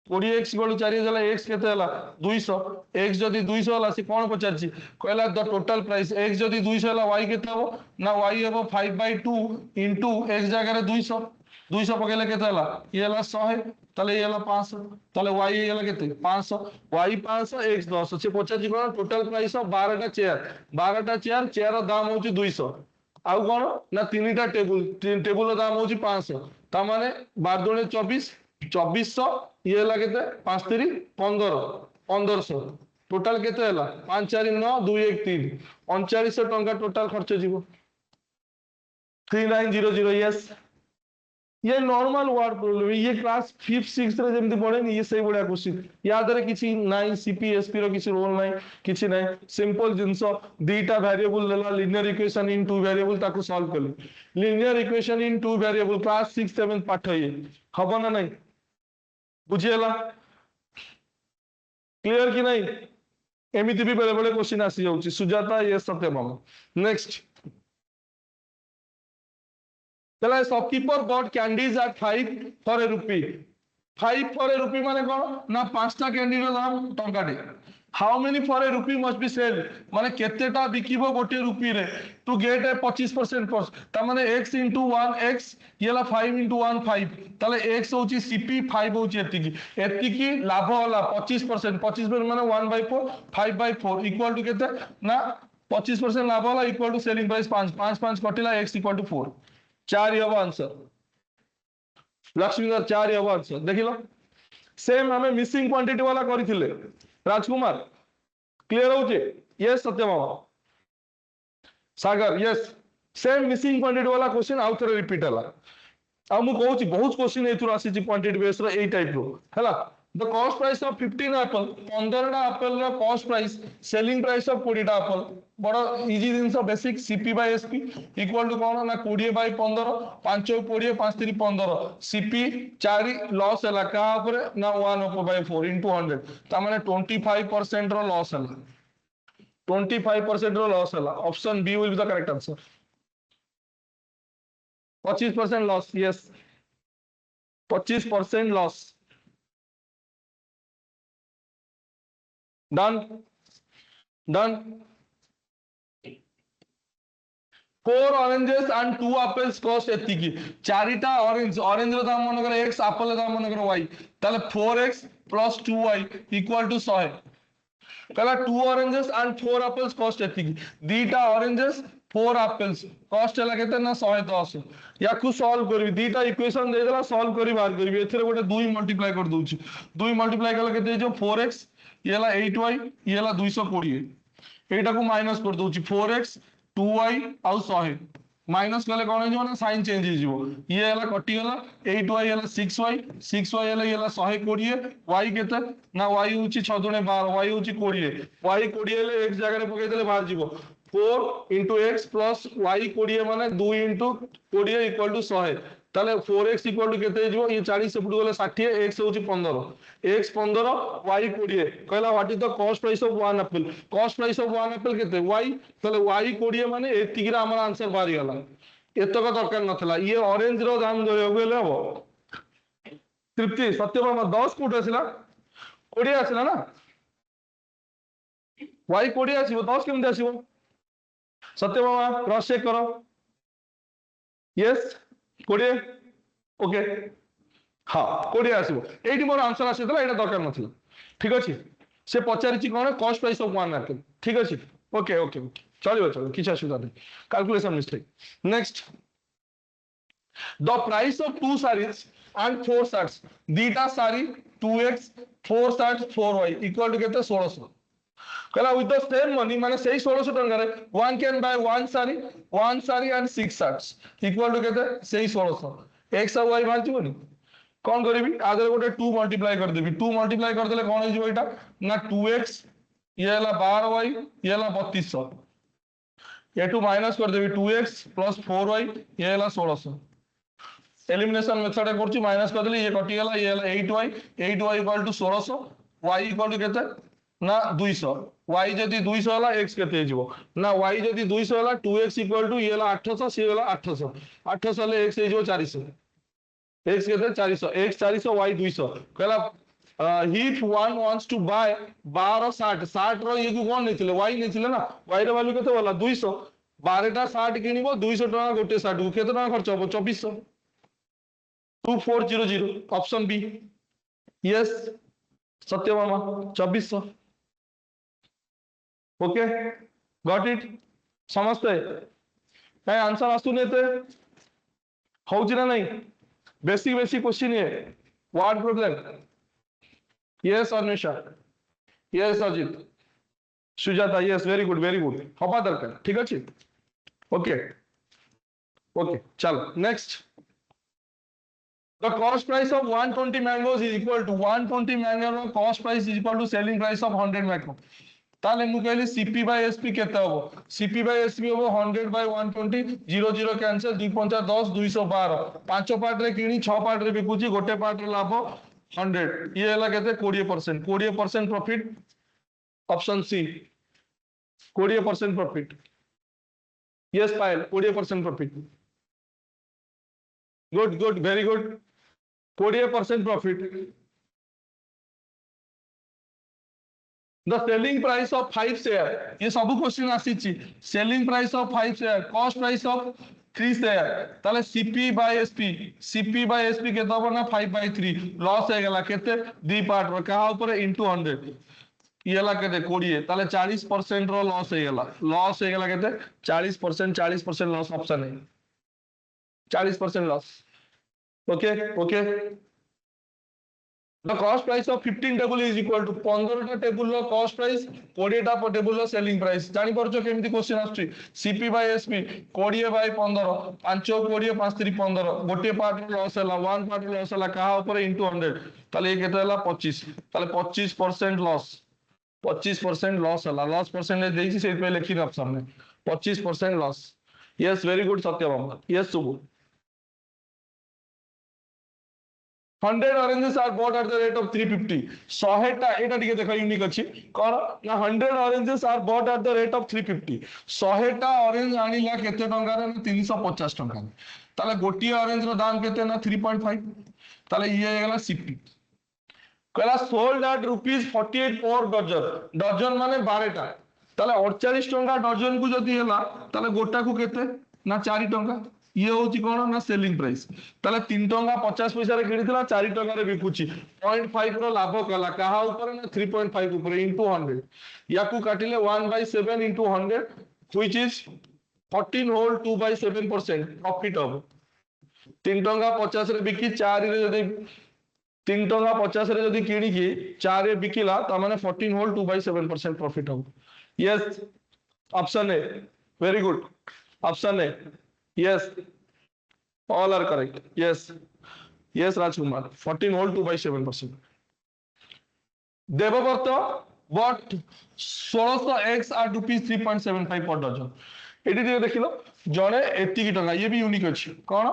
20x equal to 4000 x केते हला 200। x जदी 200 हला से कोन पचारछि कहला द टोटल प्राइस। x जदी 200 हला y केते हो ना y हेबो 5/2 इनटू x जगह रे 200, 200 पकेले केते हला ये हला 100, ताले ये हला 500, ताले y ये हला केते 500, y 500 x 10 से पचारछि कोन टोटल प्राइस ऑफ 12टा चेयर। 12टा चेयर, चेयर रो दाम होछि 200, आउ कोन ना तीनटा टेबल, टेबल रो दाम होछि 500। ता माने 12 दुने 24, 2400 ये लगे 5 3 15, 1500 टोटल केते हला 5 4 9 2 1 3, 3900 टंका टोटल खर्च जीवो 3900। यस ये नॉर्मल वर्ड प्रॉब्लम, ये क्लास 5th 6th रे जेमति पढेनी ये सही बडा क्वेश्चन। या दरे किछि नाही, सीपीएसपी रो किछि रोल नाही, किछि नाही, सिंपल जिंस दीटा वेरिएबल देला linear equation in two variable ताको सॉल्व करले। Linear equation in two variable class 6 7 पाठ ये हबो ना नाही, बुझिएला क्लियर कि नहीं? एमिति भी बेले बेले क्वेश्चन आसी जाउची। सुजाता ये सत्यम। नेक्स्ट चला shopkeeper bought candies at 5 for a rupee. 5 for a rupee माने कोन ना 5टा कैंडी रो दाम टंकाटे। How many for a rupee must be sell माने केतेटा बिकिबो गोटे रुपी रे टू गेट ए 25% कॉस्ट। ता माने x * 1x येला 5 * 1 5, ताले x होची सीपी 5 होची एतिकी, एतिकी लाभ होला 25%। 25% माने 1/4, 5/4 इक्वल टू केते ना 25% लाभ होला इक्वल टू सेलिंग प्राइस 5, 5 5 कटिला x = 4। 4 ही होबो आंसर। लक्ष्मीधर 4 ही होबो आंसर। देखिलो सेम हमें मिसिंग क्वांटिटी वाला करिथिले राजकुमार, क्लियर होचे? Yes Satyabhama. Sagar yes same missing quantity वाला क्वेश्चन आउ थरे रिपीट हला। आ मु कहूची बहुत क्वेश्चन एथुर आसी छि क्वांटिटी बेस रो एई टाइप रो हला। The cost price of 15 apple, 15टा एप्पल रो cost price selling price of 20टा एप्पल। बड़ा इजी जिंस basic CP by SP equal to कोन ना 20/15, 5 20 5 3 15, सीपी 4 लॉस हला का ऊपर ना 1/4 * 100, ता माने 25% रो लॉस हला, 25% रो लॉस हला। Option B will be the correct answer. 25% loss, yes 25% loss. Done done. 4 oranges and 2 apples cost एतिकी। चारिटा ऑरेंज, ऑरेंज रो दाम मन कर x, एप्पल रो दाम मन कर y, ताले 4x + 2y = 100। कहला 2 oranges and 4 apples cost एतिकी। दीटा ऑरेंजेस 4 apples कॉस्ट हला केते ना 110। याकू सॉल्व करबी, दीटा इक्वेशन दे देला सॉल्व करी बाहर करबी। एथिरे गोटे 2 मल्टीप्लाई कर दोउची, 2 मल्टीप्लाई कला केते जो 4x ये हला 8y ये हला 220, एटा को माइनस कर दोउची 4x 2y आउ 100 माइनस कले कोन हो ना साइन चेंज हो जिवो। ये हला कटि गला 8y हला 6y, 6y हला ये हला 120, y केते ना y होची 6 दुने 12, y होची 20, y 20 हेले x जगह रे पकई देले बाहर जिवो 4 इंटू एक्स प्लस वाई 20 माने 2 इंटू 20 इक्वल टू 100 ताले 4x इक्वल टू केते जीवो ये 40 सेपटू गले 60 x होची 15 x 15 y 20 कहला what is the cost price of one Apple cost price of one Apple केते y ताले y 20 माने एतिकिरा हमर आंसर बारी गला एतक दरकार नथला ये ऑरेंज रो दाम धरियो गेले हबो तृप्ति सत्यभामा 10 कोट आसिला 20 आसिला ना y 20 आसीबो 10 केमते आसीबो सत्यभामा क्रॉस चेक करो यस 20 ओके हाँ 20 आसीबो एठी मोर आंसर आसीतला एटा दरकार नथला ठीक अछि से पचारिछि कोन cost price of one apple ठीक अछि ओके ओके ओके चलो किछ असुविधा नहीं calculation mistake next the price of two saris and four shirts दीटा sari 2x 4 shirts 4y equal to केते 1600 कहला विथ द सेम मनी माने सेही 1600 टंका रे वन कैन बाय वन सारी एंड 6 शर्ट्स इक्वल टू केते सेही 1600 x और y बाहर जीवनी कोन करबी आगे गोटे 2 मल्टीप्लाई कर देबी 2 मल्टीप्लाई कर देले कोन हो जीवो एटा ना 2x ये हला 12y ये हला 3200 ये टू माइनस कर देबी 2x प्लस 4y ये हला 1600 एलिमिनेशन मेथड करछु माइनस कर देली ये कटि गला ये हला 8y equal to 1600 y equal to केते ना 200 y जदी 200 हला x केते जीवो ना y जदी 200 हला 2x इक्वल टू ये हला 800 से हला 800 ले x जीवो 400 x केते 400 x 400 y 200 कहला if one wants to buy 12 60 रो ये कोन नेथिले y नेथिले ना y रो वैल्यू केते होला 200 12 टा 60 किनिबो 200 टका गोटे 60 केते टका खर्च हो 2400 2400 option B yes Satyabhama 2400 okay got it समझते काय आंसर आसुने ते होउची ना नहीं बेसिक क्वेश्चन है what problem yes Anusha yes Ajit Sujata yes very good हवा दरकार ठीक अछि ओके ओके चलो next the cost price of 120 mangoes is equal to 120 mango cost price is equal to selling price of 100 mango ताले मु कहली CP by SP केते हबो CP by SP हबो 100 by 120 00 कैंसिल 2 5 10 212 पांच पार्ट रे किनी 6 पार्ट रे बिकुची गोटे पार्ट रे लाभ 100 ये हला केते 20% profit option C 20% profit yes Payal 20% profit good very good 20% profit the selling price of 5 share ये सब क्वेश्चन आसीची selling price of 5 share cost price of 3 share ताले सीपी बाय एसपी केते हो ना 5/3 लॉस है गेला केते दी पार्ट रो कहा ऊपर इनटू 100 ये ला केते 20 ताले 40% रो लॉस है गेला केते 40% लॉस ऑप्शन है 40% loss okay the cost price of 15 table is equal to 15 टा टेबल रो कॉस्ट प्राइस 20 टा टेबल रो सेलिंग प्राइस जानि परछो केमिति क्वेश्चन आछी सीपी बाय एसपी 20 बाय 15 5 20 5 3 15 गोटे पार्ट रो लॉस हला वन पार्ट रो लॉस हला कहा ऊपर इनटू 100 ताले केते हला 25 ताले 25% लॉस हला लॉस परसेंटेज देछि सेति पे लिखिन ऑप्शन में 25% loss yes very good Satyabhama yes Subu 100 oranges are bought at the rate of 350 100 टा एटा टिके देखा यूनिक अछि कोन ना 100 oranges are bought at the rate of 350 100 टा ऑरेंज आनिला केते टंका रे 350 टंका ताले गोटी ऑरेंज रो दाम केते ना 3.5 ताले ये गेला सीपी कहला सोल्ड एट रुपीस 48 पर डजन माने 12 टा ताले 48 टंका डजन को जदी हैला ताले गोटा को केते ना 4 टंका ये होची कोन ना सेलिंग प्राइस ताले 3 टंका 50 पैसा रे किनितला 4 टंका रे बिकुची 0.5 रो लाभ कला कहा ऊपर ना 3.5 ऊपर इनटू 100 याकू काटिले 1/7 into 100 which is 14 whole 2/7% profit हो 3 टंका 50 रे बिकी 4 रे जदी 3 टंका 50 रे जदी किनी की 4 रे बिकिला त माने 14 होल 2/7% प्रॉफिट हो yes option A very good option A yes all are correct yes Rajkumar 14 whole 2/7% Debabrata but 1600x are ₹3.75 per dozen eighty टिके देखिलो जणे एतिकी टका ये भी यूनिक अछि कोन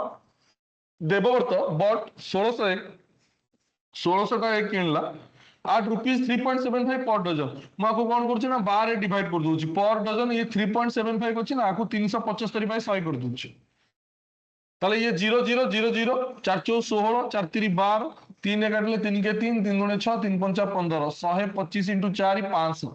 देवव्रत बट 1600 टका एक किनला आठ ₹3.75 पर डजन मुझे कौन कर बार डिवाइड कर दूची पर डजन ये 3.75 अच्छी ना 375 100 कर दूची ताले ये 0 0 0 0 4 4 16 4 3 12 3 काटले 3 के 3 3 गुणे 6 3 5 15 125 इंटू 4 500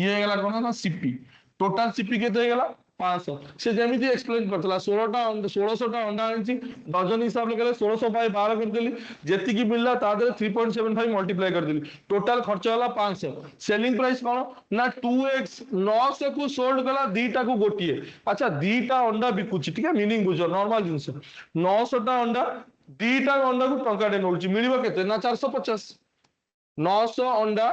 ये गला कोन ना सीपी टोटल सीपी केते गला 500 से जेमिति एक्सप्लेन करथला 1600 टा अंडा आनिची डजन हिसाब ले 1600 बाय 12 कर देली जेति की मिलला ता दे 3.75 मल्टीप्लाई कर देली टोटल खर्च होला 500 सेलिंग प्राइस कोन ना 2x 900 को सोल्ड गला दीटा को गोटिए अच्छा दीटा अंडा बिकुची ठीक है मीनिंग बुझो नॉर्मल जिंस 900 टा अंडा दीटा अंडा को टंका दे नउची मिलिबो केते ना 450 900 अंडा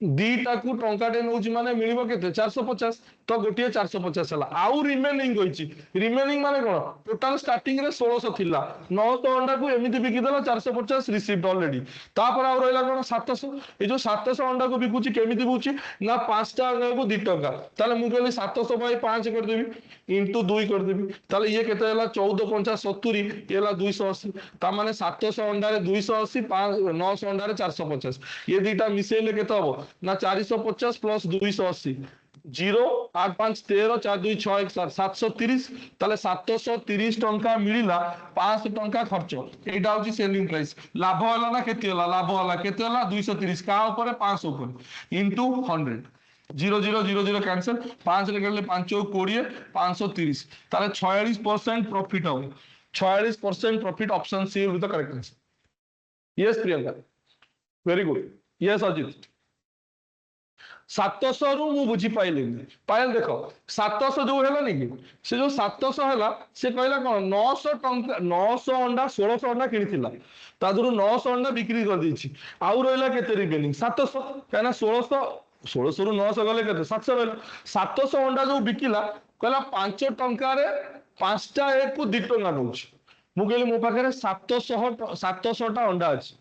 दीटा को टंका दे नउची माने मिलिबो केते 450 तो गोटिए 450 हला आउ रिमेनिंग होईची रिमेनिंग माने कोन टोटल स्टार्टिंग रे 1600 थिला 900 अंडा को एमिति बिकी देला 450 रिसीव्ड ऑलरेडी तापर आउ रहला कोन 700 ए जो 700 अंडा को बिकुची केमिति बुची ना 5 टा अंडा को 2 टका ताले मु कहली 700 बाय 5 कर देबी इंटू 2 कर देबी ताले ये केते हला 14 50 70 ये हला 280 ता माने 700 अंडा रे 280 900 अंडा रे 450 ये दीटा मिसेले केते हबो ना 450 प्लस 280 0 8 5 13 4 2 6 1 7 730 ताले 730 टंका मिलिला 500 टंका खर्च एटा होची सेलिंग प्राइस लाभ होला ना केते होला लाभ होला केते होला 230 का ऊपर 500 ऊपर इनटू 100 0 0 0 0 कैंसिल 5 रे करले 5 20 530 ताले 46% प्रॉफिट हो 46% profit option C will be the correct answer yes Priyanka very good yes Ajit 700 रु मु बुझी पाइलिनी पायल देखो 700 जो हैला नहीं से जो 700 हैला से कहला कोन 900 टंका 900 अंडा 1600 अंडा किनिथिला ता दुरु 900 अंडा बिक्री कर दीची आउ रहला केते रिमेनिंग 700 काना 1600 रु 900 गले केते 700 रहला 700 अंडा जो बिकिला कहला 5 टंका रे 5 टा एक को 2 टंका नउची मु कहली मो पाखरे 700 टा अंडा अछि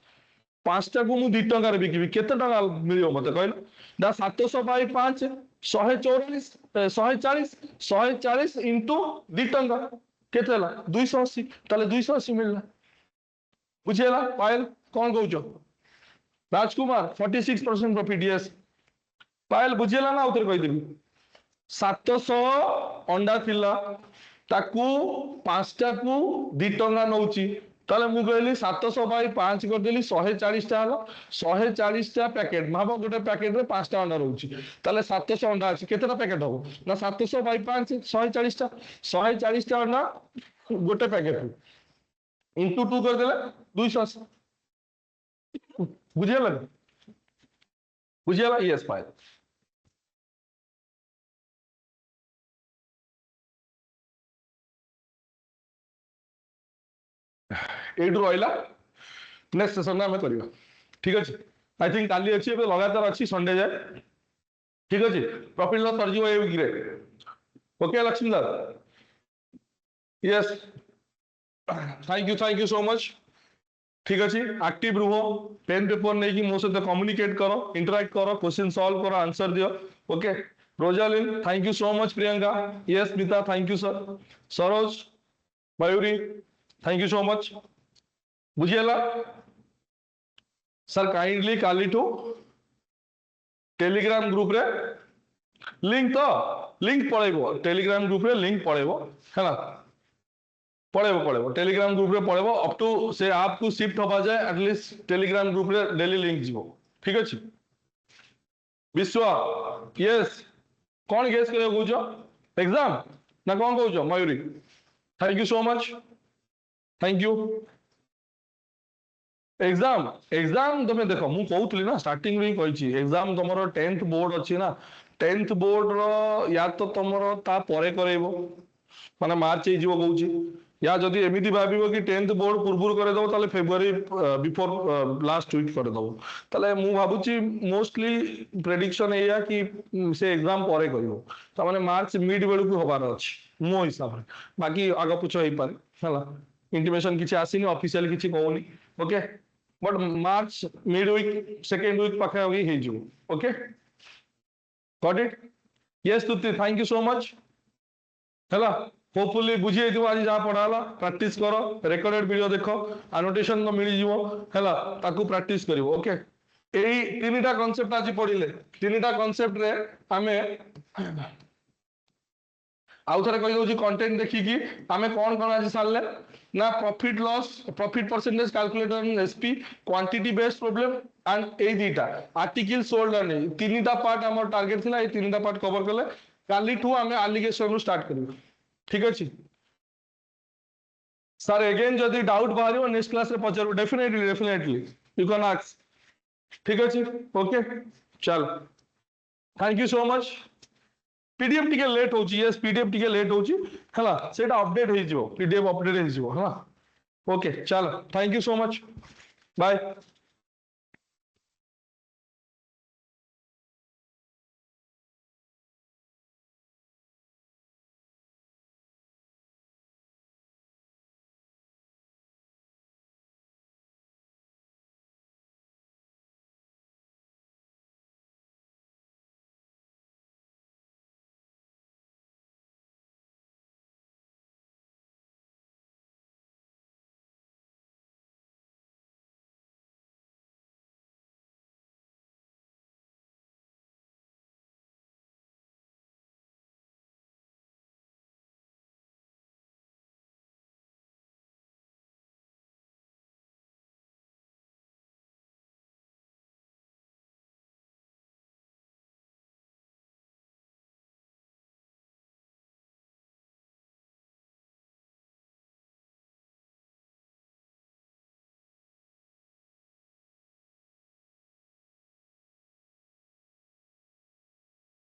5 टा को मु 2 टंका रे बिकिबी केते टंका मिलियो मते कहलो दा 700 बाय 5 144 140 140 इंटू 2 टंका केते ला 280 ताले 280 मिलला बुझेला पायल कोन कहउछो राजकुमार 46% प्रॉफिट यस पायल बुझेला ना उतर कहि देबी 700 अंडा थिला ताकू 5 टा को 2 टंका नउची ताले मु कहली 700 बाय 5 कर देली 140 टा हलो 140 टा पैकेट माबो गोटे पैकेट रे 5 टा अंडा रहउची ताले 700 अंडा अछि केतेटा पैकेट हो ना 700 बाय 5 140 टा अंडा गोटे पैकेट इनटू 2 कर देले 280 बुझियला यस पायल एडू रहिला नेक्स्ट सेशन में करियो ठीक अछि आई थिंक काली अछि एबे लगातार अछि संडे जाय ठीक अछि प्रॉफिट लॉस कर जिवो ए वीक रे okay Lakshmidhar yes thank you so much ठीक अछि एक्टिव रहो पेन पेपर नै कि मो से कम्युनिकेट करो इंटरैक्ट करो क्वेश्चन सॉल्व करो आंसर दियो okay Rosalin thank you so much Priyanka yes Mita thank you sir Saroj Mayuri thank you so much बुझिएला सर काइंडली काली टू टेलीग्राम ग्रुप रे लिंक पळेबो टेलीग्राम ग्रुप रे लिंक पळेबो हैला पळेबो टेलीग्राम ग्रुप रे पळेबो अप टू से ऐप को शिफ्ट होबा जाय एटलीस्ट टेलीग्राम ग्रुप रे डेली लिंक जीवो ठीक अछि विश्वा यस कोन गेस करे कहउछो एग्जाम ना कोन कहउछो Mayuri thank you so much thank you exam तुम देख मु कहूली ना स्टार्टिंग में कही एग्जाम तुम 10th बोर्ड अच्छी ना 10th बोर्ड रो या तो तुम ता परे करैबो माने मार्च ही जीवो कहूची या जदि एमिति भाबिबो कि 10th बोर्ड पूर्वुर करे दबो ताले फेब्रुआरी बिफोर लास्ट वीक करे दबो ताले मु भाबुची मोस्टली प्रेडिक्शन एया कि से एग्जाम परे करिवो त माने मार्च मिड बेलु को होबार अछि मो हिसाब रे बाकी आगा पुछ होई पारे हला इंटिमेशन किछि आसीनी ऑफिशियल किछि कहउनी okay but March mid week second week पाखे होगी हे जो okay got it? Yes Tuti, thank you so much. हैला होपफुली बुझी जाइथिबो आज जहाँ पढ़ाला। प्रैक्टिस करो, रिकॉर्डेड वीडियो देखो, एनोटेशन तो मिल जिवो हैला, ताकू प्रैक्टिस करिवो। ओके, एई तीनटा कांसेप्ट आज पढ़िले। तीनटा कांसेप्ट रे हमें आउ थरे कहि दउची कंटेंट देखिकी आमे कोन कोन आज सारले ना profit loss, profit percentage calculator in SP, quantity based problem and a दीटा आर्टिकल सोल्ड अर्निंग, तीनटा पार्ट हमर टारगेट थिला। ए तीनटा पार्ट कवर करले काली ठू हमें एलिगेशन रो स्टार्ट करिवो। ठीक अछि सर? अगेन जदि डाउट बाहरियो नेक्स्ट क्लास रे पचारबो, definitely definitely you can ask. ठीक अछि, ओके चल, thank you so much. PDF टिके लेट होची, यस पीडीएफ टिके लेट होची हला, सेटा अपडेट हे जिवो, पीडीएफ अपडेट हे जिवो हला। ओके चल, thank you so much, bye.